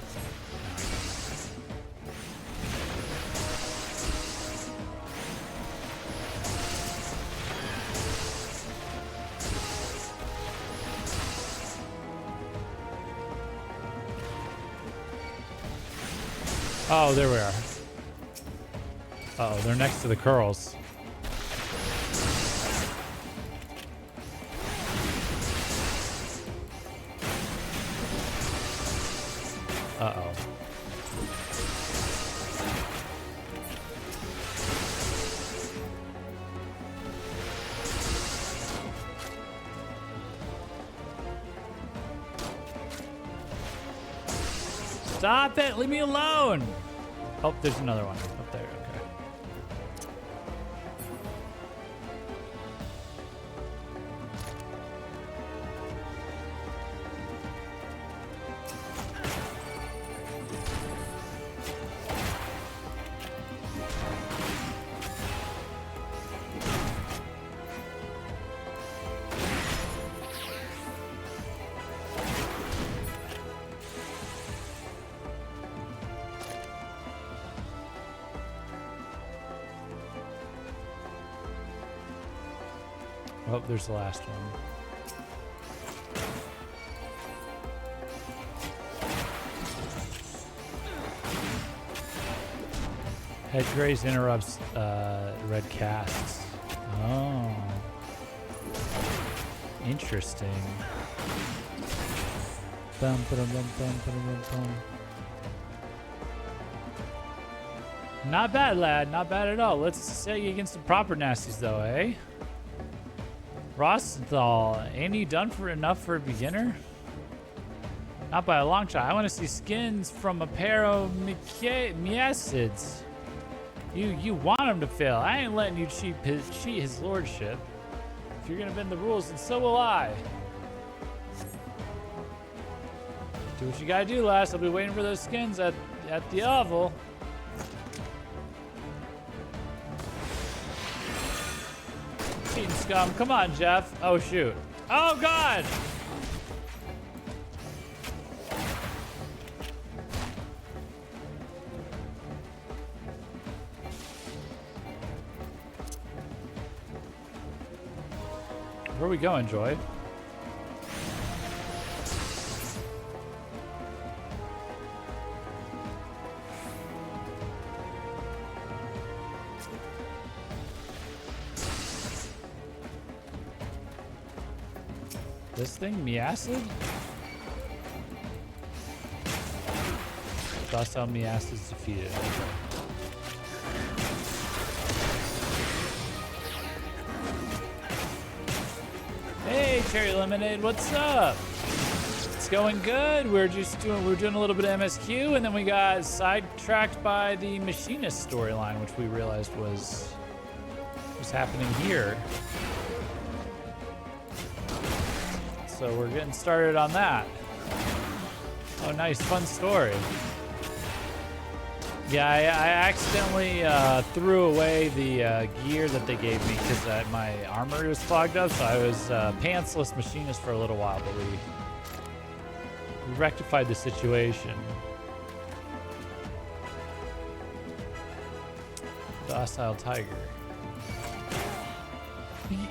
Oh, there we are. Uh-oh, they're next to the curls. Uh-oh. Stop it! Leave me alone! Oh, there's another one up there. Okay. Oh, there's the last one. Head graze interrupts red casts. Oh. Interesting. Bum, ba-dum, bum, bum, ba-dum, bum. Not bad, lad. Not bad at all. Let's set you against the proper nasties, though, eh? Rosenthal, ain't he done for enough for a beginner? Not by a long shot. I want to see skins from a pair of Miacids. You want him to fail. I ain't letting you cheat his lordship. If you're gonna bend the rules, then so will I. Do what you gotta do, lass. I'll be waiting for those skins at the oval. Cheating scum. Come on, Jeff. Oh, shoot. Oh, God. Where are we going, Joy? This thing, Miacid? Docile Miacid is defeated. Hey, Cherry Lemonade, what's up? It's going good. We're doing a little bit of MSQ, and then we got sidetracked by the Machinist storyline, which we realized was happening here. So we're getting started on that. Oh, nice, fun story. Yeah, I accidentally threw away the gear that they gave me because my armor was fogged up, so I was pantsless Machinist for a little while, but we rectified the situation. Docile Tiger.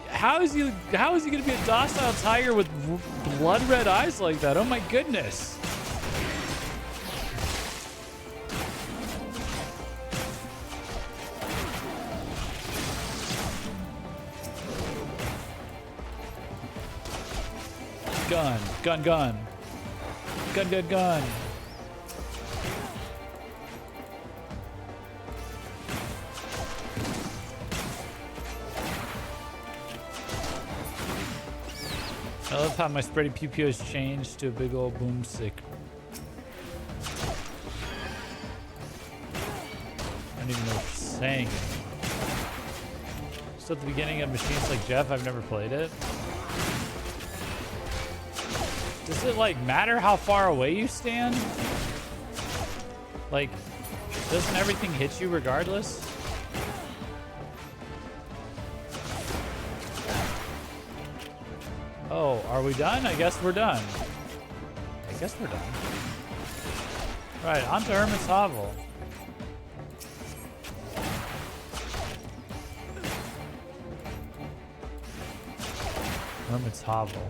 How is he gonna be a docile tiger with blood red eyes like that? Oh my goodness. Gun. I love how my spready pew pew has changed to a big old boomstick. Dang. Just at the beginning of Machinist like Jeff, I've never played it. Does it like matter how far away you stand? Like, doesn't everything hit you regardless? Oh, are we done? I guess we're done. I guess we're done. Right, on to Hermit's Hovel. Hermit's Hovel.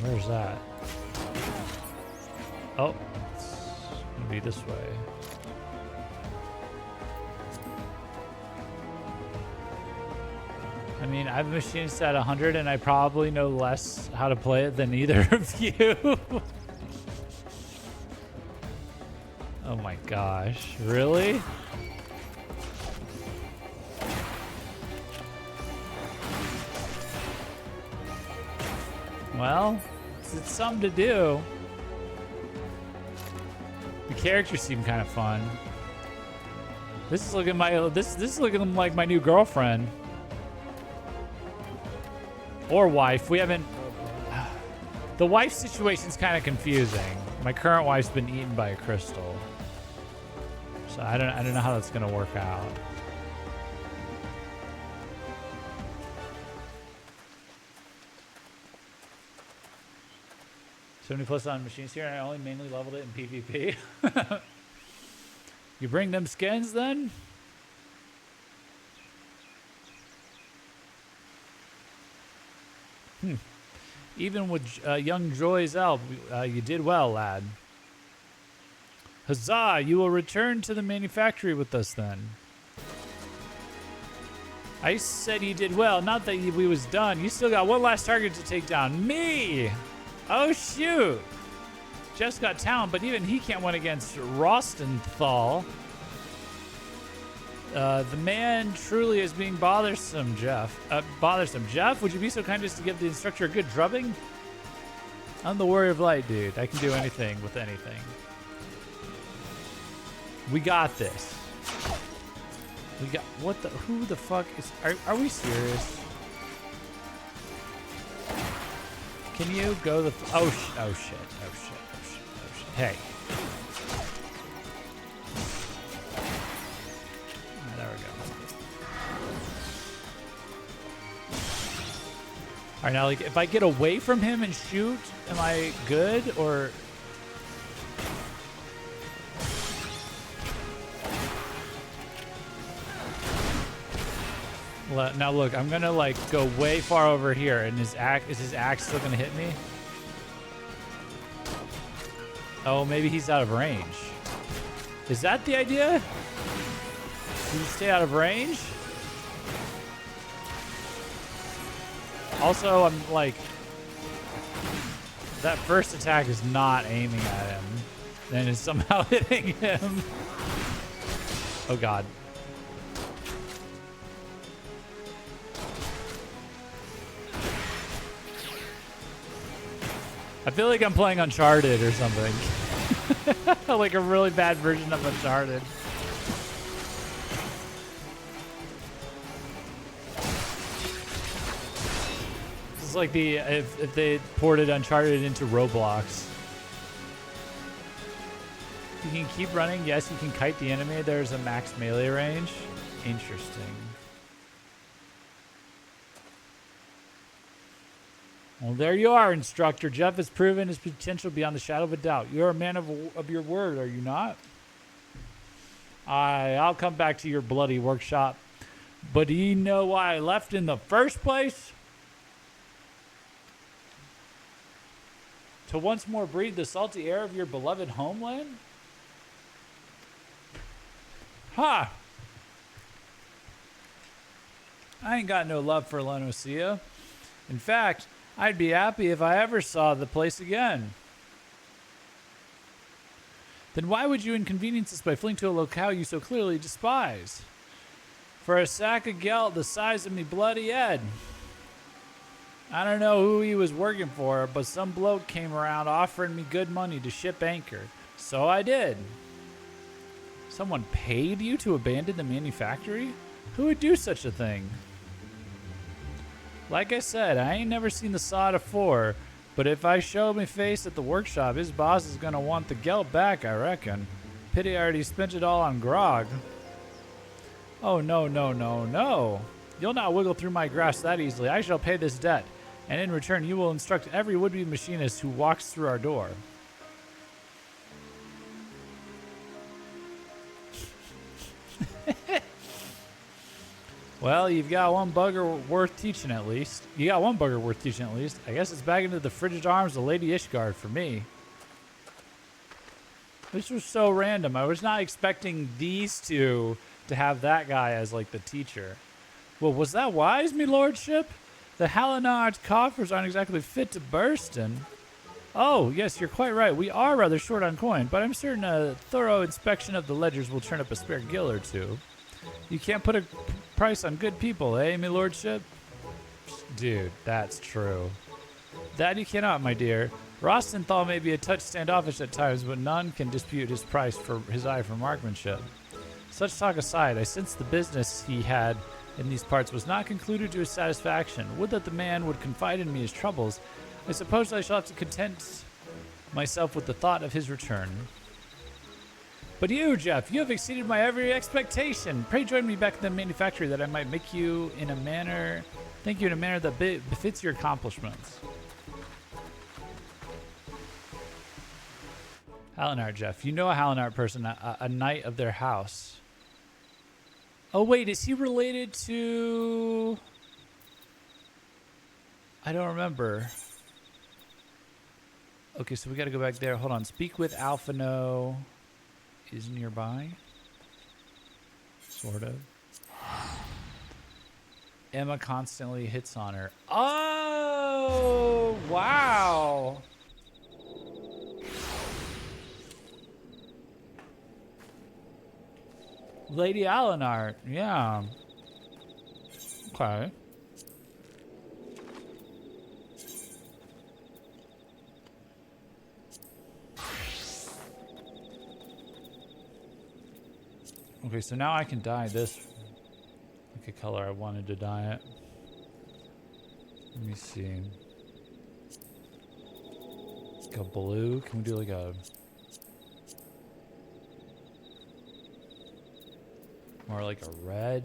Where's that? Oh, it's gonna be this way. I mean, I've machinist at 100 and I probably know less how to play it than either of you. Oh my gosh, really? Well, it's something to do. The characters seem kind of fun. This is looking this is looking like my new girlfriend. Or wife. We haven't... The wife situation's kind of confusing. My current wife's been eaten by a crystal. So I don't know how that's going to work out. +70 on machines here, and I only mainly leveled it in PvP. You bring them skins then? Even with young Joy's help, you did well, lad. Huzzah! You will return to the manufactory with us then. I said you did well, not that we was done. You still got one last target to take down. Me! Oh, shoot! Jeff's got talent, but even he can't win against Rostenthal. The man truly is being bothersome, Jeff. Jeff, would you be so kind as to give the instructor a good drubbing? I'm the warrior of light, dude. I can do anything with anything. We got this. We got... What the... Who the fuck is... Are we serious? Can you go the... Oh, shit. Oh, shit. Oh, shit. Oh, shit. Oh, shit. Hey. There we go. All right, now, like, if I get away from him and shoot, am I good, or... Now look, I'm gonna like go way far over here, and is his axe still gonna hit me? Oh, maybe he's out of range. Is that the idea? Does he stay out of range? Also, I'm like, that first attack is not aiming at him, and is somehow hitting him. Oh God. I feel like I'm playing Uncharted or something. Like a really bad version of Uncharted. This is like the if they ported Uncharted into Roblox. You can keep running. Yes, you can kite the enemy. There's a max melee range. Interesting. Well, there you are, instructor. Jeff has proven his potential beyond the shadow of a doubt. You're a man of your word, are you not? I'll come back to your bloody workshop. But do you know why I left in the first place? To once more breathe the salty air of your beloved homeland? Ha! I ain't got no love for Lenosia. In fact, I'd be happy if I ever saw the place again. Then why would you inconvenience us by fleeing to a locale you so clearly despise? For a sack of gelt the size of me bloody head. I don't know who he was working for, but some bloke came around offering me good money to ship anchor. So I did. Someone paid you to abandon the manufactory? Who would do such a thing? Like I said, I ain't never seen the sod afore, but if I show me face at the workshop, his boss is gonna want the geld back, I reckon. Pity I already spent it all on grog. Oh, no, no, no, no. You'll not wiggle through my grasp that easily. I shall pay this debt, and in return you will instruct every would-be machinist who walks through our door. Well, you've got one bugger worth teaching at least. You got one bugger worth teaching at least. I guess it's back into the frigid arms of Lady Ishgard for me. This was so random. I was not expecting these two to have that guy as like the teacher. Well, was that wise, me lordship? The Hallinard's coffers aren't exactly fit to burst in. Oh, yes, you're quite right. We are rather short on coin, but I'm certain a thorough inspection of the ledgers will turn up a spare gill or two. You can't put a price on good people, eh, me lordship? Dude, that's true. That you cannot, my dear. Rostenthal may be a touch standoffish at times, but none can dispute his price for his eye for marksmanship. Such talk aside, I sense the business he had in these parts was not concluded to his satisfaction. Would that the man would confide in me his troubles. I suppose I shall have to content myself with the thought of his return. But you, Jeff, you have exceeded my every expectation. Pray join me back in the manufactory that I might make you in a manner, thank you in a manner that befits your accomplishments. Hallinard, Jeff. You know a Hallinard person, a knight of their house. Oh, wait, is he related to... I don't remember. Okay, so we got to go back there. Hold on. Speak with Alphino is nearby. Sort of. Emma constantly hits on her. Oh, wow. Lady Alinart, yeah. Okay. Okay, so now I can dye this like a color I wanted to dye it. Let me see. Like a blue. Can we do like a... More like a red.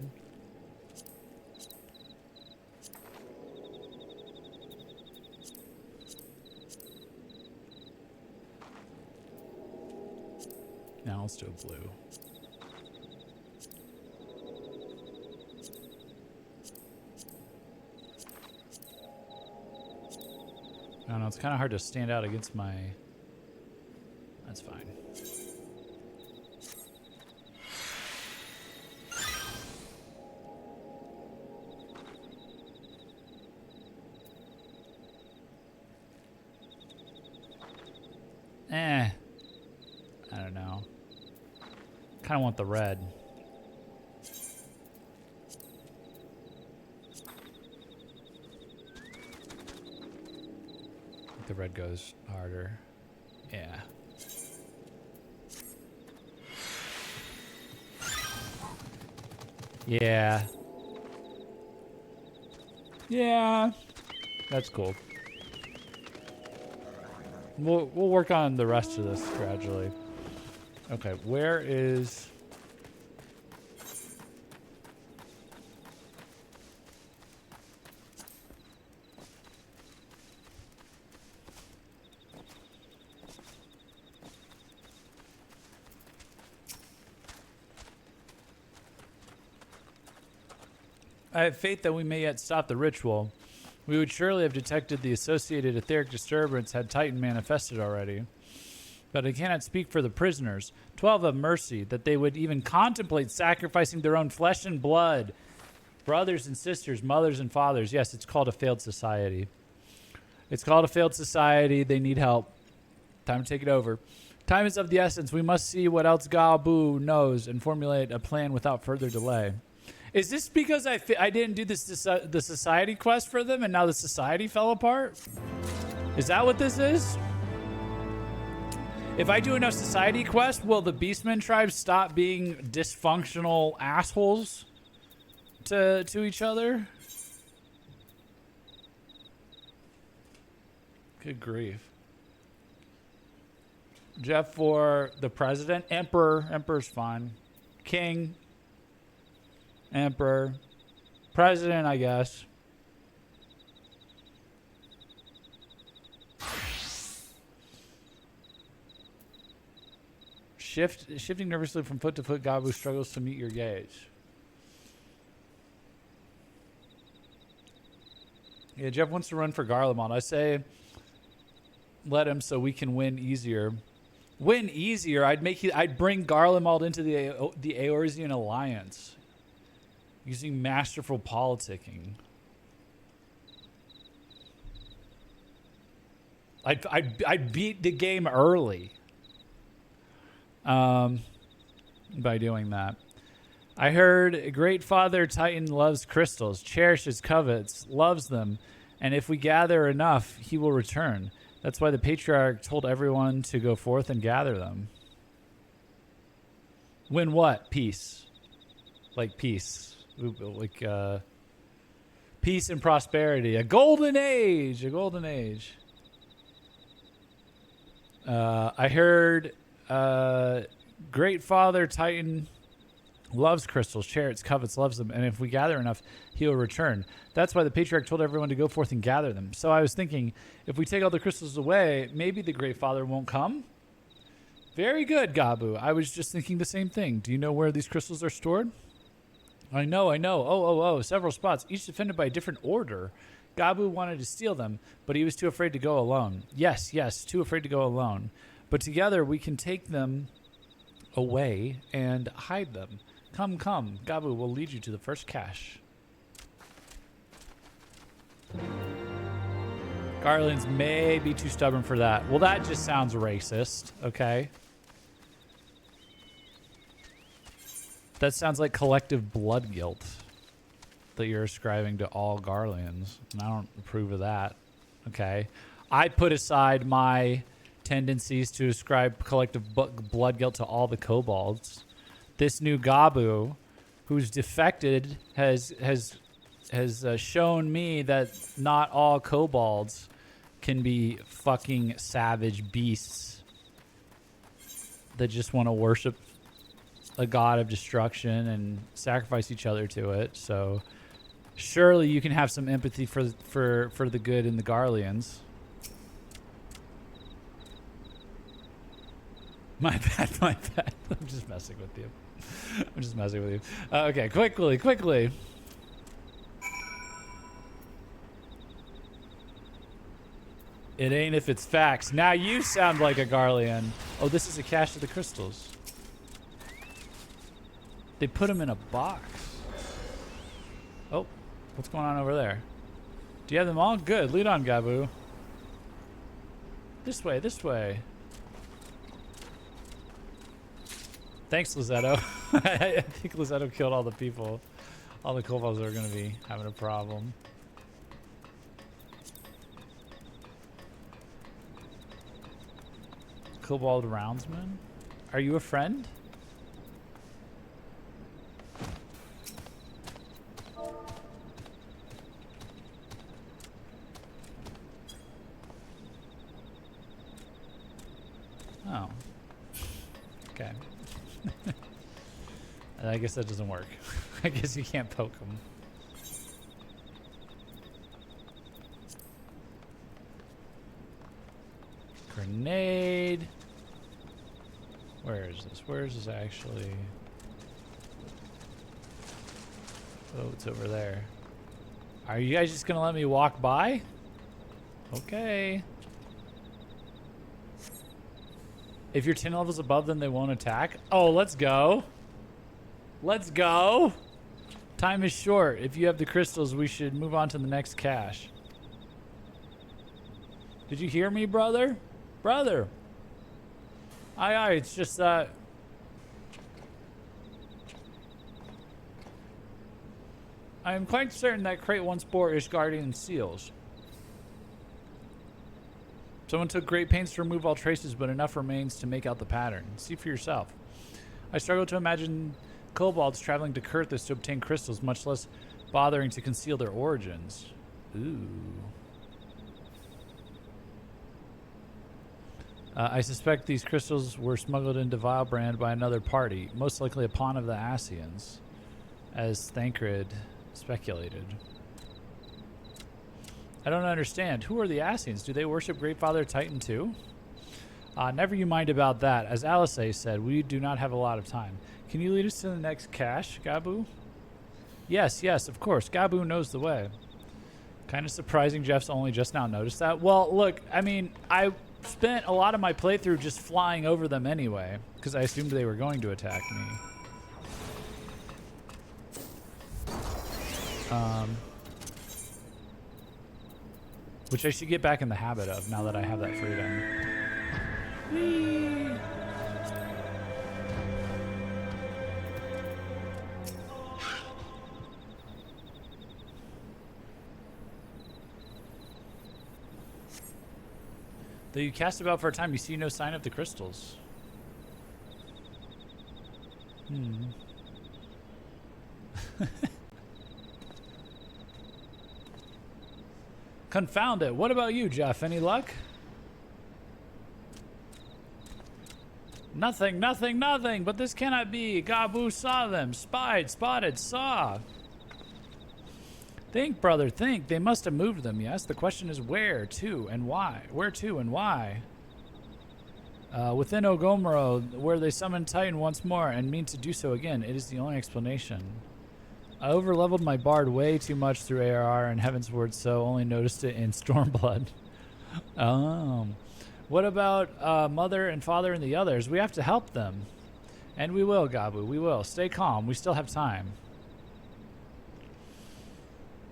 Now let's do a blue. I don't know, it's kind of hard to stand out against my... That's fine. I don't know. Kind of want the red. I think the red goes harder. Yeah. Yeah. Yeah. That's cool. We'll work on the rest of this gradually. Okay, where is... I have faith that we may yet stop the ritual. We would surely have detected the associated etheric disturbance had Titan manifested already. But I cannot speak for the prisoners. 12 of mercy, that they would even contemplate sacrificing their own flesh and blood. Brothers and sisters, mothers and fathers. Yes, it's called a failed society. It's called a failed society. They need help. Time to take it over. Time is of the essence. We must see what else Gabu knows and formulate a plan without further delay. Is this because I didn't do this the society quest for them and now the society fell apart? Is that what this is? If I do enough society quests, will the Beastmen tribes stop being dysfunctional assholes to each other? Good grief. Jeff for the president. Emperor. Emperor's fine. King. Emperor. President, I guess. Shifting nervously from foot to foot, Gabu struggles to meet your gaze. Yeah, Jeff wants to run for Garlemald. I say let him so we can win easier. Win easier? I'd bring Garlemald into the Eorzean Alliance using masterful politicking. I'd beat the game early. By doing that. I heard Great Father Titan loves crystals, cherishes, covets, loves them, and if we gather enough, he will return. That's why the Patriarch told everyone to go forth and gather them. Win what? Peace. Like peace. Like, peace and prosperity. A golden age! A golden age. I heard... Great Father Titan loves crystals, chariots, covets, loves them, and if we gather enough, he'll return. That's why the Patriarch told everyone to go forth and gather them. So I was thinking, if we take all the crystals away, maybe the Great Father won't come? Very good, Gabu. I was just thinking the same thing. Do you know where these crystals are stored? I know. Oh, several spots, each defended by a different order. Gabu wanted to steal them, but he was too afraid to go alone. Yes, too afraid to go alone. But together we can take them away and hide them. Come. Gabu will lead you to the first cache. Garlands may be too stubborn for that. Well, that just sounds racist, okay? That sounds like collective blood guilt that you're ascribing to all Garlands. And I don't approve of that, okay? I put aside my tendencies to ascribe collective blood guilt to all the kobolds. This new Gabu, who's defected, has shown me that not all kobolds can be fucking savage beasts that just want to worship a god of destruction and sacrifice each other to it. So surely you can have some empathy for the good in the Garleans. My bad. I'm just messing with you. Okay, quickly. It ain't if it's facts. Now you sound like a Garlean. Oh, this is a cache of the crystals. They put them in a box. Oh, what's going on over there? Do you have them all? Good. Lead on, Gabu. This way. Thanks, Lizetto. I think Lizetto killed all the people. All the kobolds are going to be having a problem. Kobold roundsman? Are you a friend? Oh. Okay. I guess that doesn't work. I guess you can't poke them. Grenade. Where is this? Where is this actually? Oh, it's over there. Are you guys just gonna let me walk by? Okay. If you're 10 levels above them, they won't attack. Oh, let's go. Let's go. Time is short. If you have the crystals, we should move on to the next cache. Did you hear me, brother? Brother. Aye, it's just that... I am quite certain that crate once bore Ishgardian seals. Someone took great pains to remove all traces, but enough remains to make out the pattern. See for yourself. I struggle to imagine kobolds traveling to Kurthus to obtain crystals, much less bothering to conceal their origins. Ooh. I suspect these crystals were smuggled into Vilebrand by another party, most likely a pawn of the Asians, as Thancred speculated. I don't understand. Who are the Asians? Do they worship Great Father Titan too? Never you mind about that. As Alice said, we do not have a lot of time. Can you lead us to the next cache, Gabu? Yes, of course. Gabu knows the way. Kind of surprising Jeff's only just now noticed that. Well, look, I mean, I spent a lot of my playthrough just flying over them anyway, because I assumed they were going to attack me. Which I should get back in the habit of now that I have that freedom. Whee! Though you cast about for a time, you see no sign of the crystals. Confound it. What about you, Jeff? Any luck? Nothing, but this cannot be. Gabu saw them. Spied, spotted, saw. Think, brother, think. They must have moved them, yes? The question is where to and why? Where to and why? Within Ogomoro, where they summoned Titan once more and mean to do so again. It is the only explanation. I overleveled my bard way too much through ARR and Heavensward, so only noticed it in Stormblood. What about Mother and Father and the others? We have to help them. And we will, Gabu, we will. Stay calm, we still have time.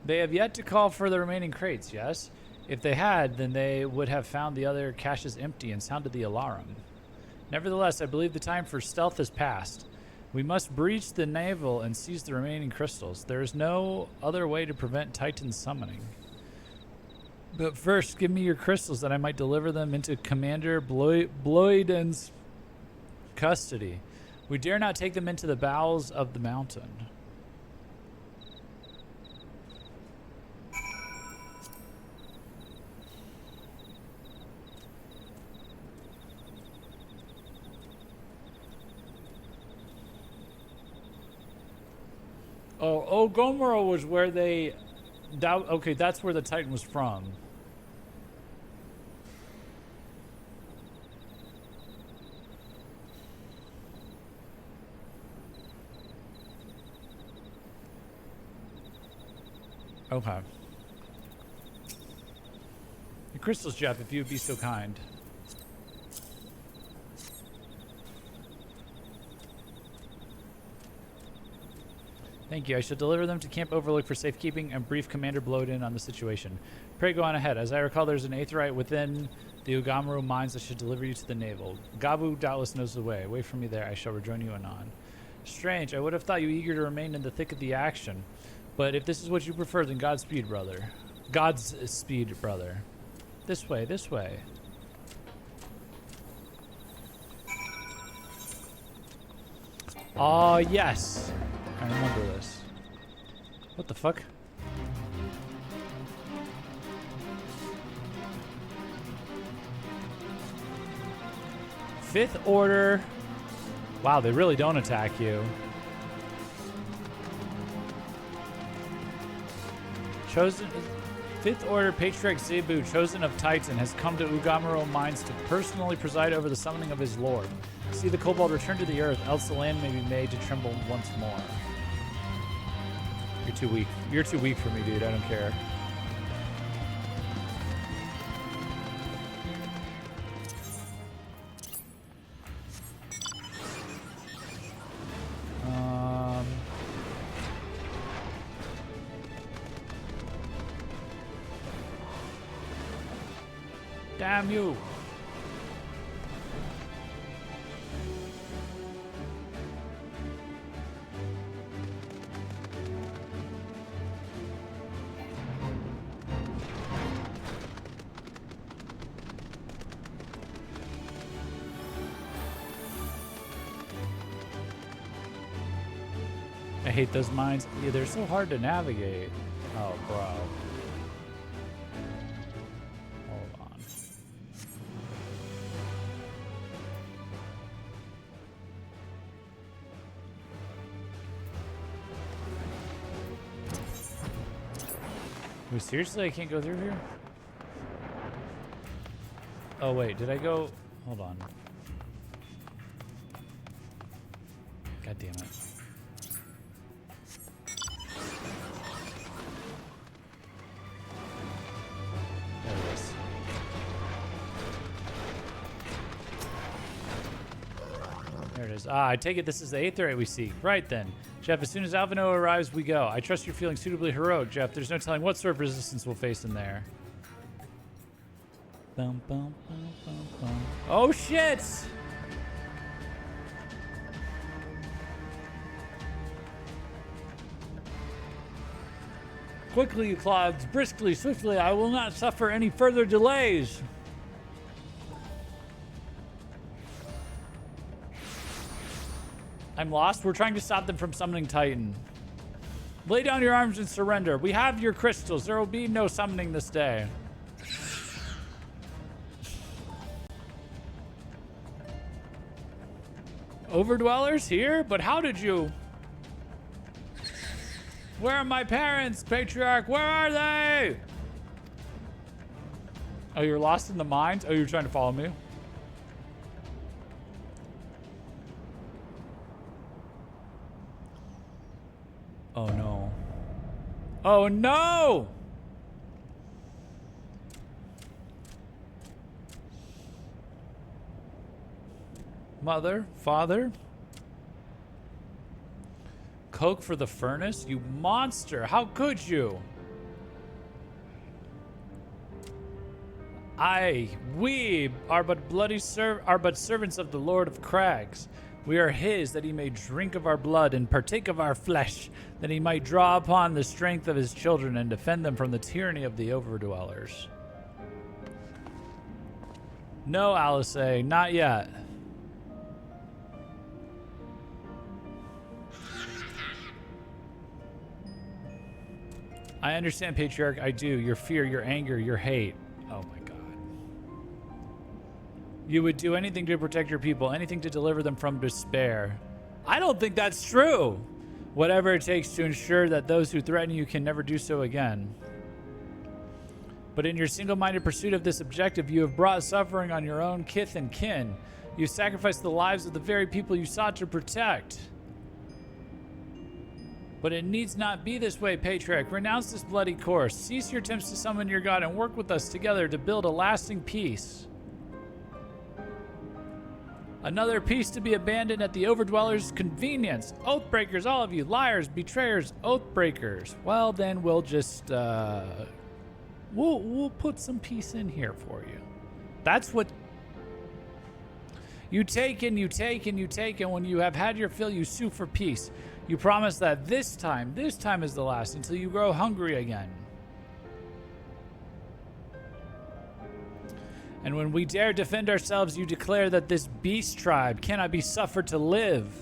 They have yet to call for the remaining crates, yes? If they had, then they would have found the other caches empty and sounded the alarm. Nevertheless, I believe the time for stealth has passed. We must breach the navel and seize the remaining crystals. There is no other way to prevent Titan's summoning. But first, give me your crystals that I might deliver them into Commander Bloiden's custody. We dare not take them into the bowels of the mountain. Oh, Ogomoro was where they... okay, that's where the Titan was from. Okay. The crystals, Jeff, if you would be so kind. Thank you. I shall deliver them to Camp Overlook for safekeeping and brief Commander Bloden on the situation. Pray go on ahead. As I recall, there's an aetheryte within the Ugamaru mines that should deliver you to the navel. Gabu doubtless knows the way. Wait for me there. I shall rejoin you anon. Strange. I would have thought you eager to remain in the thick of the action. But if this is what you prefer, then Godspeed, brother. God's speed, brother. This way, this way. Oh, yes. I remember this. What the fuck? Fifth Order. Wow, they really don't attack you. Chosen. Fifth Order Patriarch Zebu, chosen of Titan, has come to Ugamaru Mines to personally preside over the summoning of his lord. See the kobold return to the earth, else the land may be made to tremble once more. You're too weak. You're too weak for me, dude. I don't care. Damn you. hate those mines. Yeah, they're so hard to navigate. Oh, bro. Hold on. Wait, seriously, I can't go through here? Oh, wait, did I go? Hold on. God damn it. There it is. There it is. Ah, I take it this is the 8th rate we seek. Right then. Jeff, as soon as Alvino arrives, we go. I trust you're feeling suitably heroic, Jeff. There's no telling what sort of resistance we'll face in there. Bum, bum, bum, bum, bum. Oh, shit! Quickly, you clods. Briskly, swiftly. I will not suffer any further delays. I'm lost. We're trying to stop them from summoning Titan. Lay down your arms and surrender. We have your crystals. There will be no summoning this day. Overdwellers here? But how did you... Where are my parents, Patriarch? Where are they? Oh, you're lost in the mines? Oh, you're trying to follow me? Oh, no. Oh, no! Mother, father? Coke for the furnace? You monster! How could you? We are but servants of the Lord of Crags. We are his, that he may drink of our blood and partake of our flesh, that he might draw upon the strength of his children and defend them from the tyranny of the overdwellers. No, Alice, not yet. I understand, Patriarch. I do. Your fear, your anger, your hate. Oh my God. You would do anything to protect your people, anything to deliver them from despair. I don't think that's true. Whatever it takes to ensure that those who threaten you can never do so again. But in your single-minded pursuit of this objective, you have brought suffering on your own kith and kin. You sacrificed the lives of the very people you sought to protect. But it needs not be this way, Patriarch. Renounce this bloody course. Cease your attempts to summon your god and work with us together to build a lasting peace. Another peace to be abandoned at the overdwellers' convenience. Oathbreakers, all of you. Liars, betrayers, oathbreakers. Well, then we'll just, we'll put some peace in here for you. That's what... You take and you take and you take, and when you have had your fill, you sue for peace. You promise that this time is the last until you grow hungry again. And when we dare defend ourselves, you declare that this beast tribe cannot be suffered to live,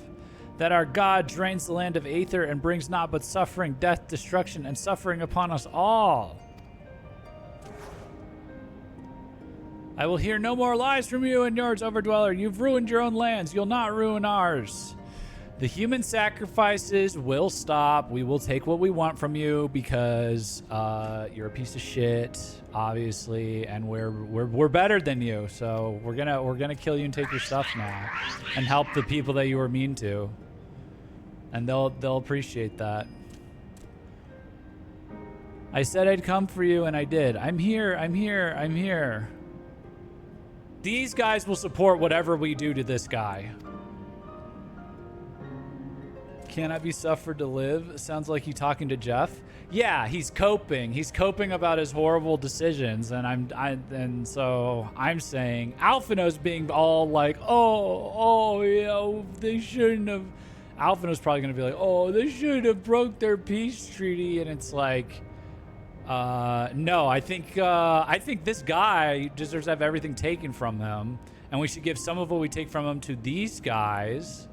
that our God drains the land of Aether and brings not but suffering, death, destruction, and suffering upon us all. I will hear no more lies from you and yours, Overdweller. You've ruined your own lands. You'll not ruin ours. The human sacrifices will stop. We will take what we want from you because you're a piece of shit, obviously, and we're better than you. So we're gonna kill you and take your stuff now, and help the people that you were mean to, and they'll appreciate that. I said I'd come for you, and I did. I'm here. I'm here. I'm here. These guys will support whatever we do to this guy. Cannot be suffered to live. Sounds like you talking to Jeff. Yeah, he's coping. He's coping about his horrible decisions, and so I'm saying Alphino's being all like, oh yeah, they shouldn't have. Alphino's probably gonna be like, oh, they should have broke their peace treaty, and it's like, no, I think this guy deserves to have everything taken from him, and we should give some of what we take from him to these guys.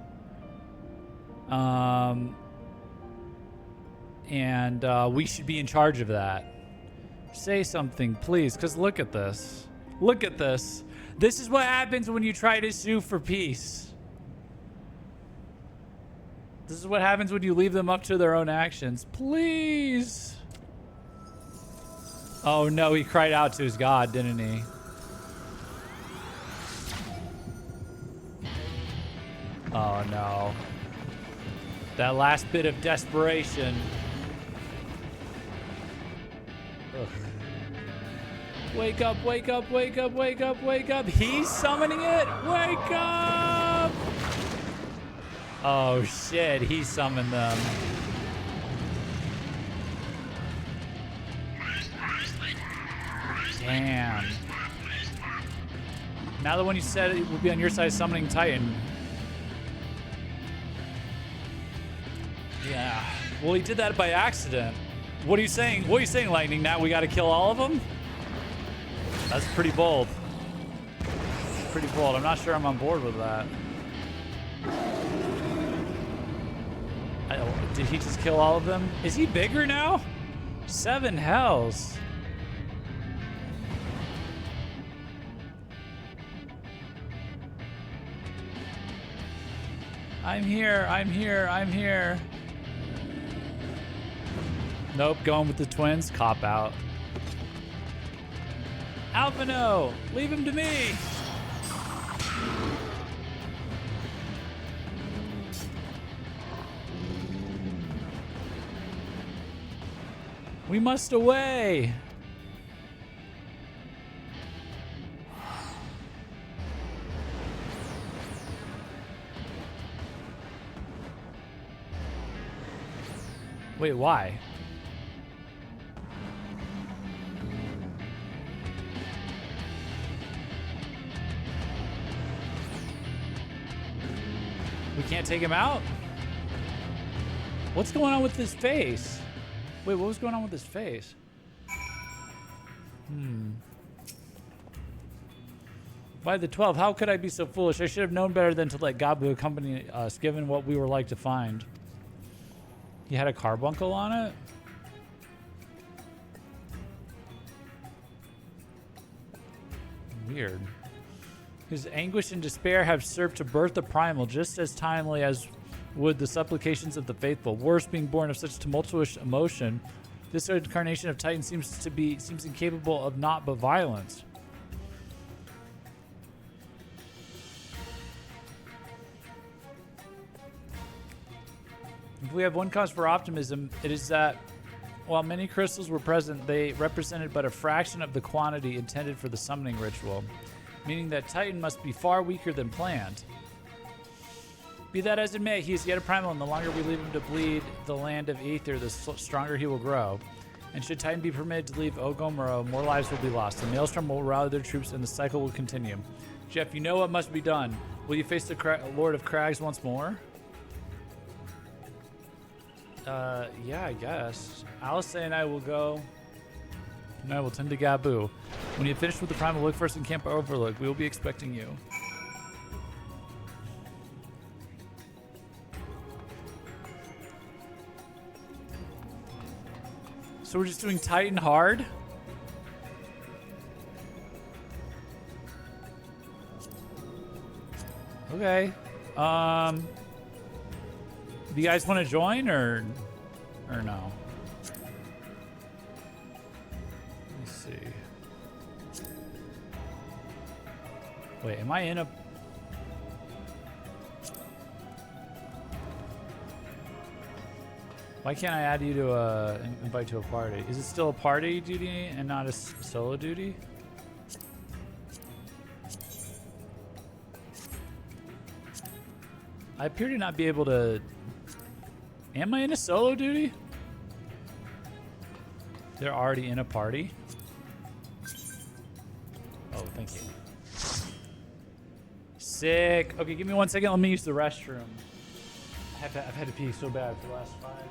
And we should be in charge of that. Say something, please, because look at this. Look at this. This is what happens when you try to sue for peace. This is what happens when you leave them up to their own actions. Please. Oh no, he cried out to his god, didn't he? Oh no. That last bit of desperation. Ugh. Wake up, wake up, wake up, wake up, wake up. He's summoning it. Wake up. Oh shit, he summoned them. Damn. Now that when you said it would be on your side, summoning Titan. Yeah. Well, he did that by accident. What are you saying? What are you saying, Lightning? Now we got to kill all of them? That's pretty bold. Pretty bold. I'm not sure I'm on board with that. Did he just kill all of them? Is he bigger now? 7 hells. I'm here, I'm here, I'm here. Nope, going with the twins. Cop out. Alvino, leave him to me. We must away. Wait, why? We can't take him out? What's going on with his face? Wait, what was going on with his face? By the 12, how could I be so foolish? I should have known better than to let Gabu accompany us, given what we were like to find. He had a carbuncle on it? Weird. His anguish and despair have served to birth the primal just as timely as would the supplications of the faithful. Worse, being born of such tumultuous emotion, this incarnation of Titan seems incapable of naught but violence. If we have one cause for optimism, it is that while many crystals were present, they represented but a fraction of the quantity intended for the summoning ritual, meaning that Titan must be far weaker than planned. Be that as it may, he is yet a primal, and the longer we leave him to bleed the land of Aether, the stronger he will grow. And should Titan be permitted to leave Ogomoro, more lives will be lost. The Maelstrom will rally their troops, and the cycle will continue. Jeff, you know what must be done. Will you face the Lord of Crags once more? Yeah, I guess. Alice and I will go. And I will tend to Gabu. When you have finished with the primal, look first in Camp Overlook. We will be expecting you. So we're just doing Titan hard? Okay. Do you guys want to join or no? Let me see. Wait, am I in a... Why can't I add you to invite to a party? Is it still a party duty and not a solo duty? I appear to not be able to... Am I in a solo duty? They're already in a party? Oh, thank you. Sick. Okay, give me 1 second. Let me use the restroom. I've had to pee so bad for the last 5 minutes.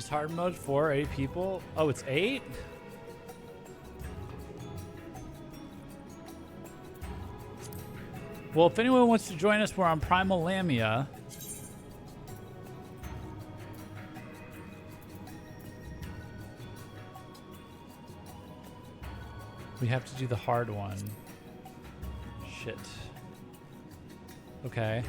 Is hard mode 4 8 people? Oh, it's 8? Well, if anyone wants to join us, we're on Primal Lamia. We have to do the hard one. Shit. Okay.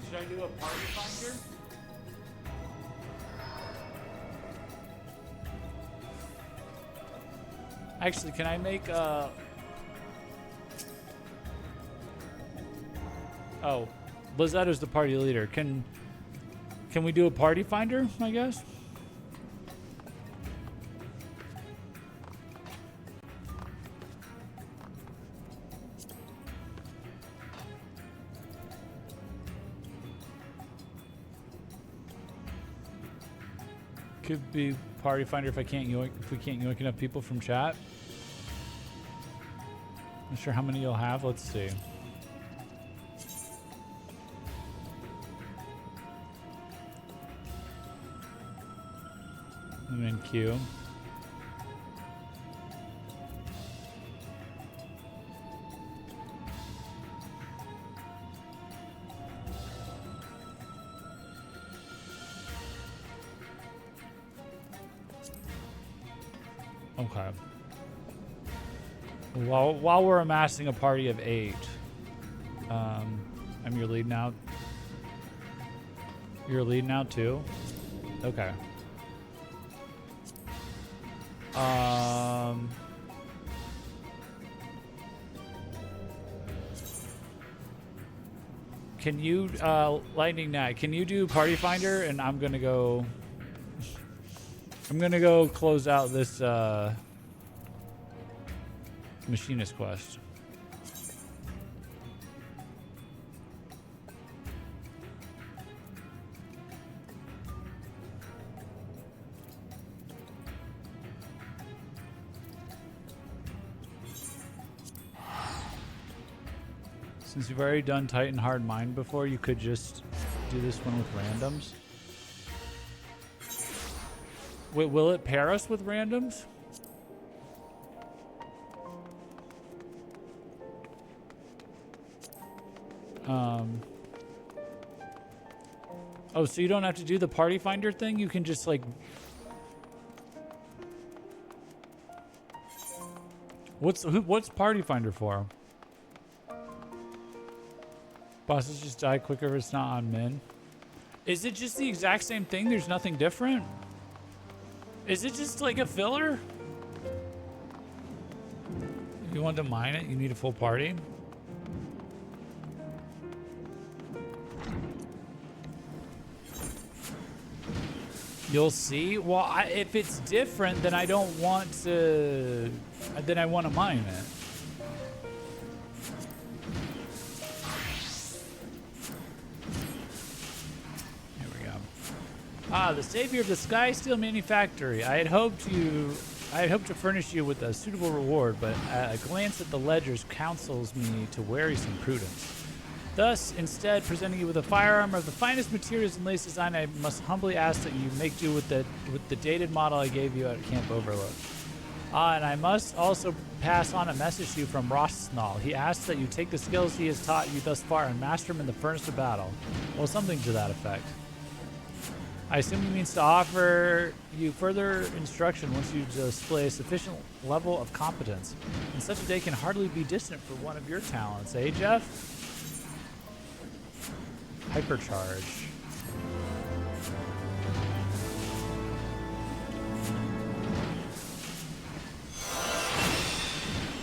Should I do a party finder? Actually, can I make Oh, Lizetto's the party leader. Can we do a party finder, I guess? Could be party finder if we can't yoink enough people from chat. Not sure how many you'll have. Let's see. I'm in queue. Okay. While we're amassing a party of 8, I'm your lead now. You're a lead now too? Okay. Can you, Lightning Knight, can you do Party Finder? And I'm gonna go close out this, Machinist quest. Since you've already done Titan Hard Mind before, you could just do this one with randoms. Wait, will it pair us with randoms? Oh, so you don't have to do the party finder thing? You can just like... What's party finder for? Bosses just die quicker if it's not on min. Is it just the exact same thing? There's nothing different? Is it just like a filler? If you want to mine it, you need a full party. You'll see. Well, if it's different, then I don't want to... Then I want to mine it. Here we go. Ah, the savior of the Sky Steel Manufactory. I had hoped to furnish you with a suitable reward, but a glance at the ledgers counsels me to wary some prudence. Thus, instead, presenting you with a firearm of the finest materials and lace design, I must humbly ask that you make do with the dated model I gave you at Camp Overlook. And I must also pass on a message to you from Rostnall. He asks that you take the skills he has taught you thus far and master them in the furnace of battle. Well, something to that effect. I assume he means to offer you further instruction once you display a sufficient level of competence. And such a day can hardly be distant for one of your talents, eh, Jeff? Hypercharge.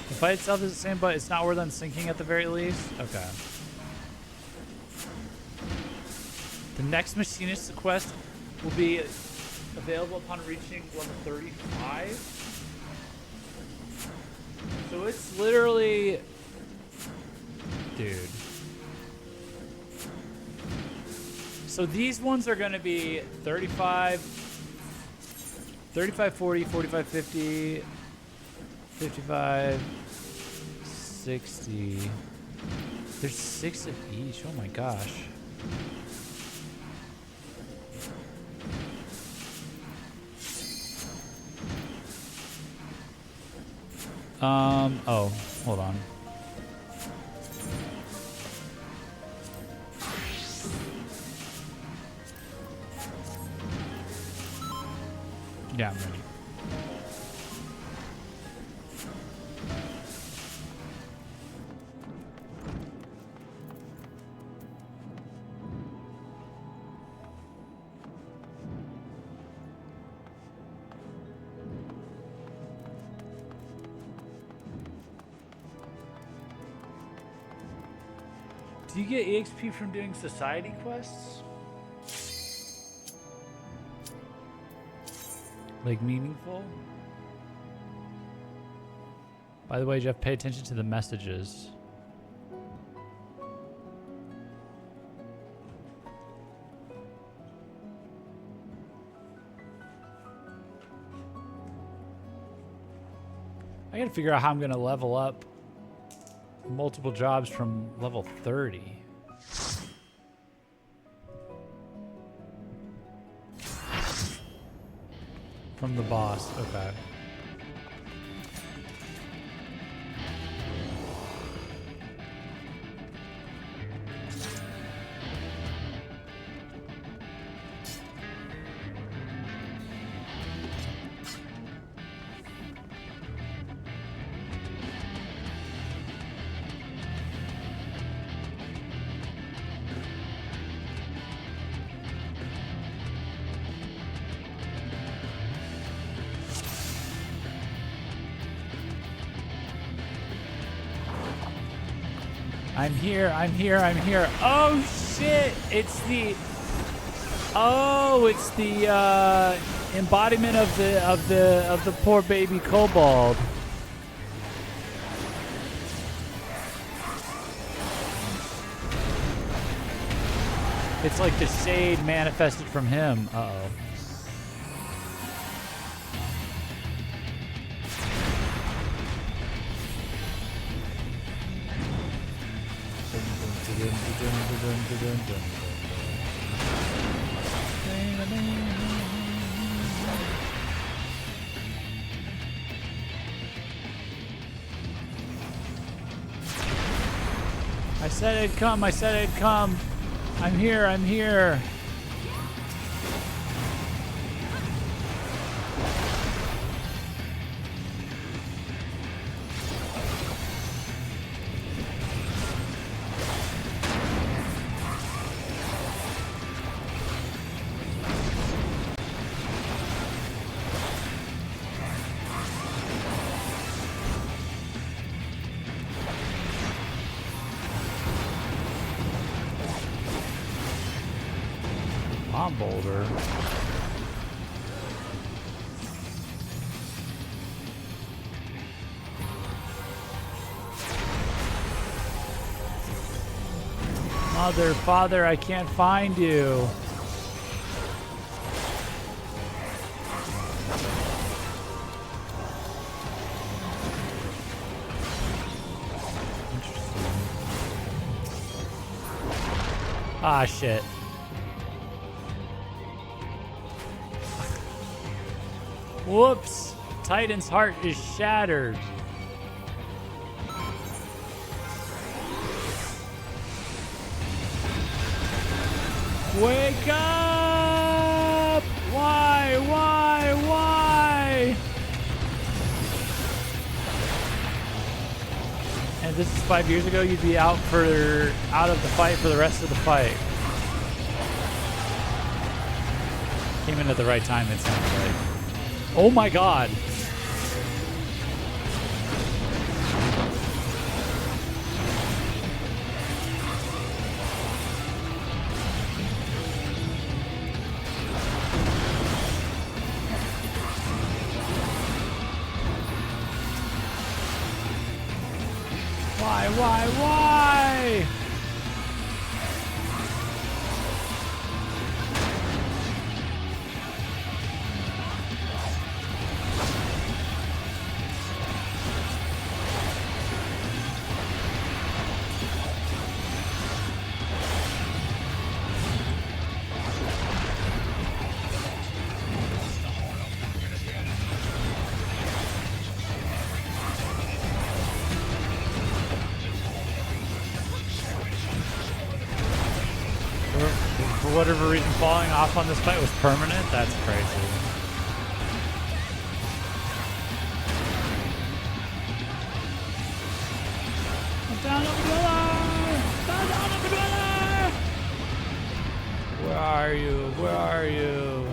The fight itself is the same, but it's not worth unsinking at the very least? Okay. The next Machinist quest will be available upon reaching level 35. So it's literally... Dude. So these ones are going to be 35, 35, 40, 45, 50, 55, 60. There's 6 of each. Oh my gosh. Oh, hold on. Yeah, I'm ready. Do you get EXP from doing society quests? Like meaningful? By the way, Jeff, pay attention to the messages. I gotta figure out how I'm gonna level up multiple jobs from level 30. From the boss, okay. I'm here, I'm here, I'm here. Oh shit! It's the embodiment of the poor baby kobold. It's like the shade manifested from him. Uh-oh. I said it'd come, I said it'd come. I'm here, I'm here. Boulder. Mother, father, I can't find you. Interesting. Ah, shit. Whoops! Titan's heart is shattered. Wake up! Why? And this is 5 years ago, you'd be out of the fight for the rest of the fight. Came in at the right time, it sounds like. Oh my god. Why? whatever reason, falling off on this fight was permanent? That's crazy. Down on the dweller! Down on the dweller! Where are you? Where are you?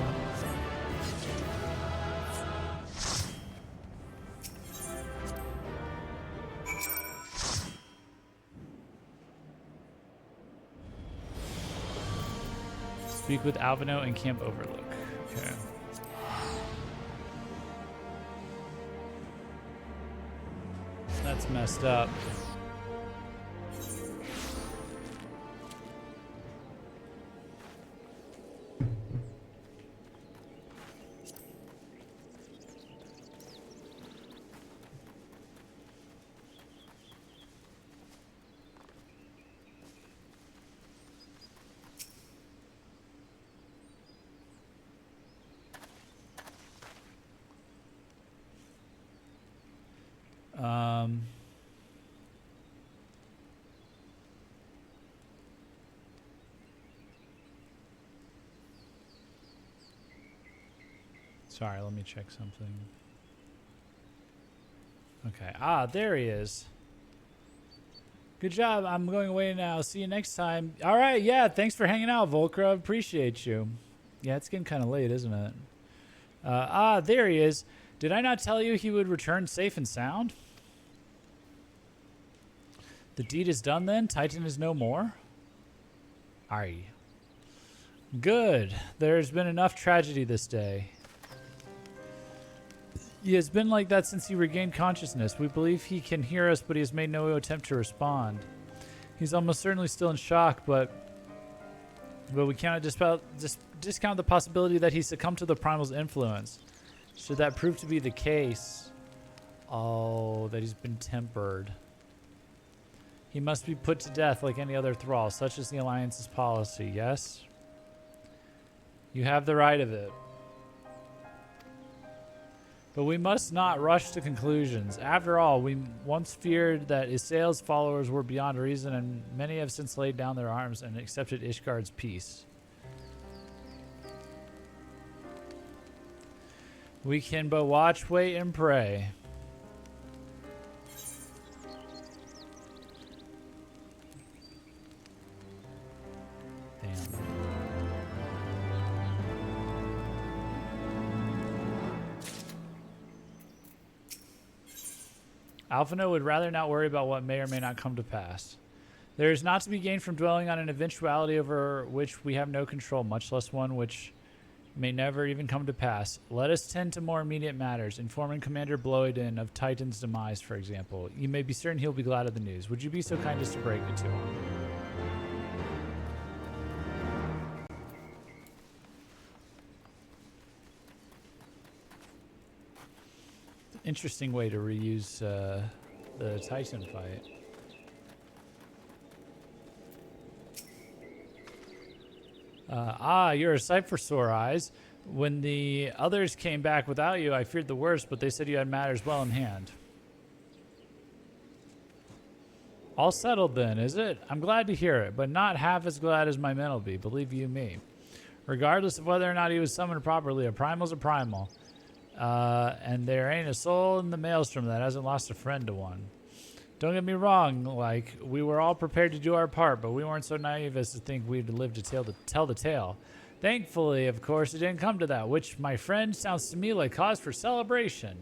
Speak with Alvino and Camp Overlook. Okay. That's messed up. Sorry, let me check something. Okay. Ah, there he is. Good job. I'm going away now. See you next time. All right. Yeah. Thanks for hanging out, Volkra. Appreciate you. Yeah, it's getting kind of late, isn't it? There he is. Did I not tell you he would return safe and sound? The deed is done then? Titan is no more? Aye. Good. There's been enough tragedy this day. He has been like that since he regained consciousness. We believe he can hear us, but he has made no attempt to respond. He's almost certainly still in shock, but we cannot discount the possibility that he succumbed to the Primal's influence. Should that prove to be the case, oh, that he's been tempered. He must be put to death like any other thrall, such as the Alliance's policy, yes? You have the right of it. But we must not rush to conclusions. After all, we once feared that Isael's followers were beyond reason, and many have since laid down their arms and accepted Ishgard's peace. We can but watch, wait, and pray. Damn. Alphino would rather not worry about what may or may not come to pass. There is not to be gained from dwelling on an eventuality over which we have no control, much less one which may never even come to pass. Let us tend to more immediate matters, informing Commander Bloiden of Titan's demise, for example. You may be certain he'll be glad of the news. Would you be so kind as to break it to him? Interesting way to reuse the Titan fight. You're a sight for sore eyes. When the others came back without you, I feared the worst, but they said you had matters well in hand. All settled then, is it? I'm glad to hear it, but not half as glad as my men will be, believe you me. Regardless of whether or not he was summoned properly, a primal's a primal. And there ain't a soul in the maelstrom that hasn't lost a friend to one. Don't get me wrong, like, we were all prepared to do our part, but we weren't so naive as to think we'd live to tell the tale. Thankfully, of course, it didn't come to that, which, my friend, sounds to me like cause for celebration.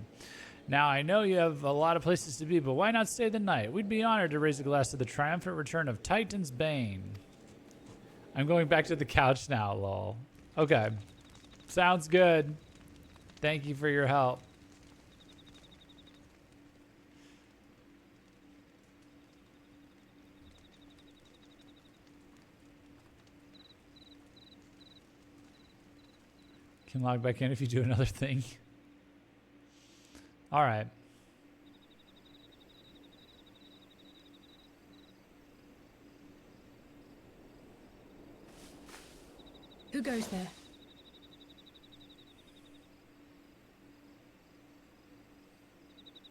Now, I know you have a lot of places to be, but why not stay the night? We'd be honored to raise a glass to the triumphant return of Titan's Bane. I'm going back to the couch now, lol. Okay. Sounds good. Thank you for your help. Can log back in if you do another thing. All right. Who goes there?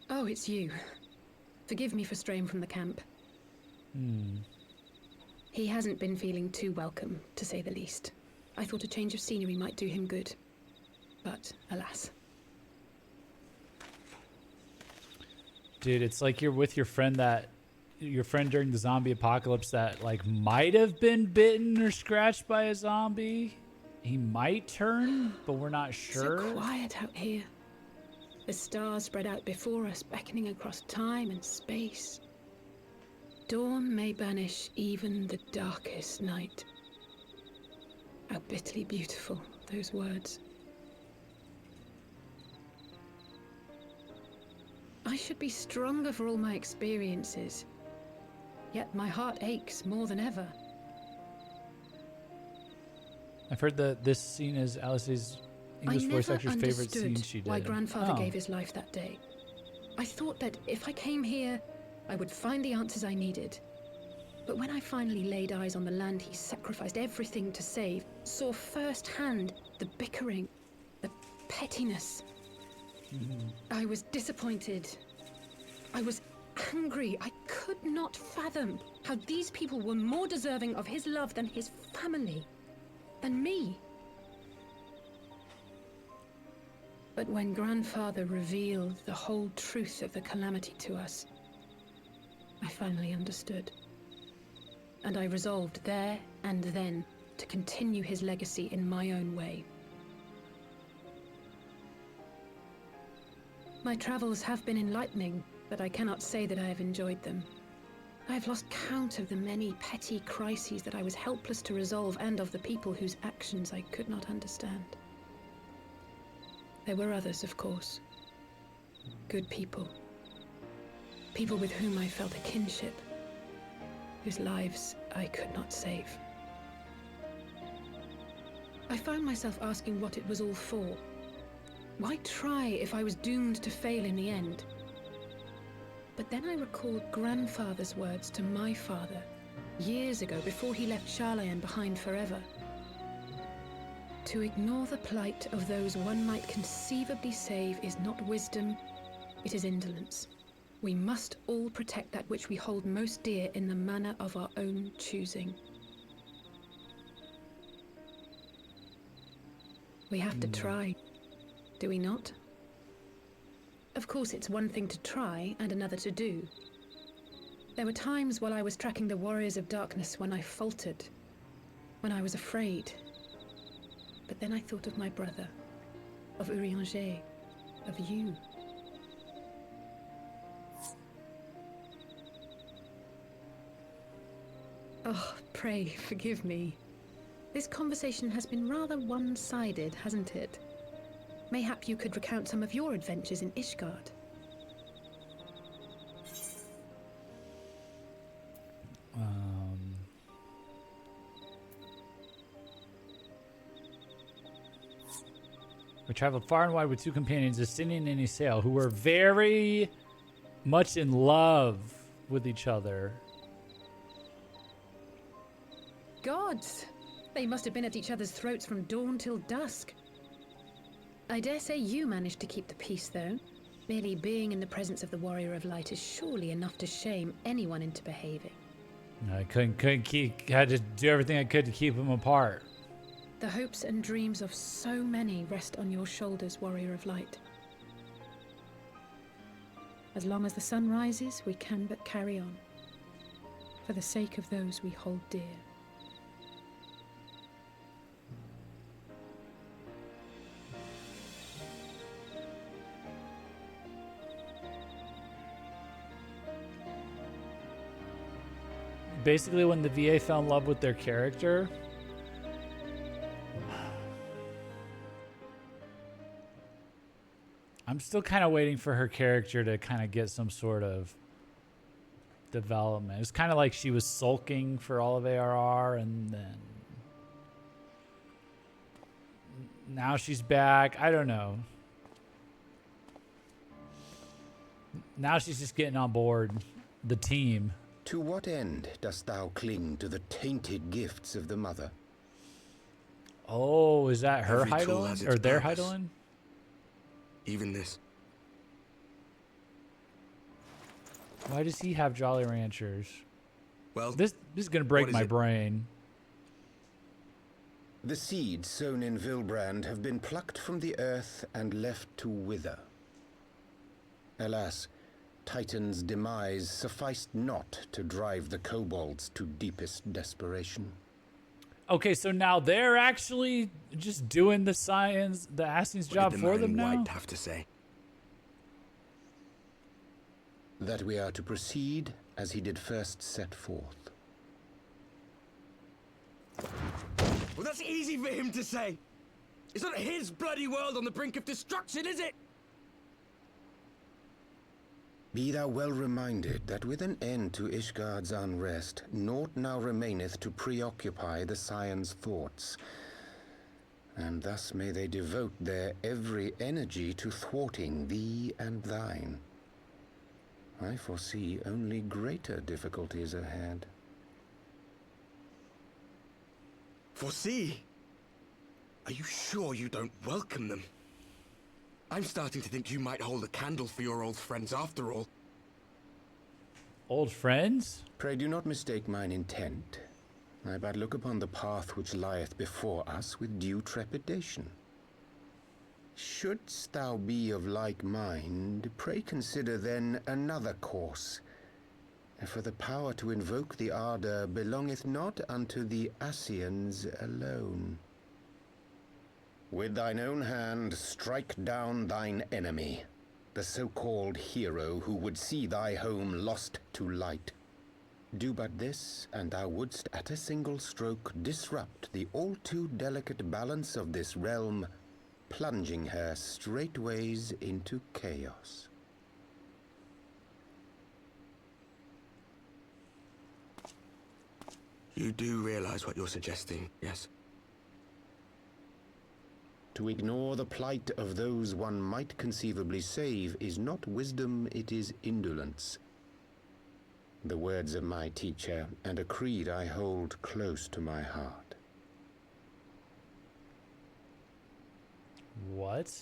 Oh, it's you. Forgive me for straying from the camp. He hasn't been feeling too welcome, to say the least. I thought a change of scenery might do him good. But, alas. Dude, it's like you're with your friend during the zombie apocalypse that like might have been bitten or scratched by a zombie. He might turn, but we're not sure. So quiet out here. The stars spread out before us, beckoning across time and space. Dawn may banish even the darkest night. How bitterly beautiful, those words. I should be stronger for all my experiences. Yet my heart aches more than ever. I've heard that this scene is Alice's English voice actor's favorite scene she did. Why Grandfather gave his life that day. I thought that if I came here, I would find the answers I needed. But when I finally laid eyes on the land he sacrificed everything to save, saw firsthand the bickering, the pettiness, I was disappointed. I was angry. I could not fathom how these people were more deserving of his love than his family, than me. But when Grandfather revealed the whole truth of the calamity to us, I finally understood. And I resolved there and then to continue his legacy in my own way. My travels have been enlightening, but I cannot say that I have enjoyed them. I have lost count of the many petty crises that I was helpless to resolve and of the people whose actions I could not understand. There were others, of course. Good people. People with whom I felt a kinship, whose lives I could not save. I found myself asking what it was all for. Why try if I was doomed to fail in the end? But then I recalled Grandfather's words to my father, years ago before he left Charlayan behind forever. To ignore the plight of those one might conceivably save is not wisdom, it is indolence. We must all protect that which we hold most dear in the manner of our own choosing. We have to try. Do we not? Of course, it's one thing to try and another to do. There were times while I was tracking the Warriors of Darkness when I faltered, when I was afraid. But then I thought of my brother, of Urianger, of you. Oh, pray forgive me. This conversation has been rather one-sided, hasn't it? Mayhap you could recount some of your adventures in Ishgard. We traveled far and wide with two companions, Justinian and Isael, who were very much in love with each other. Gods! They must have been at each other's throats from dawn till dusk. I dare say you managed to keep the peace, though. Merely being in the presence of the Warrior of Light is surely enough to shame anyone into behaving. I couldn't keep, had to do everything I could to keep them apart. The hopes and dreams of so many rest on your shoulders, Warrior of Light. As long as the sun rises, we can but carry on, for the sake of those we hold dear. Basically, when the VA fell in love with their character, I'm still kind of waiting for her character to kind of get some sort of development. It's kind of like she was sulking for all of ARR, and then now she's back. I don't know. Now she's just getting on board the team. To what end dost thou cling to the tainted gifts of the mother? Oh, is that her Every tool Heidelin? has Or its their purpose. Heidelin? Even this. Why does he have Jolly Ranchers? Well, this is gonna break my brain. The seeds sown in Vilbrand have been plucked from the earth and left to wither. Alas, Titan's demise sufficed not to drive the kobolds to deepest desperation. Okay, so now they're actually just doing the science, the Ascians job for them now? What did the man in white have to say? That we are to proceed as he did first set forth. Well, that's easy for him to say. It's not his bloody world on the brink of destruction, is it? Be thou well reminded that with an end to Ishgard's unrest, naught now remaineth to preoccupy the Scion's thoughts. And thus may they devote their every energy to thwarting thee and thine. I foresee only greater difficulties ahead. Foresee? Are you sure you don't welcome them? I'm starting to think you might hold a candle for your old friends after all. Old friends? Pray do not mistake mine intent. I but look upon the path which lieth before us with due trepidation. Shouldst thou be of like mind, pray consider then another course. For the power to invoke the ardor belongeth not unto the Ascians alone. With thine own hand strike down thine enemy, the so-called hero who would see thy home lost to light. Do but this, and thou wouldst at a single stroke disrupt the all-too delicate balance of this realm, plunging her straightways into chaos. You do realize what you're suggesting, yes? To ignore the plight of those one might conceivably save is not wisdom, it is indolence. The words of my teacher, and a creed I hold close to my heart. What?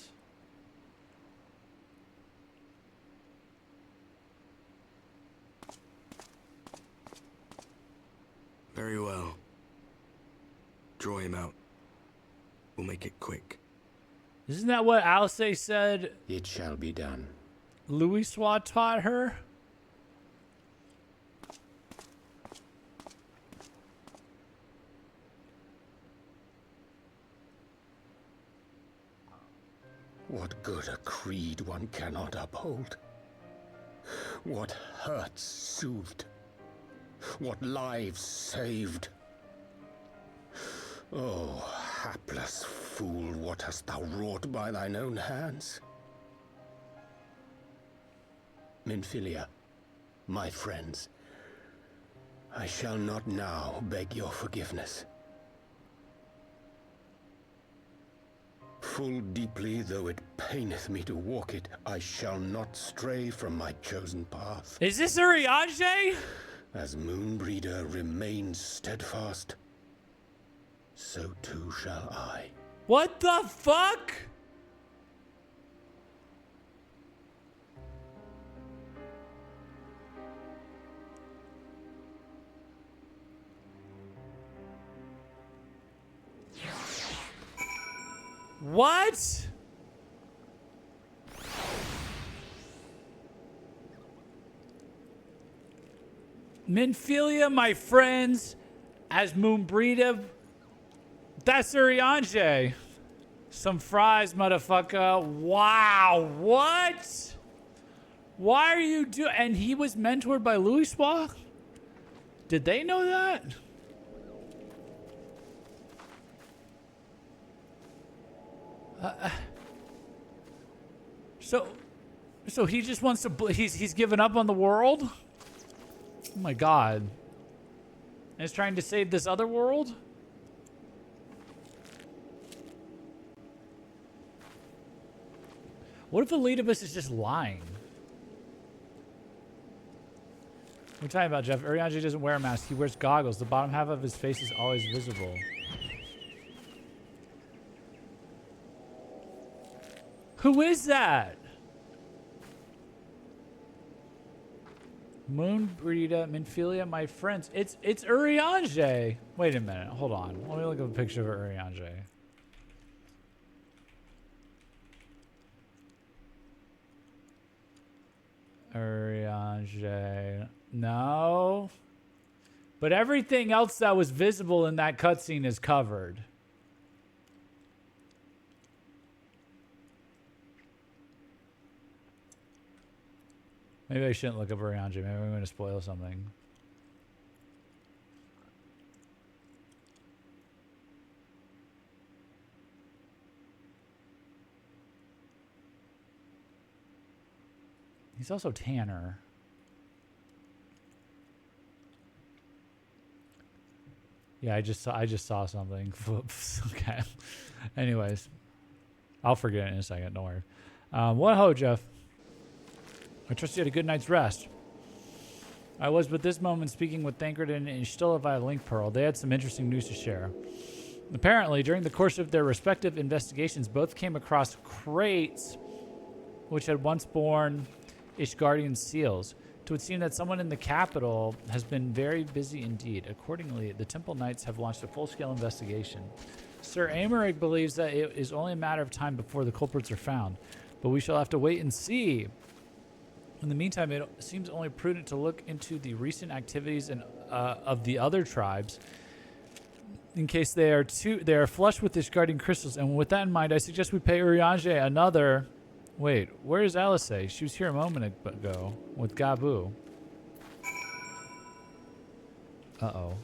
Very well. Draw him out. We'll make it quick. Isn't that what Alice said? It shall be done. Louisoix taught her? What good a creed one cannot uphold? What hurts soothed? What lives saved? Oh, hapless fool, what hast thou wrought by thine own hands? Minfilia, my friends, I shall not now beg your forgiveness. Full deeply though it paineth me to walk it, I shall not stray from my chosen path. Is this Urianger? As Moonbreeder remains steadfast, so too shall I. What the fuck? What? Minfilia, my friends, as Moonbreeder. That's Urianger. Some fries, motherfucker. Wow, what? Why are you doing? And he was mentored by Louisoix? Did they know that? So he just wants to. He's given up on the world. Oh my god. And he's trying to save this other world. What if Elidibus is just lying? What are you talking about, Jeff? Urianger doesn't wear a mask. He wears goggles. The bottom half of his face is always visible. Who is that? Moonbreeda, Minfilia, my friends. It's Urianger. Wait a minute. Hold on. Let me look at a picture of Urianger. Urianger. No. But everything else that was visible in that cutscene is covered. Maybe I shouldn't look up Urianger. Maybe I'm going to spoil something. He's also Tanner. Yeah, I just saw something. Okay. Anyways, I'll forget it in a second. Don't worry. What ho, Jeff? I trust you had a good night's rest. I was but this moment speaking with Thancred and Stilla via Link Pearl. They had some interesting news to share. Apparently, during the course of their respective investigations, both came across crates which had once borne Ishgardian seals. It would seem that someone in the capital has been very busy indeed. Accordingly, the Temple Knights have launched a full-scale investigation. Sir Aymeric believes that it is only a matter of time before the culprits are found, but we shall have to wait and see. In the meantime, it seems only prudent to look into the recent activities of the other tribes in case they are flush with Ishgardian crystals. And with that in mind, I suggest we pay Urianger another... Wait, where is Alice? She was here a moment ago with Gabu. Uh-oh.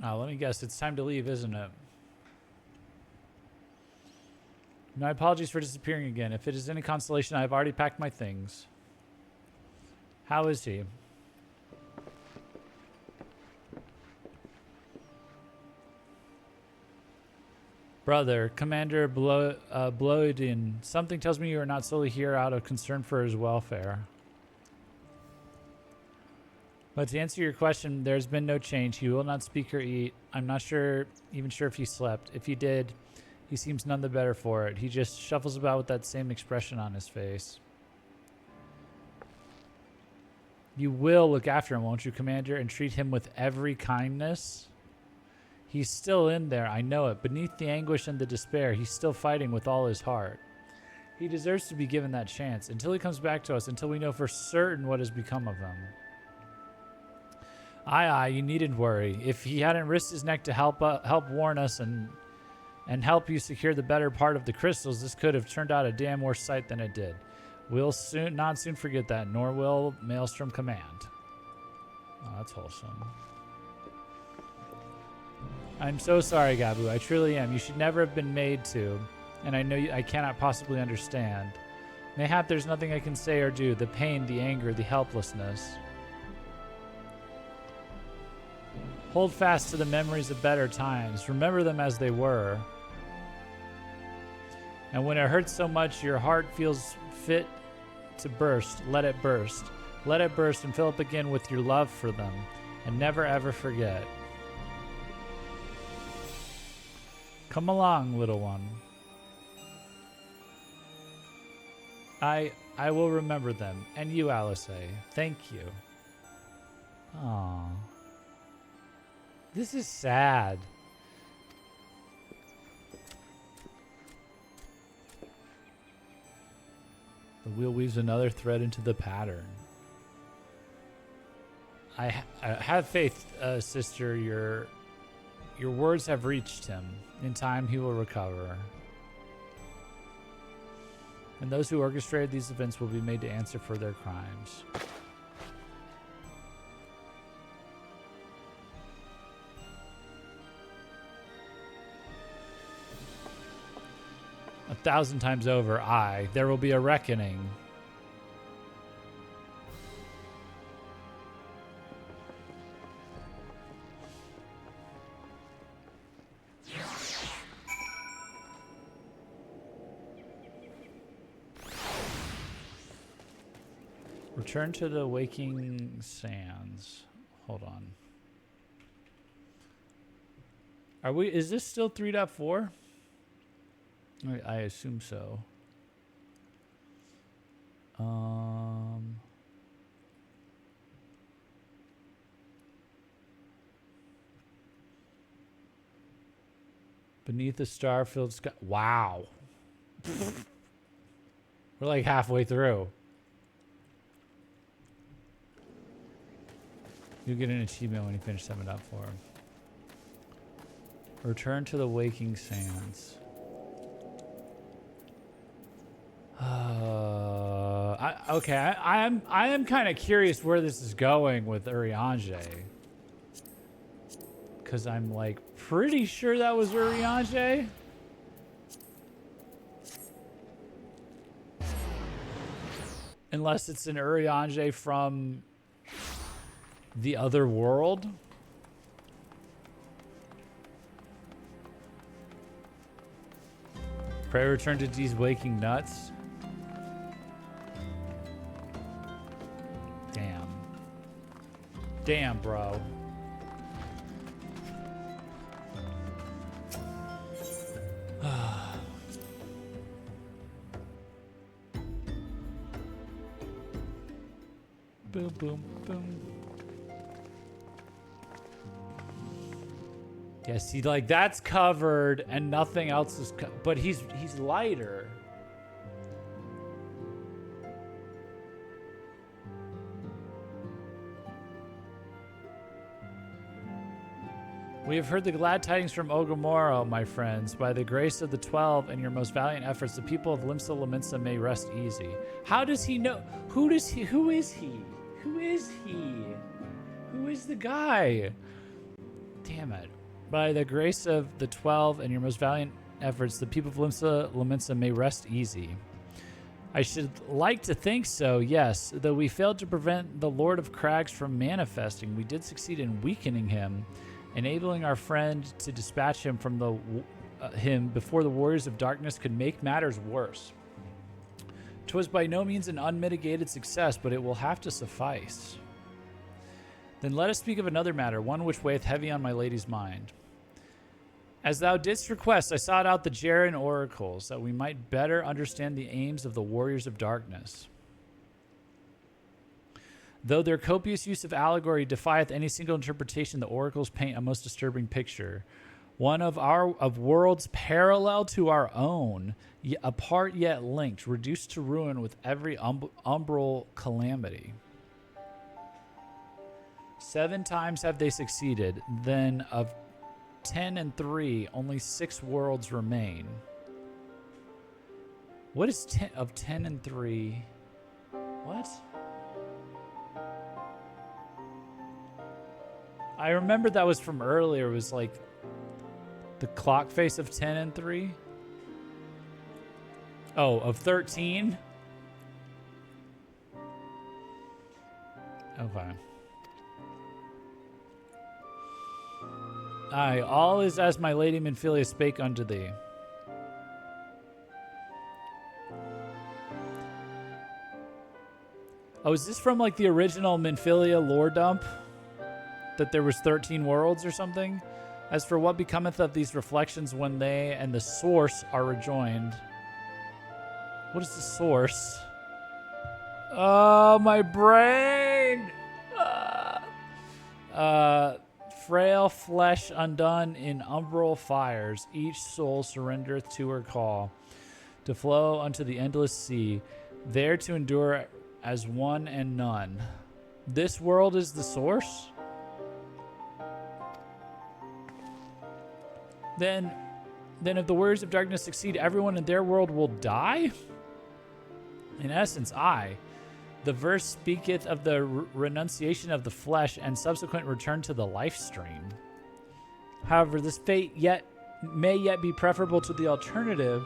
Let me guess. It's time to leave, isn't it? My apologies for disappearing again. If it is any consolation, I have already packed my things. How is he? Brother, Commander Bloedin, something tells me you are not solely here out of concern for his welfare. But to answer your question, there's been no change. He will not speak or eat. I'm not even sure if he slept. If he did, he seems none the better for it. He just shuffles about with that same expression on his face. You will look after him, won't you, Commander, and treat him with every kindness? He's still in there, I know it. Beneath the anguish and the despair, he's still fighting with all his heart. He deserves to be given that chance until he comes back to us, until we know for certain what has become of him. Aye, you needn't worry. If he hadn't risked his neck to help warn us and help you secure the better part of the crystals, this could have turned out a damn worse sight than it did. We'll not soon forget that, nor will Maelstrom Command. Oh, that's wholesome. I'm so sorry, Gabu. I truly am. You should never have been made to, and I know I cannot possibly understand. Mayhap there's nothing I can say or do. The pain, the anger, the helplessness. Hold fast to the memories of better times. Remember them as they were. And when it hurts so much your heart feels fit to burst, let it burst. Let it burst and fill up again with your love for them. And never ever forget. Come along, little one. I will remember them. And you, Alice. Thank you. Aww. This is sad. The wheel weaves another thread into the pattern. I have faith, sister. Your words have reached him. In time, he will recover. And those who orchestrated these events will be made to answer for their crimes. A 1,000 times over, there will be a reckoning. Return to the waking sands. Hold on. Are we? Is this still 3.4? I assume so. Beneath the star-filled sky. Wow. We're like halfway through. You get an achievement when you finish 7.4. Return to the waking sands. I am kind of curious where this is going with Urianger. Because I'm like pretty sure that was Urianger. Unless it's an Urianger from the other world. Pray return to these waking nuts. Damn. Damn, bro. Boom, boom, boom. Yeah, see, like that's covered and nothing else is but he's lighter. We have heard the glad tidings from Ogomoro, my friends. By the grace of the 12 and your most valiant efforts, the people of Limsa Lominsa may rest easy. How does he know? Who is he? Who is he? Who is the guy? Damn it. By the grace of the 12 and your most valiant efforts, the people of Limsa Lominsa may rest easy. I should like to think so, yes. Though we failed to prevent the Lord of Crags from manifesting, we did succeed in weakening him, enabling our friend to dispatch him from him before the Warriors of Darkness could make matters worse. 'Twas by no means an unmitigated success, but it will have to suffice. Then let us speak of another matter, one which weigheth heavy on my lady's mind. As thou didst request, I sought out the Jaren oracles, that we might better understand the aims of the Warriors of Darkness. Though their copious use of allegory defieth any single interpretation, the oracles paint a most disturbing picture. One of worlds parallel to our own, apart yet linked, reduced to ruin with every umbral calamity. 7 times have they succeeded. Then of 10 and 3, only 6 worlds remain. What is 10 of 10 and 3? What? I remember that was from earlier. It was like the clock face of 10 and 3. Oh, of 13? Okay. Aye, all is as my lady Minfilia spake unto thee. Oh, is this from like the original Minfilia lore dump? That there was 13 worlds or something? As for what becometh of these reflections when they and the source are rejoined. What is the source? Oh, my brain! Frail flesh undone in umbral fires, each soul surrendereth to her call, to flow unto the endless sea, there to endure as one and none. This world is the source? Then if the Warriors of Darkness succeed, everyone in their world will die? In essence, the verse speaketh of the renunciation of the flesh and subsequent return to the life stream. However, this fate may yet be preferable to the alternative,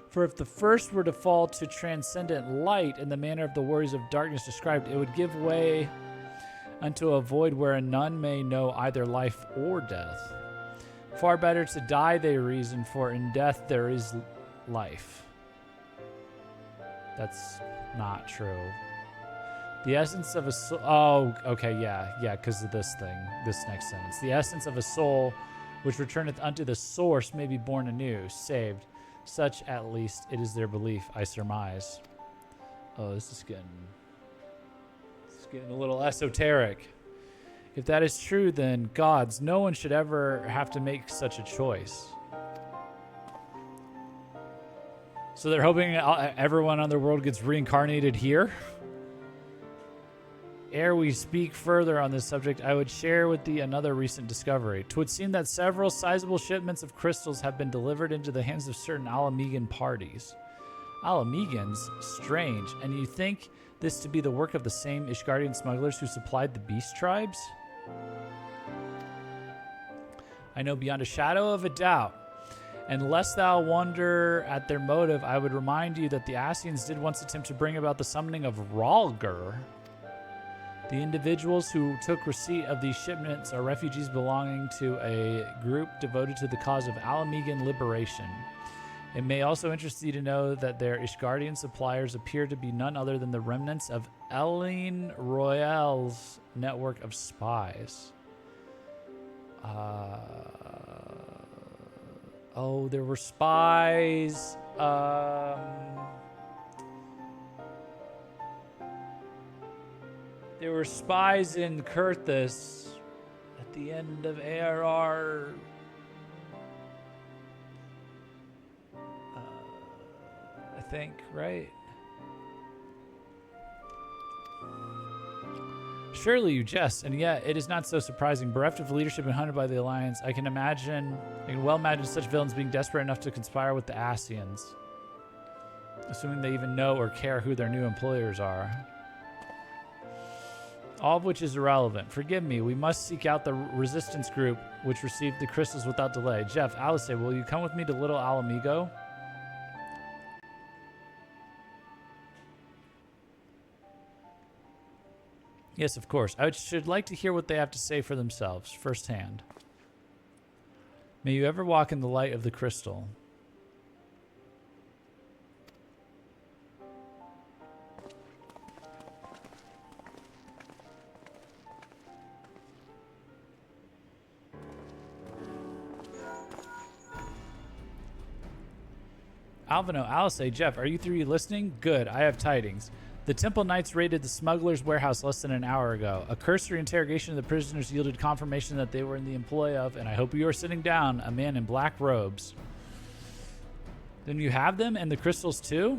for if the first were to fall to transcendent light in the manner of the Warriors of Darkness described, it would give way unto a void wherein none may know either life or death. Far better to die, they reason, for in death there is life. That's not true. The essence of a soul. Oh, okay, yeah, because of this thing, this next sentence. The essence of a soul, which returneth unto the source, may be born anew, saved. Such, at least, it is their belief, I surmise. Oh, this is getting a little esoteric. If that is true, then gods, no one should ever have to make such a choice. So they're hoping everyone on their world gets reincarnated here? Ere we speak further on this subject, I would share with thee another recent discovery. 'Twould seem that several sizable shipments of crystals have been delivered into the hands of certain Alamegan parties. Alamegans? Strange. And you think this to be the work of the same Ishgardian smugglers who supplied the beast tribes? I know beyond a shadow of a doubt. And lest thou wonder at their motive, I would remind you that the Asians did once attempt to bring about the summoning of Rhalgr. The individuals who took receipt of these shipments are refugees belonging to a group devoted to the cause of Alamegan liberation. It may also interest you to know that their Ishgardian suppliers appear to be none other than the remnants of Elene Royale's network of spies. Oh, there were spies. There were spies in Kurthus at the end of ARR. I think, right? Surely you jest, and yet it is not so surprising. Bereft of leadership and hunted by the Alliance, I can well imagine such villains being desperate enough to conspire with the Asians. Assuming they even know or care who their new employers are. All of which is irrelevant. Forgive me, we must seek out the resistance group which received the crystals without delay. Jeff, Alice, will you come with me to Little Alamigo? Yes, of course. I should like to hear what they have to say for themselves, firsthand. May you ever walk in the light of the crystal. Alvino, Alice, Jeff, are you three listening? Good, I have tidings. The Temple Knights raided the smuggler's warehouse less than an hour ago. A cursory interrogation of the prisoners yielded confirmation that they were in the employ of, and I hope you are sitting down, a man in black robes. Then you have them, and the crystals too?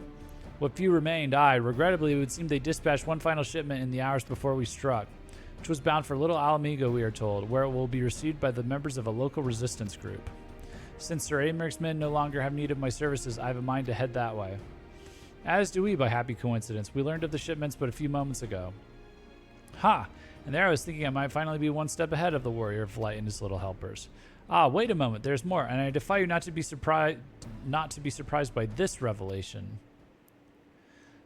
What few remained, regrettably, it would seem they dispatched one final shipment in the hours before we struck, which was bound for Little Alamigo, we are told, where it will be received by the members of a local resistance group. Since Sir Americ's men no longer have need of my services, I have a mind to head that way. As do we, by happy coincidence. We learned of the shipments but a few moments ago. Ha! And there I was thinking I might finally be one step ahead of the Warrior of Light and his little helpers. Wait a moment, there's more, and I defy you not to be surprised by this revelation.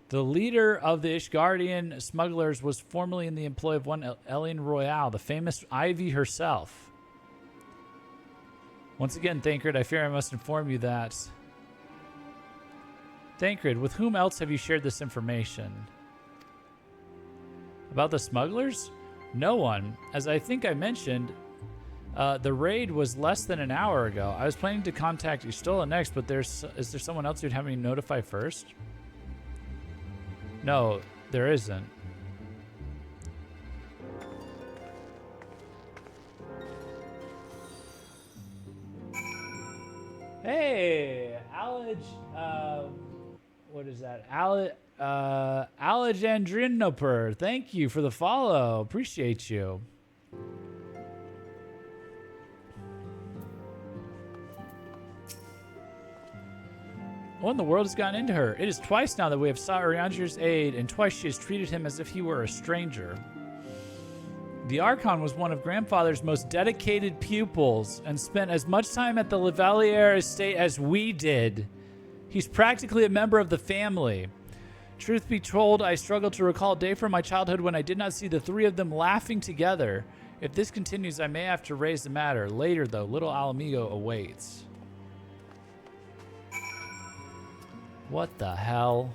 The leader of the Ishgardian smugglers was formerly in the employ of one Elene Royale, the famous Ivy herself. Once again, Thancred, I fear I must inform you that... Thancred, with whom else have you shared this information? About the smugglers? No one. As I think I mentioned, the raid was less than an hour ago. I was planning to contact Y'shtola next, but is there someone else you'd have me notify first? No, there isn't. Hey, what is that? Alejandrinoper, thank you for the follow. Appreciate you. What in the world has gotten into her? It is twice now that we have sought Urianger's aid, and twice she has treated him as if he were a stranger. The Archon was one of Grandfather's most dedicated pupils and spent as much time at the Lavalier estate as we did. He's practically a member of the family. Truth be told, I struggle to recall a day from my childhood when I did not see the three of them laughing together. If this continues, I may have to raise the matter. Later, though, Little Alamigo awaits. What the hell?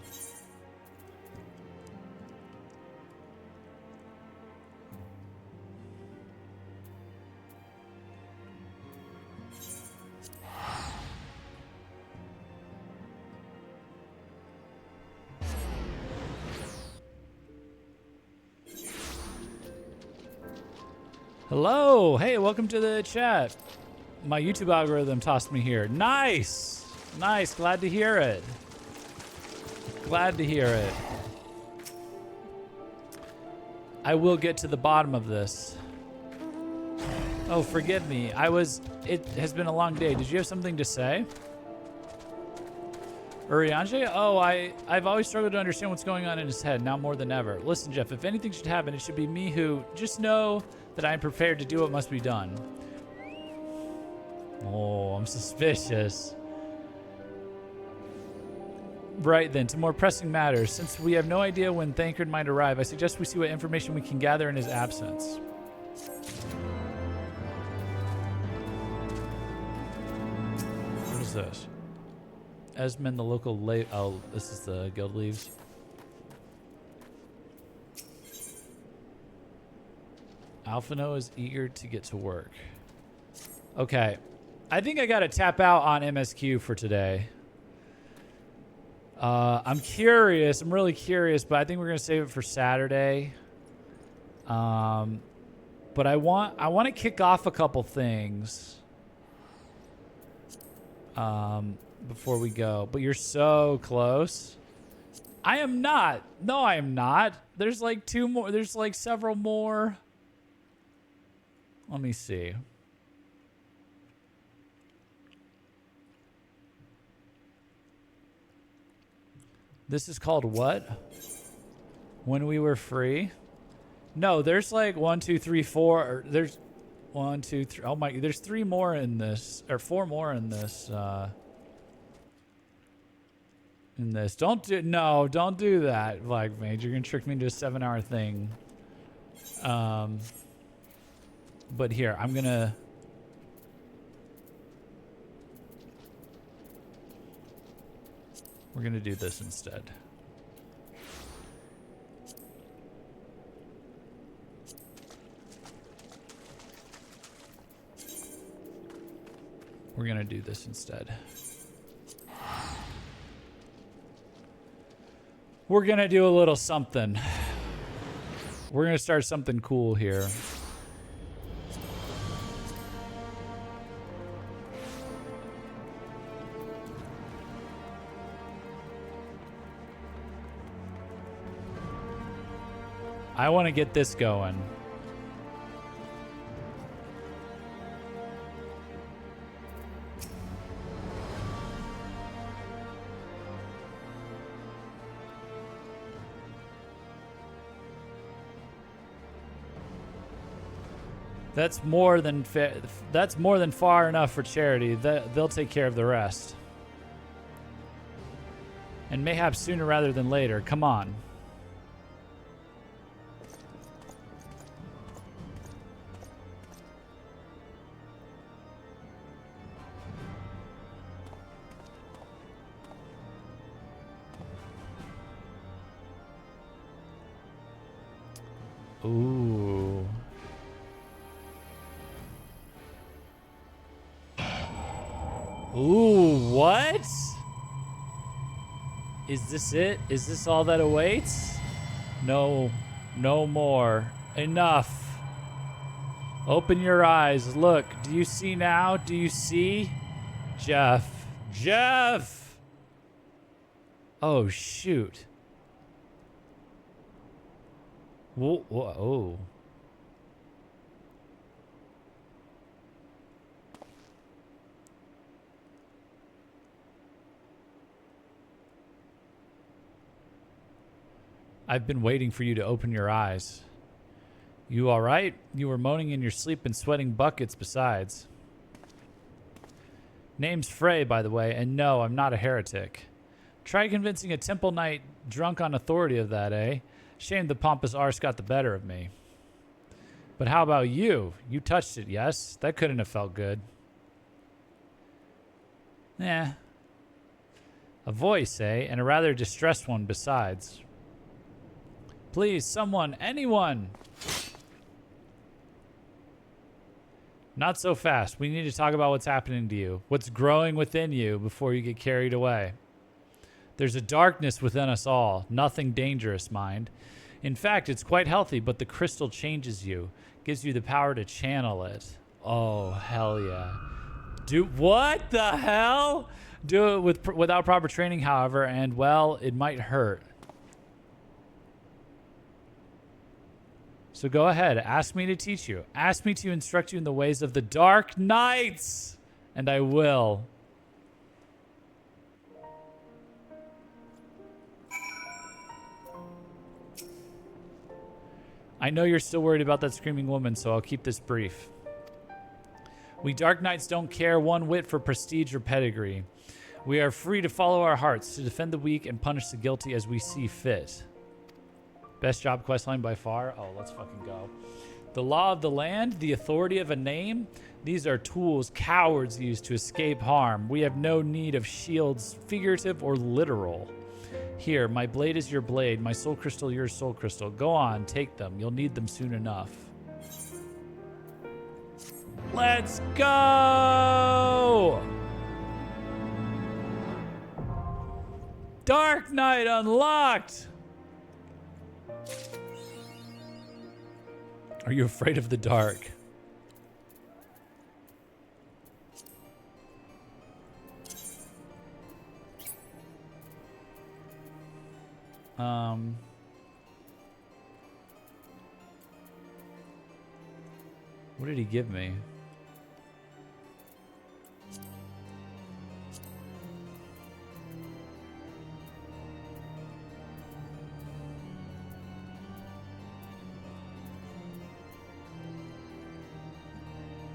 Hello. Hey, welcome to the chat. My YouTube algorithm tossed me here. Nice. Nice. Glad to hear it. Glad to hear it. I will get to the bottom of this. Oh, forgive me. It has been a long day. Did you have something to say? Uriange? Oh, I've always struggled to understand what's going on in his head, now more than ever. Listen, Jeff, if anything should happen, it should be me who... Just know that I am prepared to do what must be done. Oh, I'm suspicious. Right then, to more pressing matters. Since we have no idea when Thancred might arrive, I suggest we see what information we can gather in his absence. What is this? Esmond, the local oh, this is the guild leaves. Alphino is eager to get to work. Okay. I think I gotta tap out on MSQ for today. I'm curious. I'm really curious, but I think we're gonna save it for Saturday. But I want to kick off a couple things. Before we go. But you're so close. I am not. No, I am not. There's like two more. There's like several more. Let me see. This is called what? When we were free? No, there's like 1, 2, 3, 4. There's 1, 2, 3. Oh my, there's 3 more in this, or 4 more in this. Don't do that, Black Mage. You're gonna trick me into a 7-hour thing. But here, we're gonna do this instead. We're gonna do this instead. We're gonna do a little something. We're gonna start something cool here. I want to get this going. That's more than far enough for charity. They'll take care of the rest. And mayhaps sooner rather than later. Come on. Ooh. Ooh, what? Is this it? Is this all that awaits? No, no more. Enough. Open your eyes. Look, do you see now? Do you see? Jeff. Jeff! Oh, shoot. Whoa, whoa, oh. I've been waiting for you to open your eyes. You all right? You were moaning in your sleep and sweating buckets besides. Name's Frey, by the way, and no, I'm not a heretic. Try convincing a temple knight drunk on authority of that, eh? Shame the pompous arse got the better of me. But how about you? You touched it, yes? That couldn't have felt good. Eh. A voice, eh? And a rather distressed one besides. Please, someone, anyone! Not so fast. We need to talk about what's happening to you. What's growing within you before you get carried away. There's a darkness within us all. Nothing dangerous, mind. In fact, it's quite healthy, but the crystal changes you. Gives you the power to channel it. Oh, hell yeah. What the hell? Do it without proper training, however, and well, it might hurt. So go ahead, ask me to teach you. Ask me to instruct you in the ways of the Dark Knights, and I will. I know you're still worried about that screaming woman, so I'll keep this brief. We Dark Knights don't care one whit for prestige or pedigree. We are free to follow our hearts, to defend the weak and punish the guilty as we see fit. Best job questline by far? Oh, let's fucking go. The law of the land, the authority of a name. These are tools cowards use to escape harm. We have no need of shields, figurative or literal. Here, my blade is your blade, my soul crystal your soul crystal. Go on, take them. You'll need them soon enough. Let's go! Dark Knight unlocked! Are you afraid of the dark? What did he give me?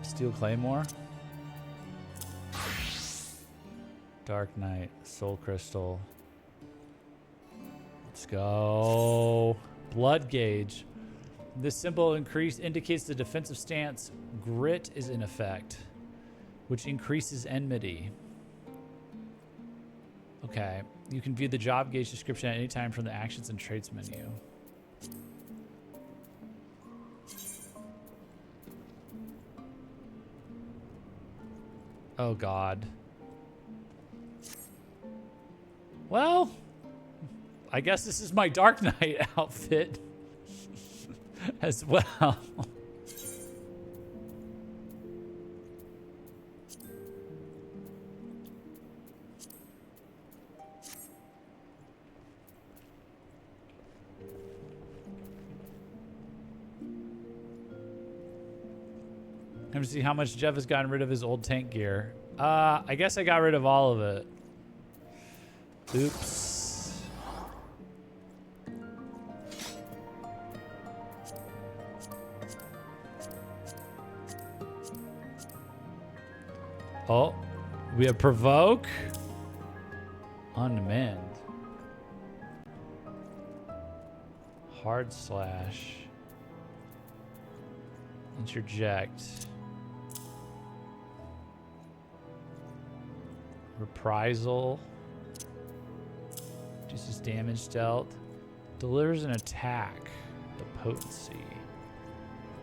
Steel Claymore? Dark Knight, Soul Crystal. Let's go. Blood Gauge. This symbol increase indicates the defensive stance. Grit is in effect, which increases enmity. Okay. You can view the job gauge description at any time from the actions and traits menu. Oh, God. Well, I guess this is my Dark Knight outfit as well. Let me see how much Jeff has gotten rid of his old tank gear. I guess I got rid of all of it. Oops. Oh, we have provoke. Unmend. Hard slash. Interject. Reprisal. Reduces damage dealt. Delivers an attack. The potency.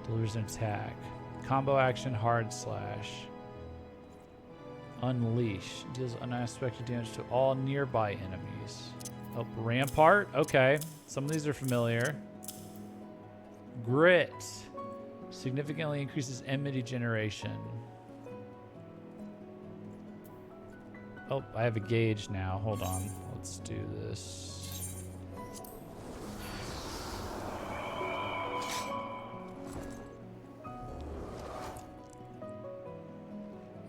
Delivers an attack. Combo action hard slash. Unleash. Deals unexpected damage to all nearby enemies. Oh, Rampart. Okay. Some of these are familiar. Grit. Significantly increases enmity generation. Oh, I have a gauge now. Hold on. Let's do this. I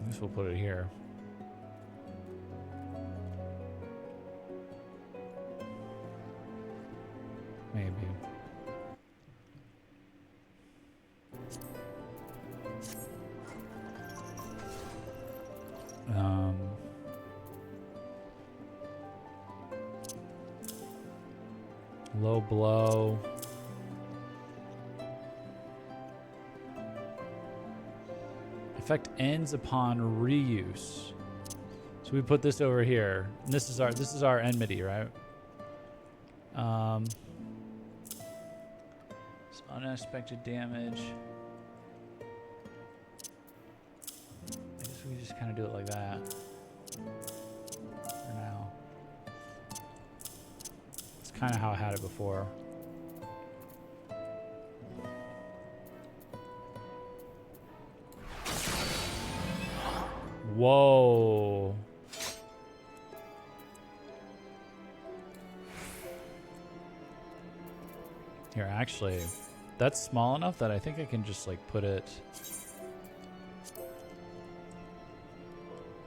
guess we'll put it here. Maybe. Low blow. Effect ends upon reuse. So we put this over here. And this is our enmity, right? It's unexpected damage. I guess we just kind of do it like that. For now. Kind of how I had it before. Whoa. Here, actually, that's small enough that I think I can just like put it.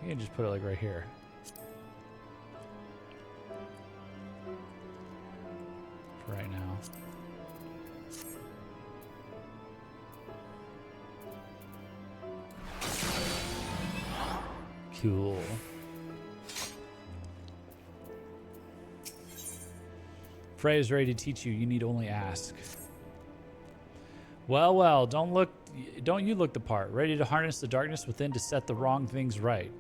I can just put it like right here. For right now. Cool. Frey is ready to teach you. You need only ask. Well, well, don't you look the part. Ready to harness the darkness within to set the wrong things right.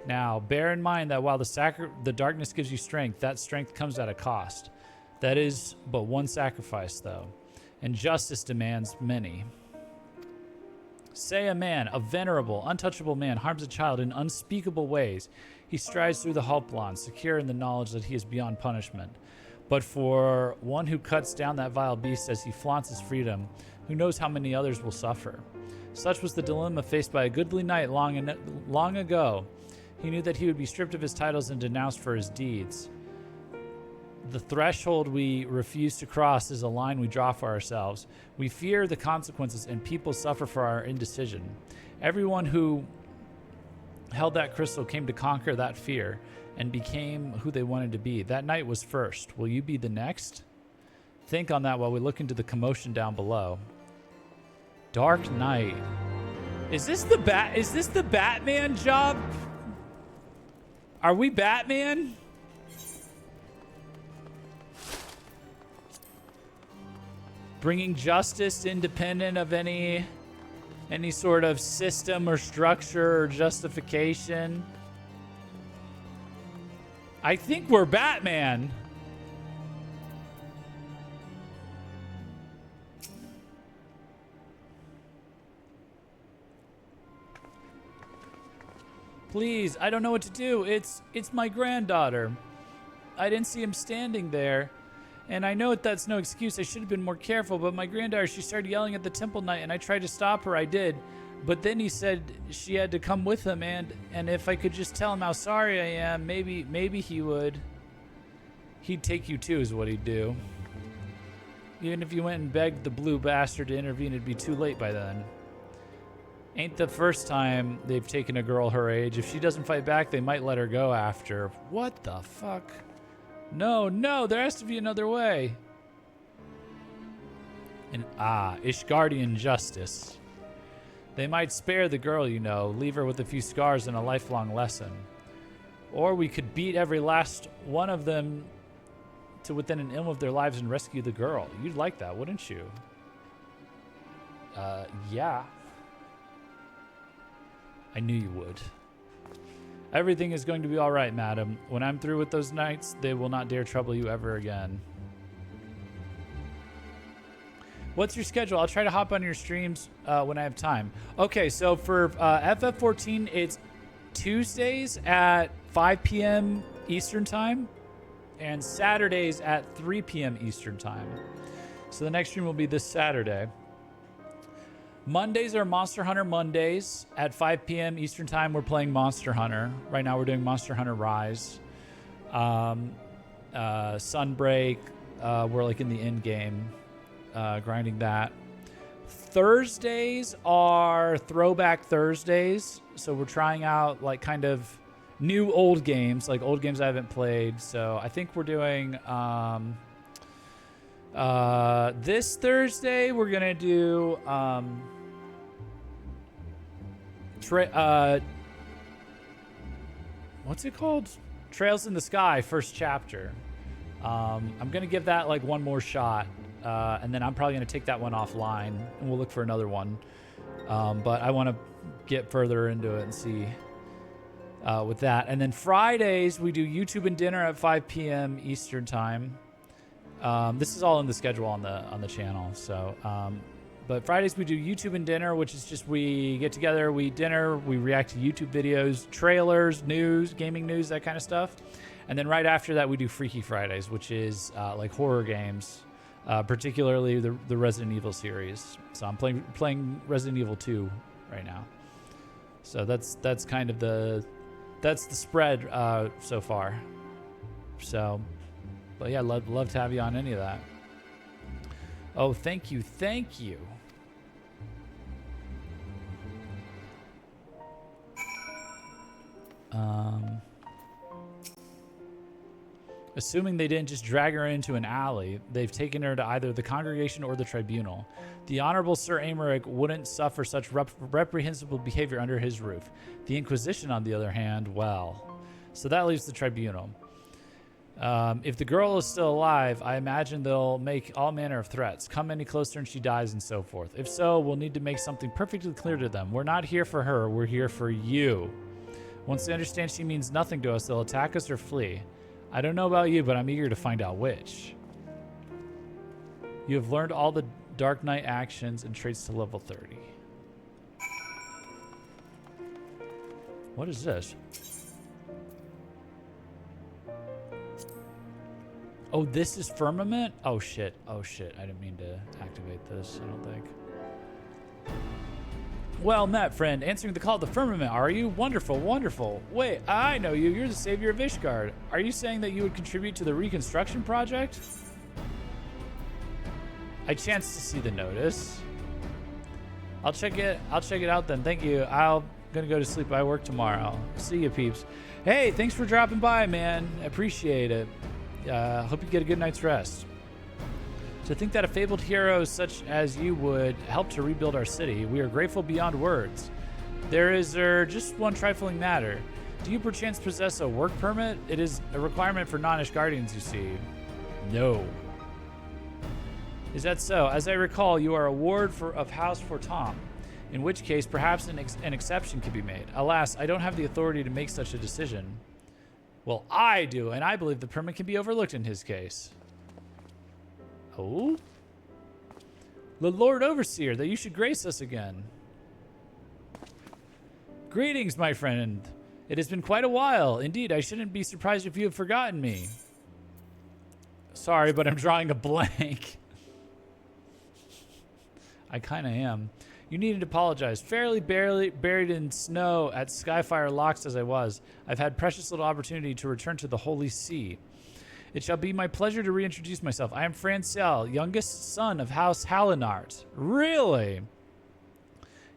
Now, bear in mind that while the darkness gives you strength, that strength comes at a cost. That is but one sacrifice, though, and justice demands many. Say a man, a venerable, untouchable man, harms a child in unspeakable ways. He strides through the Halplan, secure in the knowledge that he is beyond punishment. But for one who cuts down that vile beast as he flaunts his freedom, who knows how many others will suffer? Such was the dilemma faced by a goodly knight long ago. He knew that he would be stripped of his titles and denounced for his deeds. The threshold we refuse to cross is a line we draw for ourselves. We fear the consequences, and people suffer for our indecision. Everyone who held that crystal came to conquer that fear and became who they wanted to be. That night was first. Will you be the next? Think on that while we look into the commotion down below. Dark Knight. Is this the Batman job? Are we Batman? Bringing justice independent of any sort of system or structure or justification. I think we're Batman. Please, I don't know what to do. It's my granddaughter. I didn't see him standing there. And I know that's no excuse. I should have been more careful, but my granddaughter, she started yelling at the temple knight, and I tried to stop her. I did. But then he said she had to come with him, and if I could just tell him how sorry I am, maybe he would. He'd take you too, is what he'd do. Even if you went and begged the blue bastard to intervene, it'd be too late by then. Ain't the first time they've taken a girl her age. If she doesn't fight back, they might let her go after. What the fuck? No, there has to be another way. And Ishgardian justice. They might spare the girl, you know, leave her with a few scars and a lifelong lesson. Or we could beat every last one of them to within an ilm of their lives and rescue the girl. You'd like that, wouldn't you? Yeah. I knew you would. Everything is going to be all right, madam. When I'm through with those knights, they will not dare trouble you ever again. What's your schedule? I'll try to hop on your streams when I have time. Okay, so for FF14, it's Tuesdays at 5 p.m. Eastern Time and Saturdays at 3 p.m. Eastern Time. So the next stream will be this Saturday. Mondays are Monster Hunter Mondays at 5 p.m. Eastern Time. We're playing Monster Hunter. Right now we're doing Monster Hunter Rise. Sunbreak, we're like in the end game, grinding that. Thursdays are Throwback Thursdays. So we're trying out like kind of new old games, like old games I haven't played. So I think we're doing... this Thursday we're gonna do what's it called? Trails in the Sky, first chapter. I'm gonna give that like one more shot, and then I'm probably gonna take that one offline and we'll look for another one. But I want to get further into it and see with that. And then Fridays we do YouTube and dinner at 5 p.m. Eastern Time. This is all in the schedule on the channel. So, but Fridays we do YouTube and dinner, which is just we get together, we dinner, we react to YouTube videos, trailers, news, gaming news, that kind of stuff. And then right after that we do Freaky Fridays, which is like horror games, particularly the Resident Evil series. So I'm playing Resident Evil 2 right now. So that's kind of the spread so far. So, but yeah, love to have you on any of that. Oh, thank you. Assuming they didn't just drag her into an alley, they've taken her to either the congregation or the tribunal. The Honorable Sir Amaric wouldn't suffer such reprehensible behavior under his roof. The Inquisition, on the other hand, well. So that leaves the tribunal. If the girl is still alive, I imagine they'll make all manner of threats. Come any closer and she dies and so forth. If so, we'll need to make something perfectly clear to them. We're not here for her, we're here for you. Once they understand she means nothing to us, they'll attack us or flee. I don't know about you, but I'm eager to find out which. You have learned all the Dark Knight actions and traits to level 30. What is this? Oh, this is Firmament? Oh shit. I didn't mean to activate this, I don't think. Well met, friend. Answering the call of the Firmament, are you? Wonderful. Wait, I know you. You're the savior of Ishgard. Are you saying that you would contribute to the reconstruction project? I chanced to see the notice. I'll check it out then. Thank you. I'm gonna go to sleep. I work tomorrow. See you, peeps. Hey, thanks for dropping by, man. Appreciate it. Hope you get a good night's rest. To think that a fabled hero such as you would help to rebuild our city, we are grateful beyond words. There is just one trifling matter. Do you perchance possess a work permit? It is a requirement for non-Ishgardians, you see. No. Is that so? As I recall, you are a ward of House Fortom, in which case perhaps an exception could be made. Alas, I don't have the authority to make such a decision. Well, I do, and I believe the permit can be overlooked in his case. Oh? The Lord Overseer, that you should grace us again. Greetings, my friend. It has been quite a while. Indeed, I shouldn't be surprised if you have forgotten me. Sorry, but I'm drawing a blank. I kind of am. You needn't apologize. Fairly buried in snow at Skyfire Locks as I was, I've had precious little opportunity to return to the Holy See. It shall be my pleasure to reintroduce myself. I am Francel, youngest son of House Hallinart. Really?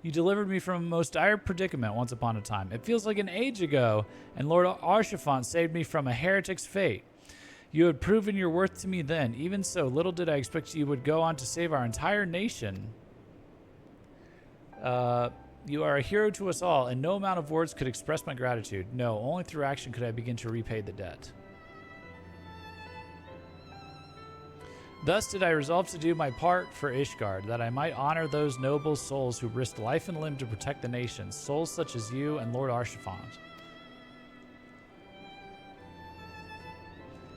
You delivered me from a most dire predicament once upon a time. It feels like an age ago, and Lord Archifant saved me from a heretic's fate. You had proven your worth to me then. Even so, little did I expect you would go on to save our entire nation. You are a hero to us all, and no amount of words could express my gratitude. No, only through action could I begin to repay the debt. Thus did I resolve to do my part for Ishgard, that I might honor those noble souls who risked life and limb to protect the nation, souls such as you and Lord Archifant.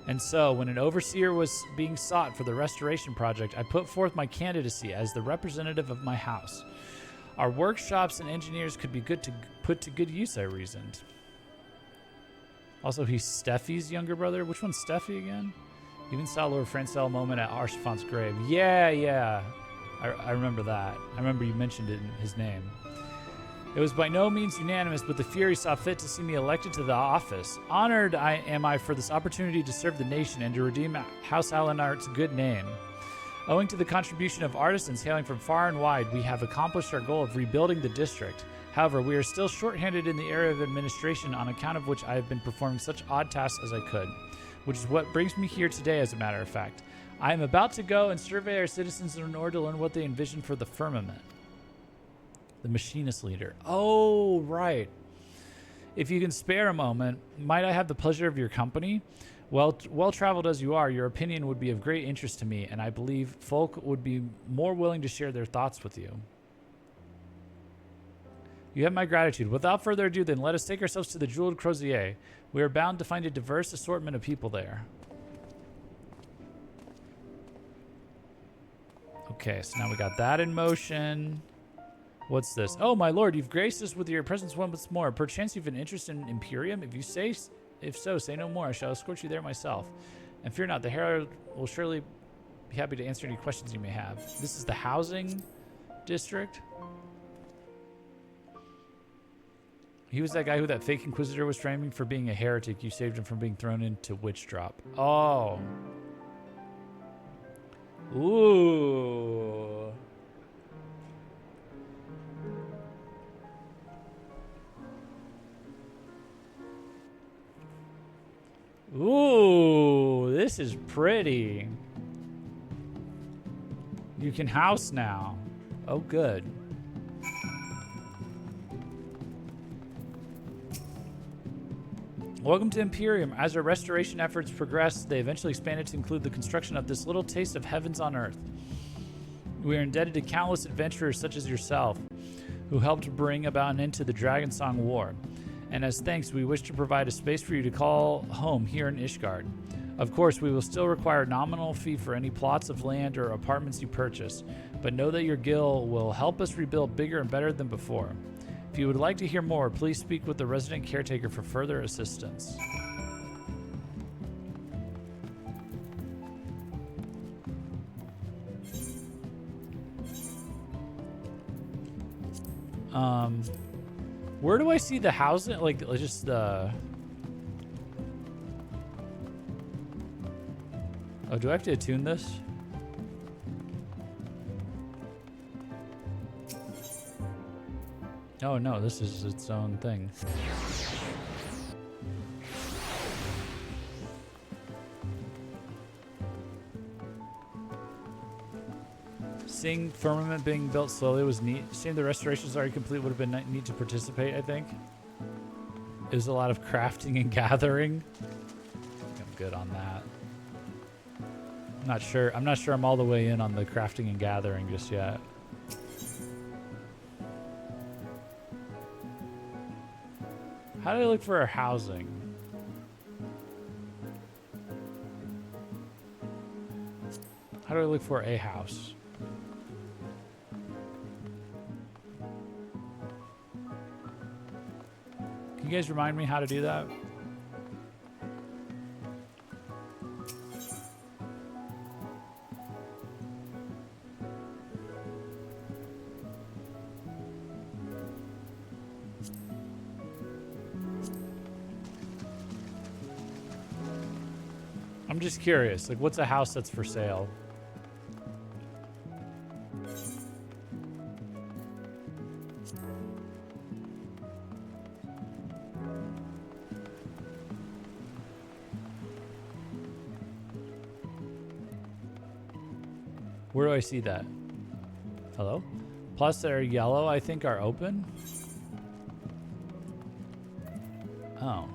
And so, when an overseer was being sought for the restoration project, I put forth my candidacy as the representative of my house. Our workshops and engineers could be put to good use, I reasoned. Also, he's Steffi's younger brother. Which one's Steffi again? Even saw Lord Francel moment at Archifant's grave. Yeah. I remember that. I remember you mentioned it in his name. It was by no means unanimous, but the Fury saw fit to see me elected to the office. Honored am I for this opportunity to serve the nation and to redeem House Hallinart's good name. Owing to the contribution of artisans hailing from far and wide, we have accomplished our goal of rebuilding the district. However, we are still short-handed in the area of administration, on account of which I have been performing such odd tasks as I could, which is what brings me here today, as a matter of fact. I am about to go and survey our citizens in order to learn what they envision for the Firmament. The Machinist leader. Oh, right. If you can spare a moment, might I have the pleasure of your company? Well-traveled as you are, your opinion would be of great interest to me, and I believe folk would be more willing to share their thoughts with you. You have my gratitude. Without further ado, then, let us take ourselves to the Jeweled Crozier. We are bound to find a diverse assortment of people there. Okay, so now we got that in motion. What's this? Oh, my lord, you've graced us with your presence once more. Perchance you've an interest in Imperium? If so, say no more. I shall escort you there myself. And fear not, the Herald will surely be happy to answer any questions you may have. This is the housing district. He was that guy who that fake Inquisitor was framing for being a heretic. You saved him from being thrown into witch drop. Oh. Ooh. Ooh, this is pretty. You can house now. Oh, good. Welcome to Imperium. As our restoration efforts progressed, they eventually expanded to include the construction of this little taste of heavens on earth. We are indebted to countless adventurers such as yourself, who helped bring about an end to the Dragonsong War. And as thanks, we wish to provide a space for you to call home here in Ishgard. Of course, we will still require a nominal fee for any plots of land or apartments you purchase, but know that your guild will help us rebuild bigger and better than before. If you would like to hear more, please speak with the resident caretaker for further assistance. Where do I see the housing? Like, just the... Oh, do I have to attune this? Oh no, this is its own thing. Seeing firmament being built slowly was neat. Seeing the restorations already complete would have been neat to participate, I think. It was a lot of crafting and gathering. I think I'm good on that. I'm not sure I'm all the way in on the crafting and gathering just yet. How do I look for our housing? How do I look for a house? Can you guys remind me how to do that? I'm just curious, like, what's a house that's for sale? Where do I see that? Hello? Plots that are yellow, I think, are open. Oh.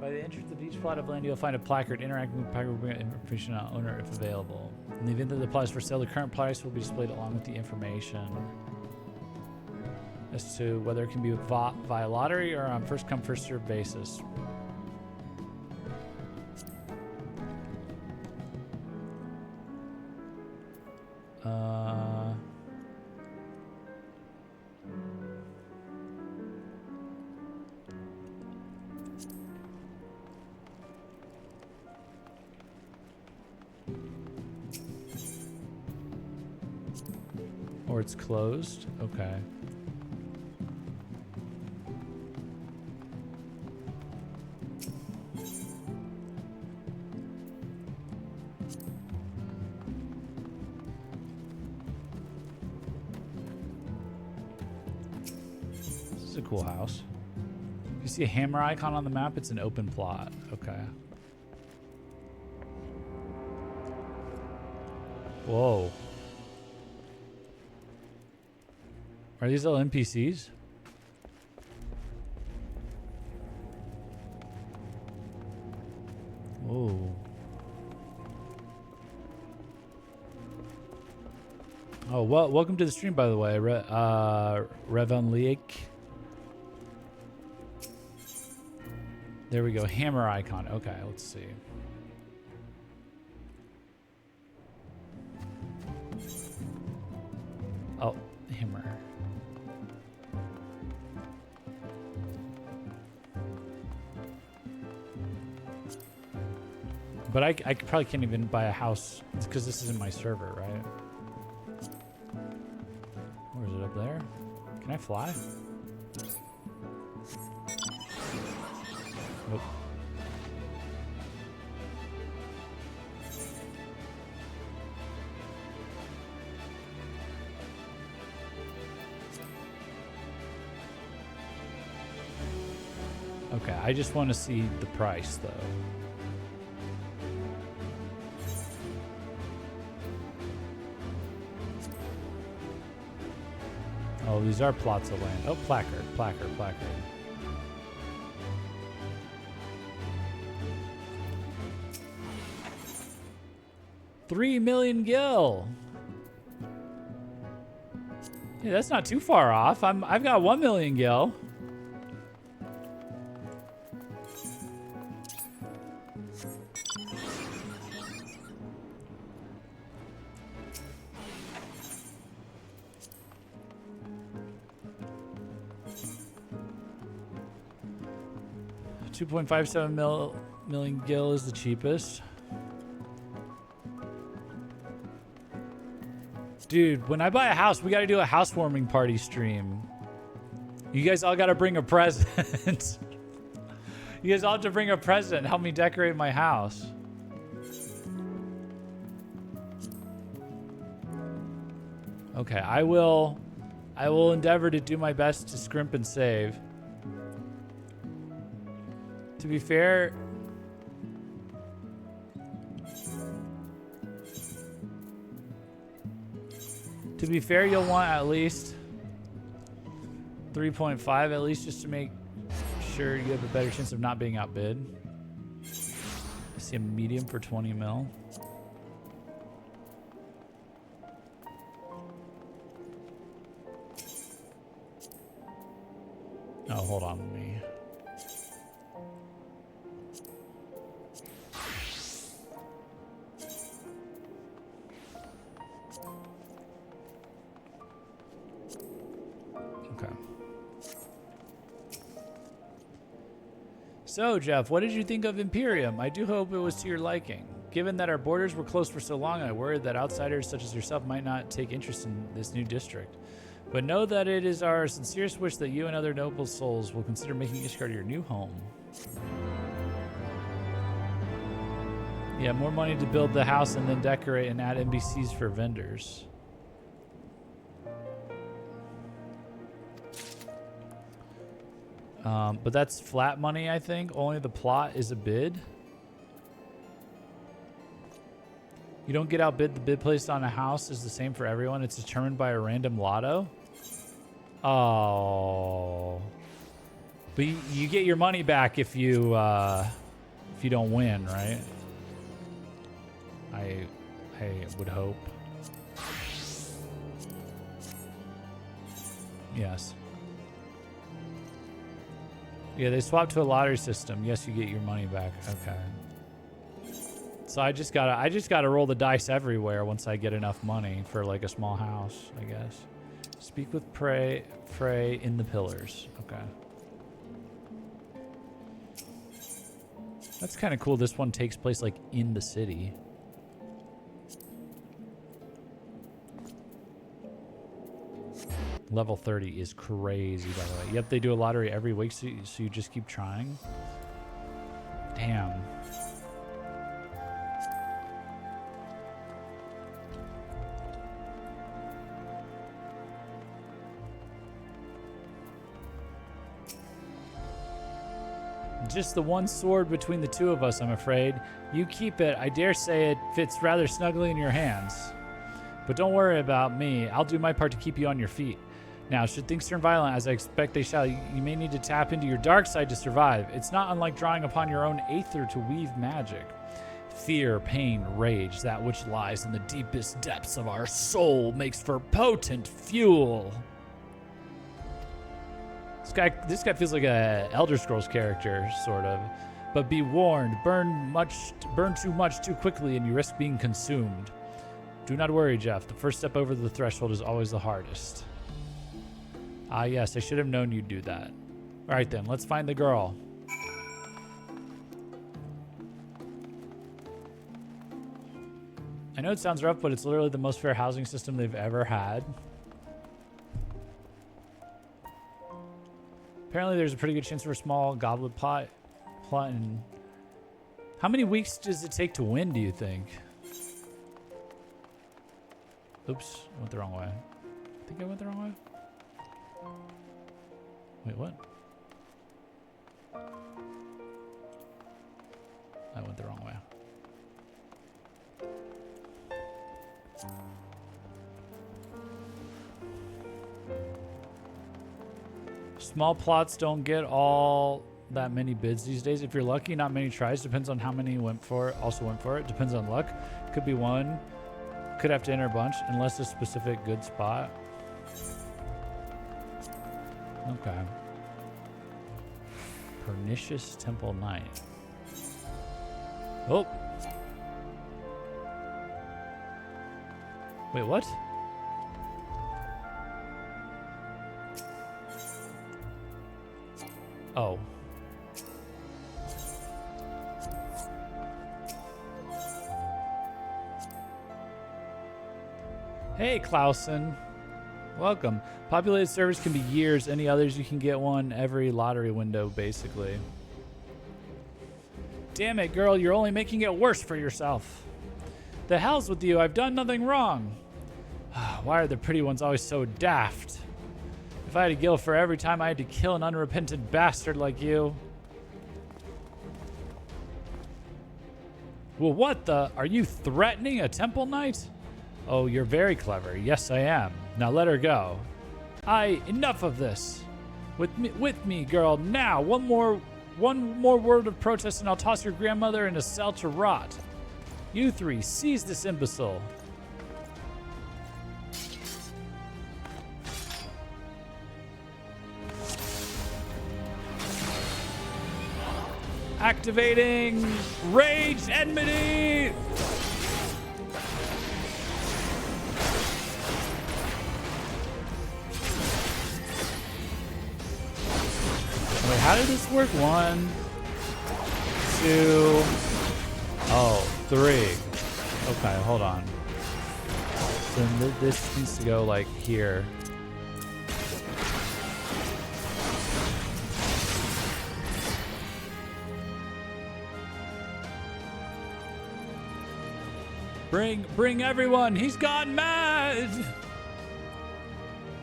By the entrance of each plot of land, you'll find a placard interacting with the placard will bring information on owner if available. In the event that the plot is for sale, the current price will be displayed along with the information as to whether it can be via lottery or on first come first served basis. Or it's closed. Okay. This is a cool house. You see a hammer icon on the map? It's an open plot. Okay. Whoa. Are these all NPCs? Whoa. Oh, well, welcome to the stream, by the way, Revan Leak. There we go, hammer icon. Okay, let's see. Oh, hammer. But I probably can't even buy a house because this isn't my server, right? Or is it up there? Can I fly? Nope. Okay, I just want to see the price, though. Oh, these are plots of land. Oh, placard. 3 million gil. Yeah, that's not too far off. I've got 1 million gil. $2.57 million gil is the cheapest. Dude, when I buy a house, we got to do a housewarming party stream. You guys all got to bring a present. You guys all have to bring a present and help me decorate my house. Okay, I will endeavor to do my best to scrimp and save. To be fair, you'll want at least 3.5 at least just to make sure you have a better chance of not being outbid. I see a medium for 20 mil. Oh, hold on with me. So, Jeff, what did you think of Imperium? I do hope it was to your liking. Given that our borders were closed for so long, I worried that outsiders such as yourself might not take interest in this new district. But know that it is our sincerest wish that you and other noble souls will consider making Ishgard your new home. Yeah, more money to build the house and then decorate and add NPCs for vendors. But that's flat money, I think. Only the plot is a bid. You don't get outbid. The bid placed on a house is the same for everyone. It's determined by a random lotto. Oh. But you get your money back if you don't win, right? I would hope. Yes. Yeah, they swapped to a lottery system. Yes, you get your money back. Okay. So I just gotta roll the dice everywhere once I get enough money for like a small house, I guess. Speak with Frey in the pillars. Okay. That's kind of cool. This one takes place like in the city. Level 30 is crazy, by the way. Yep, they do a lottery every week, so you just keep trying. Damn. Just the one sword between the two of us, I'm afraid. You keep it. I dare say it fits rather snugly in your hands. But don't worry about me. I'll do my part to keep you on your feet. Now, should things turn violent, as I expect they shall, you may need to tap into your dark side to survive. It's not unlike drawing upon your own aether to weave magic. Fear, pain, rage, that which lies in the deepest depths of our soul makes for potent fuel. This guy feels like a Elder Scrolls character, sort of. But be warned, burn too much too quickly and you risk being consumed. Do not worry, Jeff. The first step over the threshold is always the hardest. Ah, yes, I should have known you'd do that. All right, then, let's find the girl. I know it sounds rough, but it's literally the most fair housing system they've ever had. Apparently there's a pretty good chance for a small goblet plot and how many weeks does it take to win, do you think? Oops, I went the wrong way. I think I went the wrong way. Wait, what? I went the wrong way. Small plots don't get all that many bids these days. If you're lucky, not many tries. Depends on how many went for it. Also went for it. Depends on luck. Could be one. Could have to enter a bunch unless a specific good spot. Okay. Pernicious Temple Knight. Oh. Wait, what? Oh. Hey, Clausen. Welcome. Populated servers can be years. Any others, you can get one every lottery window, basically. Damn it, girl. You're only making it worse for yourself. The hell's with you? I've done nothing wrong. Why are the pretty ones always so daft? If I had a gill for every time I had to kill an unrepentant bastard like you. Well, what the? Are you threatening a temple knight? Oh, you're very clever. Yes, I am. Now let her go. Enough of this. With me, girl, now. One more word of protest and I'll toss your grandmother in a cell to rot. You three, seize this imbecile. Activating Rage Enmity! Wait, how did this work? 1, 2, 3. Okay, hold on. So this needs to go like here. Bring everyone! He's gone mad!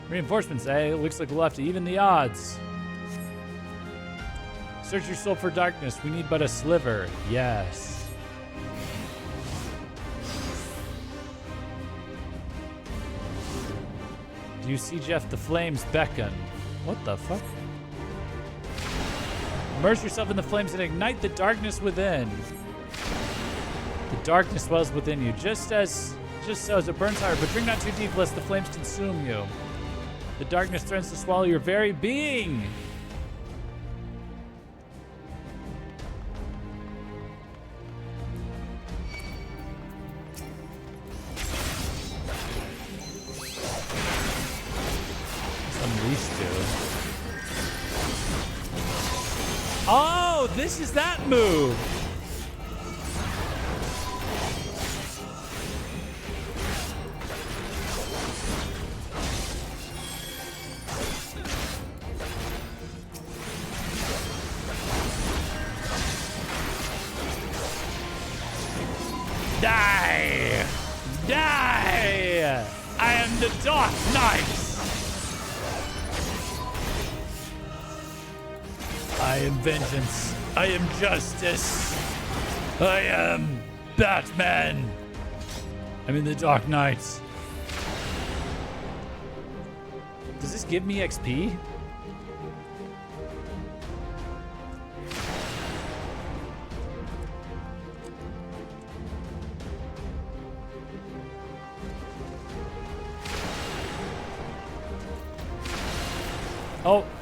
Reinforcements, eh? It looks like we'll have to even the odds. Search your soul for darkness. We need but a sliver. Yes. Do you see, Jeff? The flames beckon. What the fuck? Immerse yourself in the flames and ignite the darkness within. The darkness dwells within you, just so as it burns hard, but drink not too deep lest the flames consume you. The darkness threatens to swallow your very being. Oh, this is that move. Die! Die! I am the Dark Knight! I am vengeance. I am justice. I am Batman. I'm in the Dark Knight. Does this give me XP?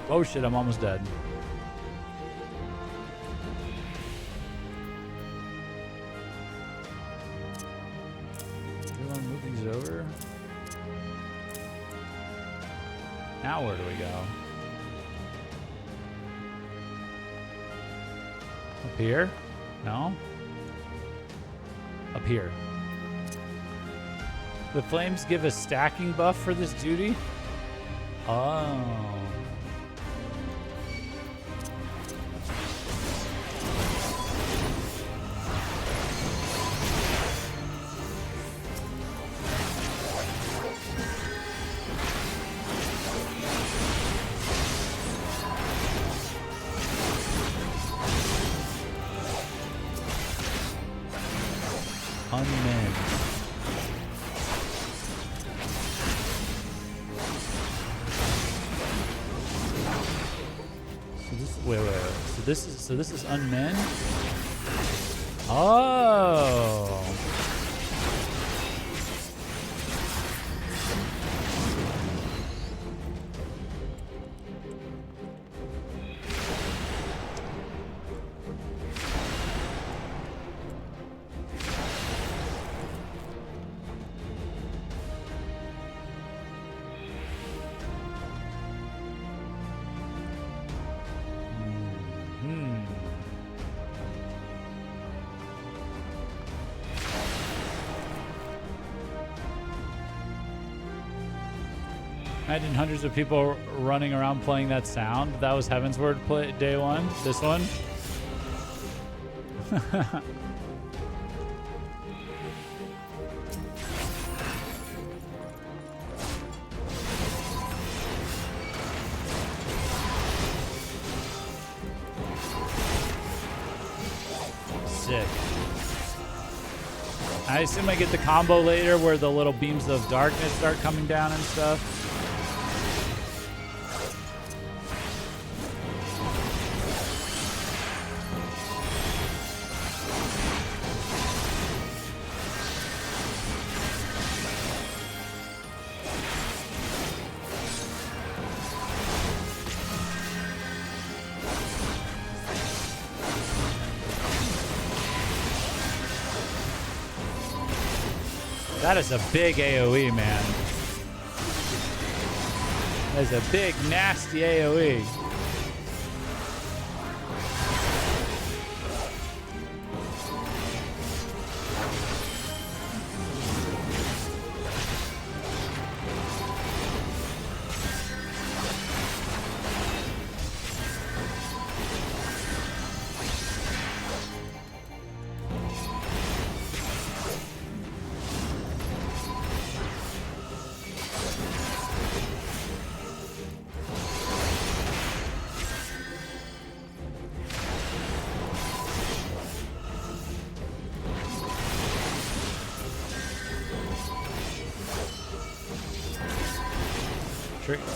Oh shit, I'm almost dead. Over. Now where do we go? Up here? No? Up here. The flames give a stacking buff for this duty? Oh. Unmanned. Wait. So this is unmanned? Oh. Imagine hundreds of people running around playing that sound. That was Heavensward day one. This one. Sick. I assume I get the combo later where the little beams of darkness start coming down and stuff. That is a big AoE, man. That is a big, nasty AoE.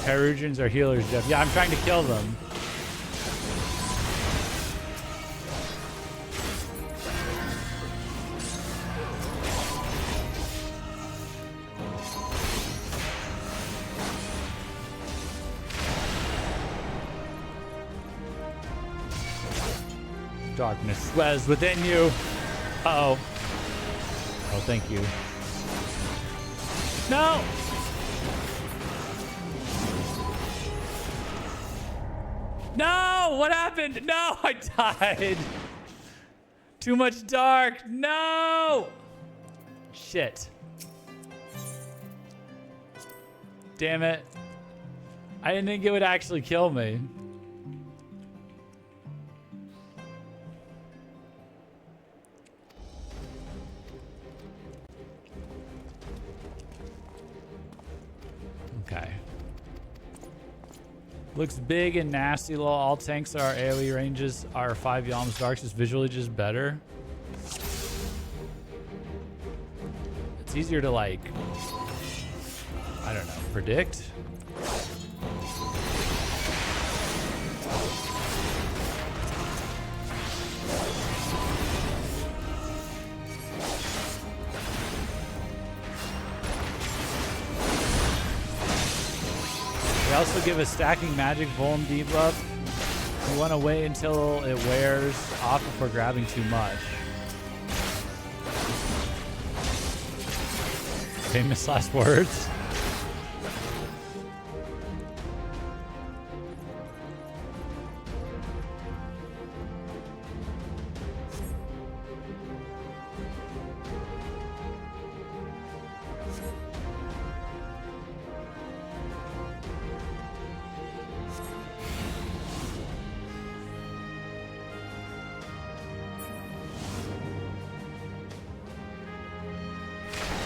Perugians are healers, Jeff. Yeah, I'm trying to kill them. Darkness dwells within you. Uh-oh. Oh, thank you. No! No! What happened? No! I died! Too much dark! No! Shit. Damn it. I didn't think it would actually kill me. Okay. Looks big and nasty. All tanks are AoE ranges are 5 yalms dark, just visually just better. It's easier to like, I don't know, predict. They also give a stacking magic vuln debuff. You want to wait until it wears off before grabbing too much. Famous last words.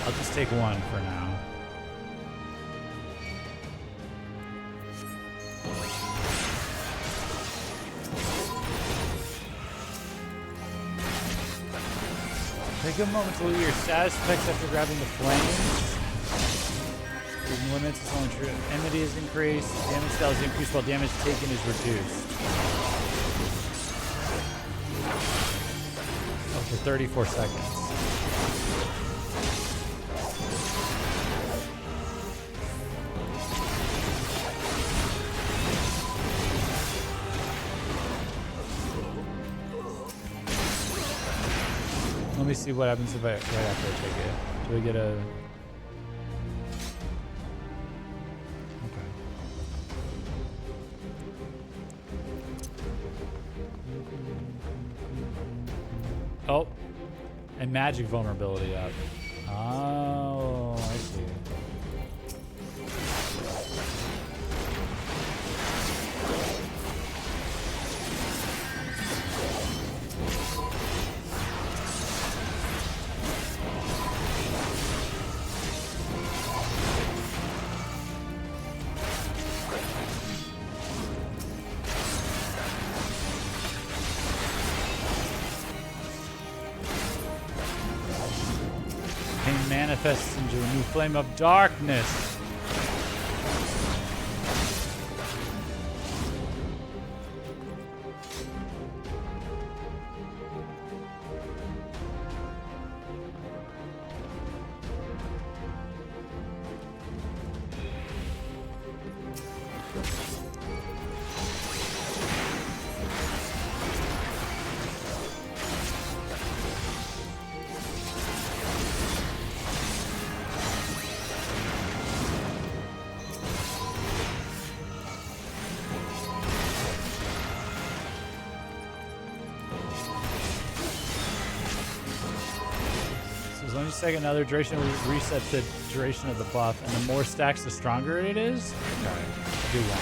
I'll just take one for now. Take a moment to look at your status effects after grabbing the flames. Using limits is only true. Enmity is increased. Damage style is increased while damage taken is reduced. Oh, for 34 seconds. Let me see what happens if right after I take it. Do I get a... Okay. Oh, and magic vulnerability up. Oh, I see. Manifests into a new flame of darkness. Second, another duration will reset the duration of the buff, and the more stacks, the stronger it is. Okay, I'll do one.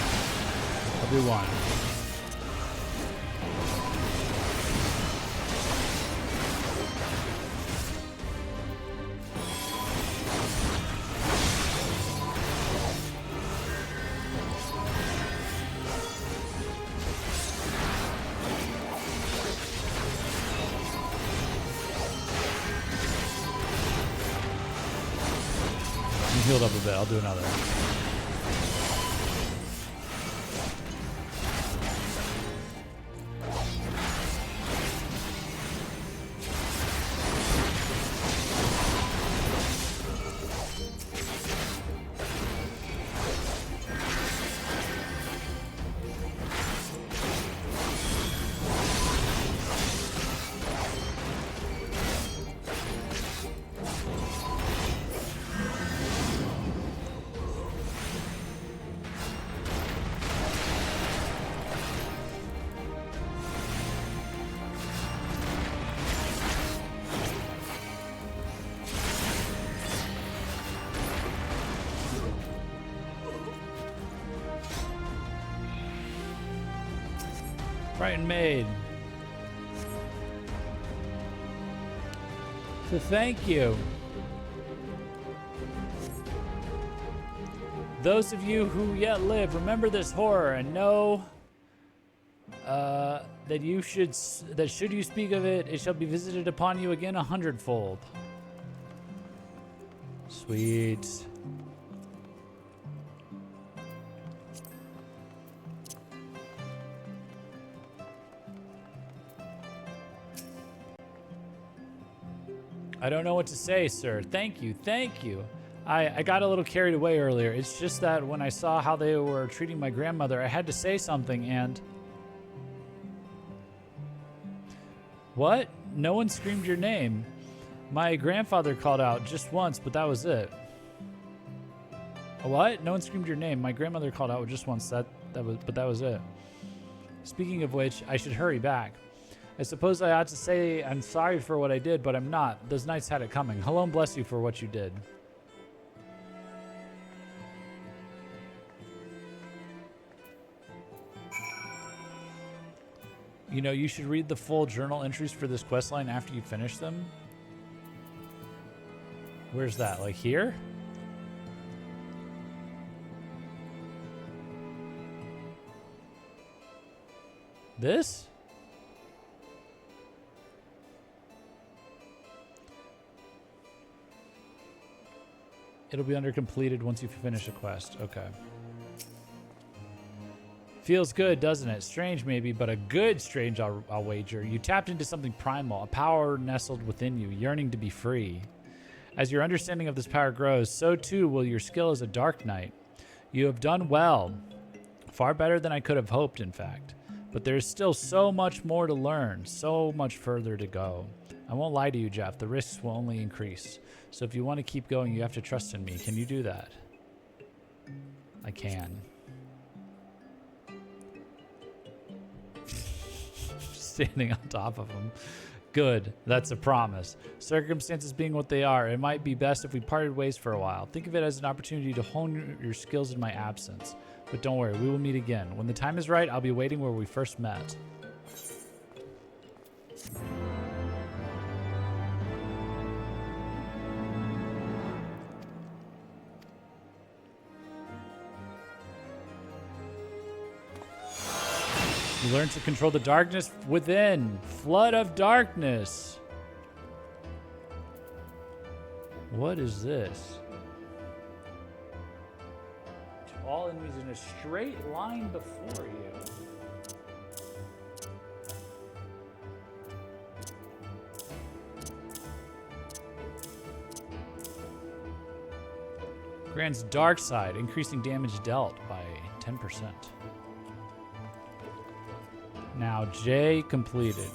I'll do one. Healed up a bit. I'll do another. Frightened Maid. So thank you. Those of you who yet live, remember this horror and know that should you speak of it, it shall be visited upon you again 100-fold. Sweet. I don't know what to say, sir. Thank you. Thank you. I got a little carried away earlier. It's just that when I saw how they were treating my grandmother, I had to say something and... What? No one screamed your name. My grandfather called out just once, but that was it. What? No one screamed your name. My grandmother called out just once, but that was it. Speaking of which, I should hurry back. I suppose I ought to say I'm sorry for what I did, but I'm not. Those knights had it coming. Hello and bless you for what you did. You know, you should read the full journal entries for this questline after you finish them. Where's that? Like here? This? It'll be under completed once you finish a quest. Okay. Feels good, doesn't it? Strange maybe, but a good strange, I'll wager. You tapped into something primal, a power nestled within you, yearning to be free. As your understanding of this power grows, so too will your skill as a Dark Knight. You have done well. Far better than I could have hoped, in fact. But there's still so much more to learn, so much further to go. I won't lie to you, Jeff. The risks will only increase. So if you want to keep going, you have to trust in me. Can you do that? I can. Standing on top of him. Good. That's a promise. Circumstances being what they are, it might be best if we parted ways for a while. Think of it as an opportunity to hone your skills in my absence. But don't worry, we will meet again. When the time is right, I'll be waiting where we first met. You learn to control the darkness within. Flood of darkness. What is this? All enemies in a straight line before you. Grants dark side, increasing damage dealt by 10%. Now J completed.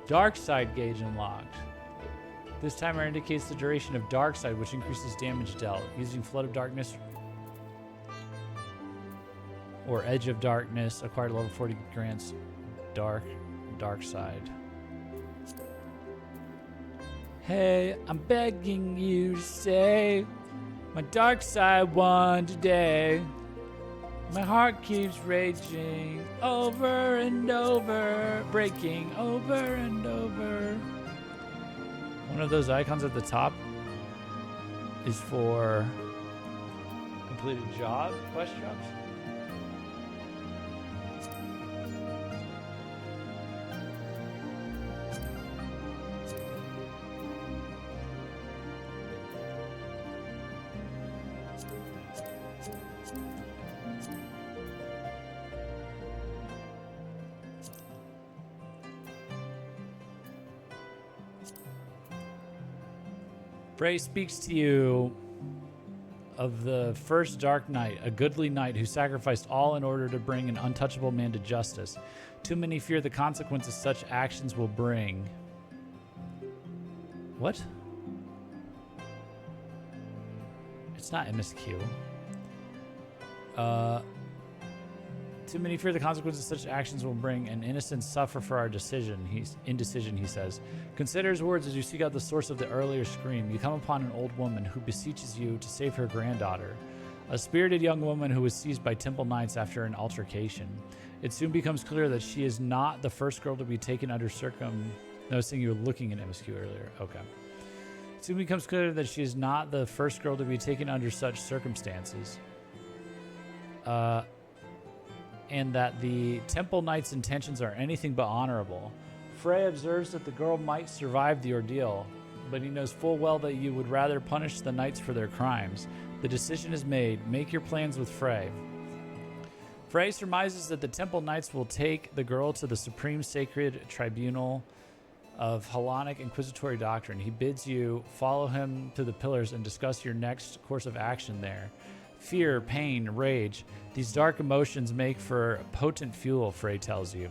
Dark side gauge unlocked. This timer indicates the duration of dark side, which increases damage dealt. Using Flood of Darkness or Edge of Darkness, acquired level 40 grants dark side. Hey, I'm begging you to say my dark side won today. My heart keeps raging over and over, breaking over and over. One of those icons at the top is for completed quest jobs. Frey speaks to you of the first Dark Knight, a goodly knight who sacrificed all in order to bring an untouchable man to justice. Too many fear the consequences such actions will bring. What? It's not MSQ. Too many fear the consequences such actions will bring, and innocents suffer for our indecision, he says. Consider his words as you seek out the source of the earlier scream. You come upon an old woman who beseeches you to save her granddaughter, a spirited young woman who was seized by temple knights after an altercation. It soon becomes clear that she is not the first girl to be taken under Noticing you were looking at MSQ earlier. Okay. It soon becomes clear that she is not the first girl to be taken under such circumstances. And that the Temple Knight's intentions are anything but honorable. Frey observes that the girl might survive the ordeal, but he knows full well that you would rather punish the knights for their crimes. The decision is made. Make your plans with Frey. Frey surmises that the Temple Knights will take the girl to the Supreme Sacred Tribunal of Hellenic Inquisitory Doctrine. He bids you follow him to the pillars and discuss your next course of action there. Fear, pain, rage, these dark emotions make for potent fuel, Frey tells you.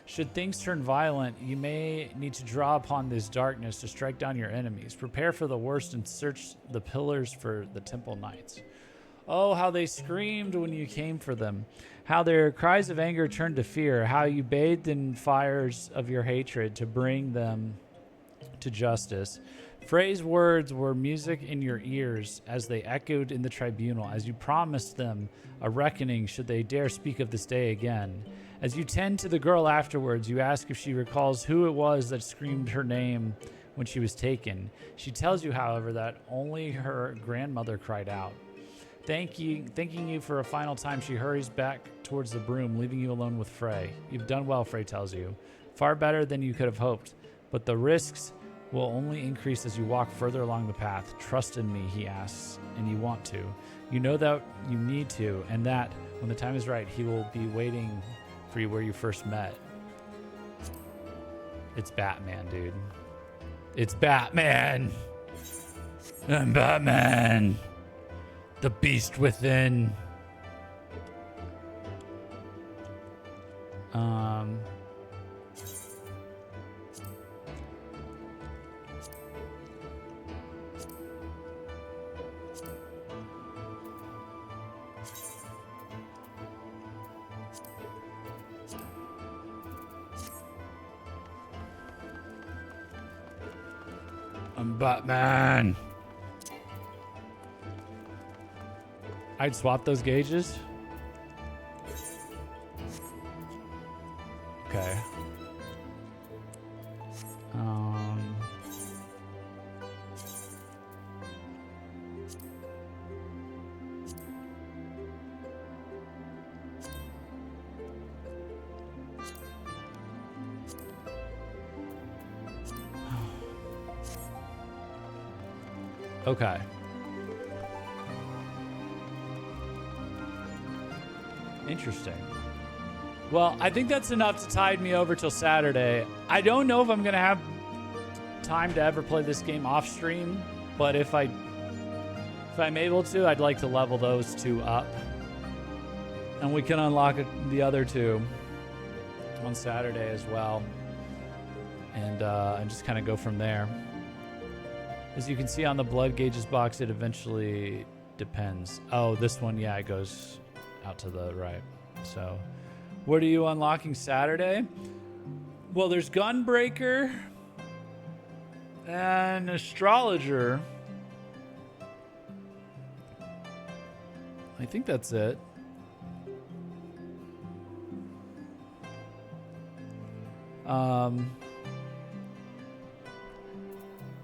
Should things turn violent, you may need to draw upon this darkness to strike down your enemies. Prepare for the worst and search the pillars for the Temple Knights. Oh, how they screamed when you came for them. How their cries of anger turned to fear. How you bathed in fires of your hatred to bring them to justice. Frey's words were music in your ears as they echoed in the tribunal, as you promised them a reckoning should they dare speak of this day again. As you tend to the girl afterwards, you ask if she recalls who it was that screamed her name when she was taken. She tells you, however, that only her grandmother cried out. Thanking you for a final time, she hurries back towards the broom, leaving you alone with Frey. You've done well, Frey tells you. Far better than you could have hoped, but the risks will only increase as you walk further along the path. Trust in me, he asks, and you want to. You know that you need to, and that, when the time is right, he will be waiting for you where you first met. It's Batman, dude. It's Batman! I'm Batman! The beast within. I'm Batman. I'd swap those gauges. Okay. Okay. Interesting. Well, I think that's enough to tide me over till Saturday. I don't know if I'm going to have time to ever play this game off stream, but if I'm able to, I'd like to level those two up. And we can unlock the other two on Saturday as well. And just kind of go from there. As you can see on the blood gauges box, it eventually depends. Oh, this one, yeah, it goes out to the right. So, what are you unlocking Saturday? Well, there's Gunbreaker and Astrologer. I think that's it.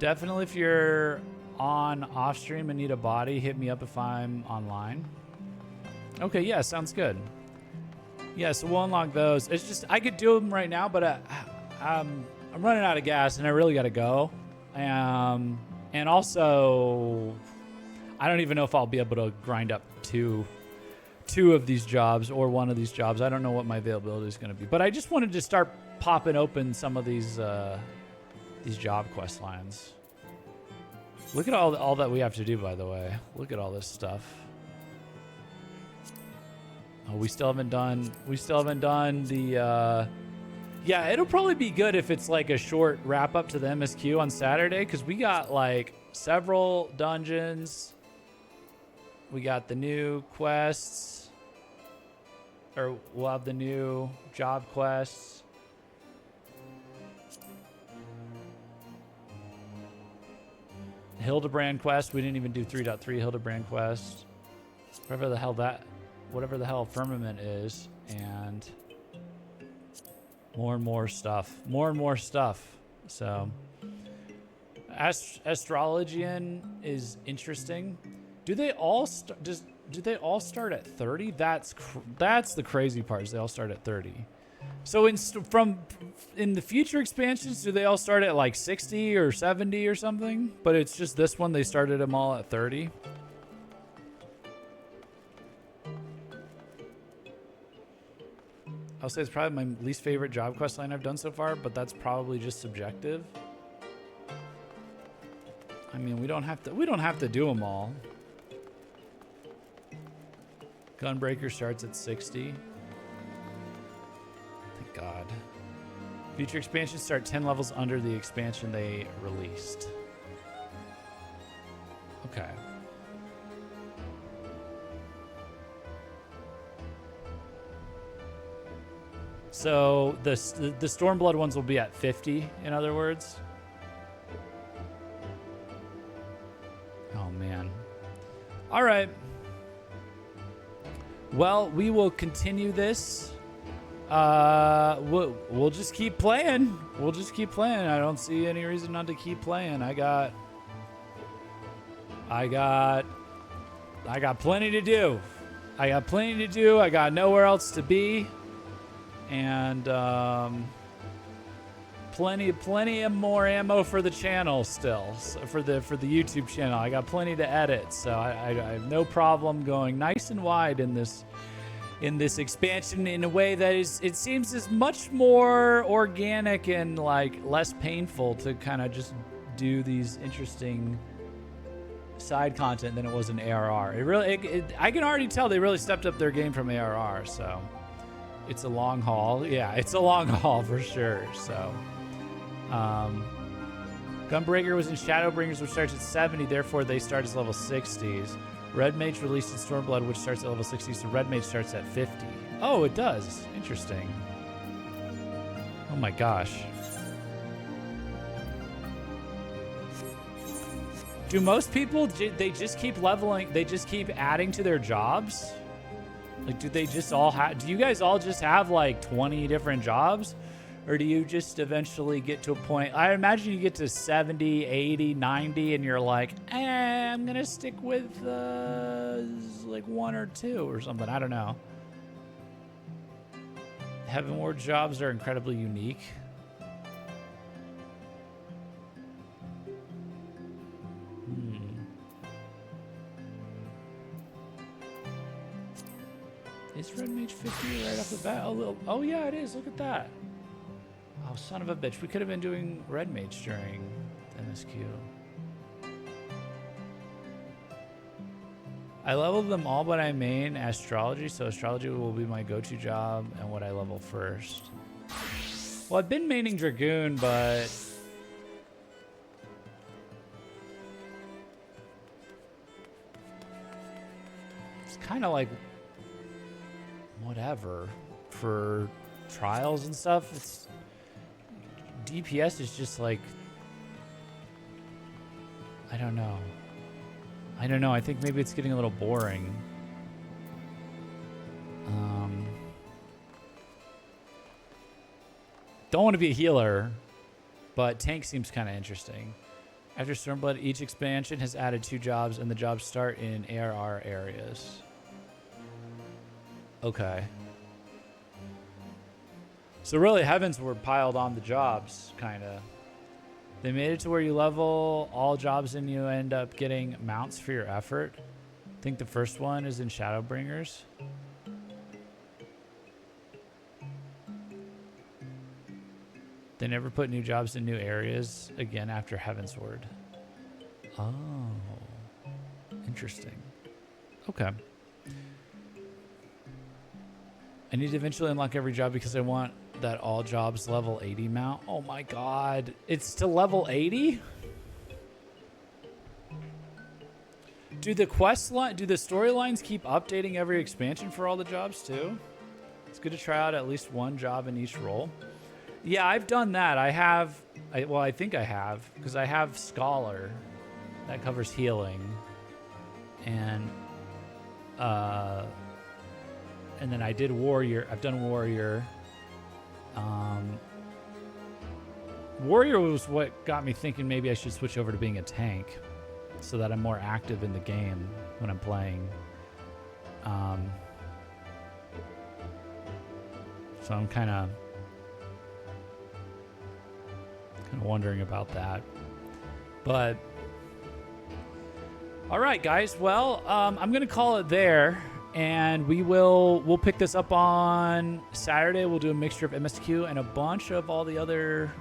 Definitely if you're on off stream and need a body, hit me up if I'm online. Okay, yeah, sounds good. Yeah, so we'll unlock those. It's just, I could do them right now, but I'm running out of gas and I really got to go. And also, I don't even know if I'll be able to grind up two of these jobs or one of these jobs. I don't know what my availability is going to be. But I just wanted to start popping open some of these job quest lines. Look at all that we have to do, by the way. Look at all this stuff. Oh, we still haven't done the yeah, it'll probably be good if it's like a short wrap up to the MSQ on Saturday, because we got like several dungeons. We got the new quests, or we'll have the new job quests. Hildebrand quest. We didn't even do 3.3 Hildebrand quest. Whatever the hell Firmament is, and more and more stuff. So, Astrologian is interesting. Do they all start at 30? That's the crazy part. Is they all start at 30. So in the future expansions, do they all start at like 60 or 70 or something? But it's just this one, they started them all at 30. I'll say it's probably my least favorite job quest line I've done so far, but that's probably just subjective. I mean, we don't have to do them all. Gunbreaker starts at 60. Thank God. Future expansions start 10 levels under the expansion they released. Okay. So the Stormblood ones will be at 50, in other words. man. All right. Well, we will continue this. We'll just keep playing. We'll just keep playing. I don't see any reason not to keep playing. I got plenty to do. I got nowhere else to be. And plenty of more ammo for the channel still, for the YouTube channel. I got plenty to edit, so I have no problem going nice and wide in this expansion in a way that it seems is much more organic and like less painful to kind of just do these interesting side content than it was in ARR. I can already tell they really stepped up their game from ARR, so it's a long haul. Yeah, it's a long haul for sure. So Gunbreaker was in Shadowbringers, which starts at 70, therefore they start as level 60s. Red Mage released in Stormblood, which starts at level 60, so Red Mage starts at 50. Oh, it does. Interesting. Oh my gosh. Do most people, they just keep leveling, they just keep adding to their jobs? Like, do they just all have, do you guys all just have like 20 different jobs? Or do you just eventually get to a point, I imagine you get to 70, 80, 90, and you're like, I'm going to stick with like 1 or 2 or something. I don't know. Heavensward jobs are incredibly unique. Is Red Mage 50 right off the bat? Oh yeah, it is. Look at that. Oh, son of a bitch. We could have been doing Red Mage during MSQ. I leveled them all, but I main astrology, so astrology will be my go-to job and what I level first. Well, I've been maining Dragoon, but it's kind of like whatever for trials and stuff. It's DPS is just like, I don't know. I think maybe it's getting a little boring. Don't want to be a healer, but tank seems kind of interesting. After Stormblood, each expansion has added 2 jobs, and the jobs start in ARR areas. Okay. So really, Heavensward piled on the jobs, kind of. They made it to where you level all jobs and you end up getting mounts for your effort. I think the first one is in Shadowbringers. They never put new jobs in new areas again after Heavensward. Oh. Interesting. Okay. I need to eventually unlock every job because I want that all jobs level 80 mount. Oh my god. It's to level 80? Do the storylines keep updating every expansion for all the jobs too? It's good to try out at least one job in each role. Yeah, I've done that. I think I have, because I have Scholar. That covers healing. And then I did Warrior. I've done Warrior. Warrior was what got me thinking maybe I should switch over to being a tank so that I'm more active in the game when I'm playing. So I'm kind of wondering about that. But all right, guys. Well, I'm going to call it there. And we'll pick this up on Saturday. We'll do a mixture of MSQ and a bunch of all the other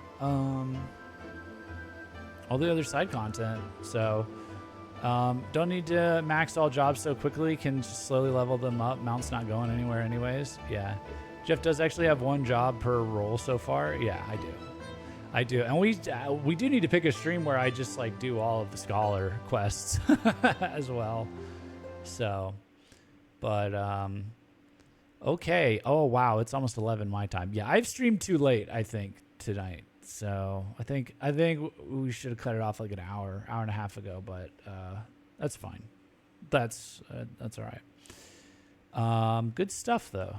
side content. So don't need to max all jobs so quickly. Can just slowly level them up. Mount's not going anywhere anyways. Yeah. Jeff does actually have 1 job per role so far. Yeah, I do. And we do need to pick a stream where I just like do all of the Scholar quests as well. So, but okay. Oh wow, it's almost 11 my time. Yeah, I've streamed too late, I think, tonight. So I think we should have cut it off like an hour and a half ago, but That's fine. That's all right. Good stuff though.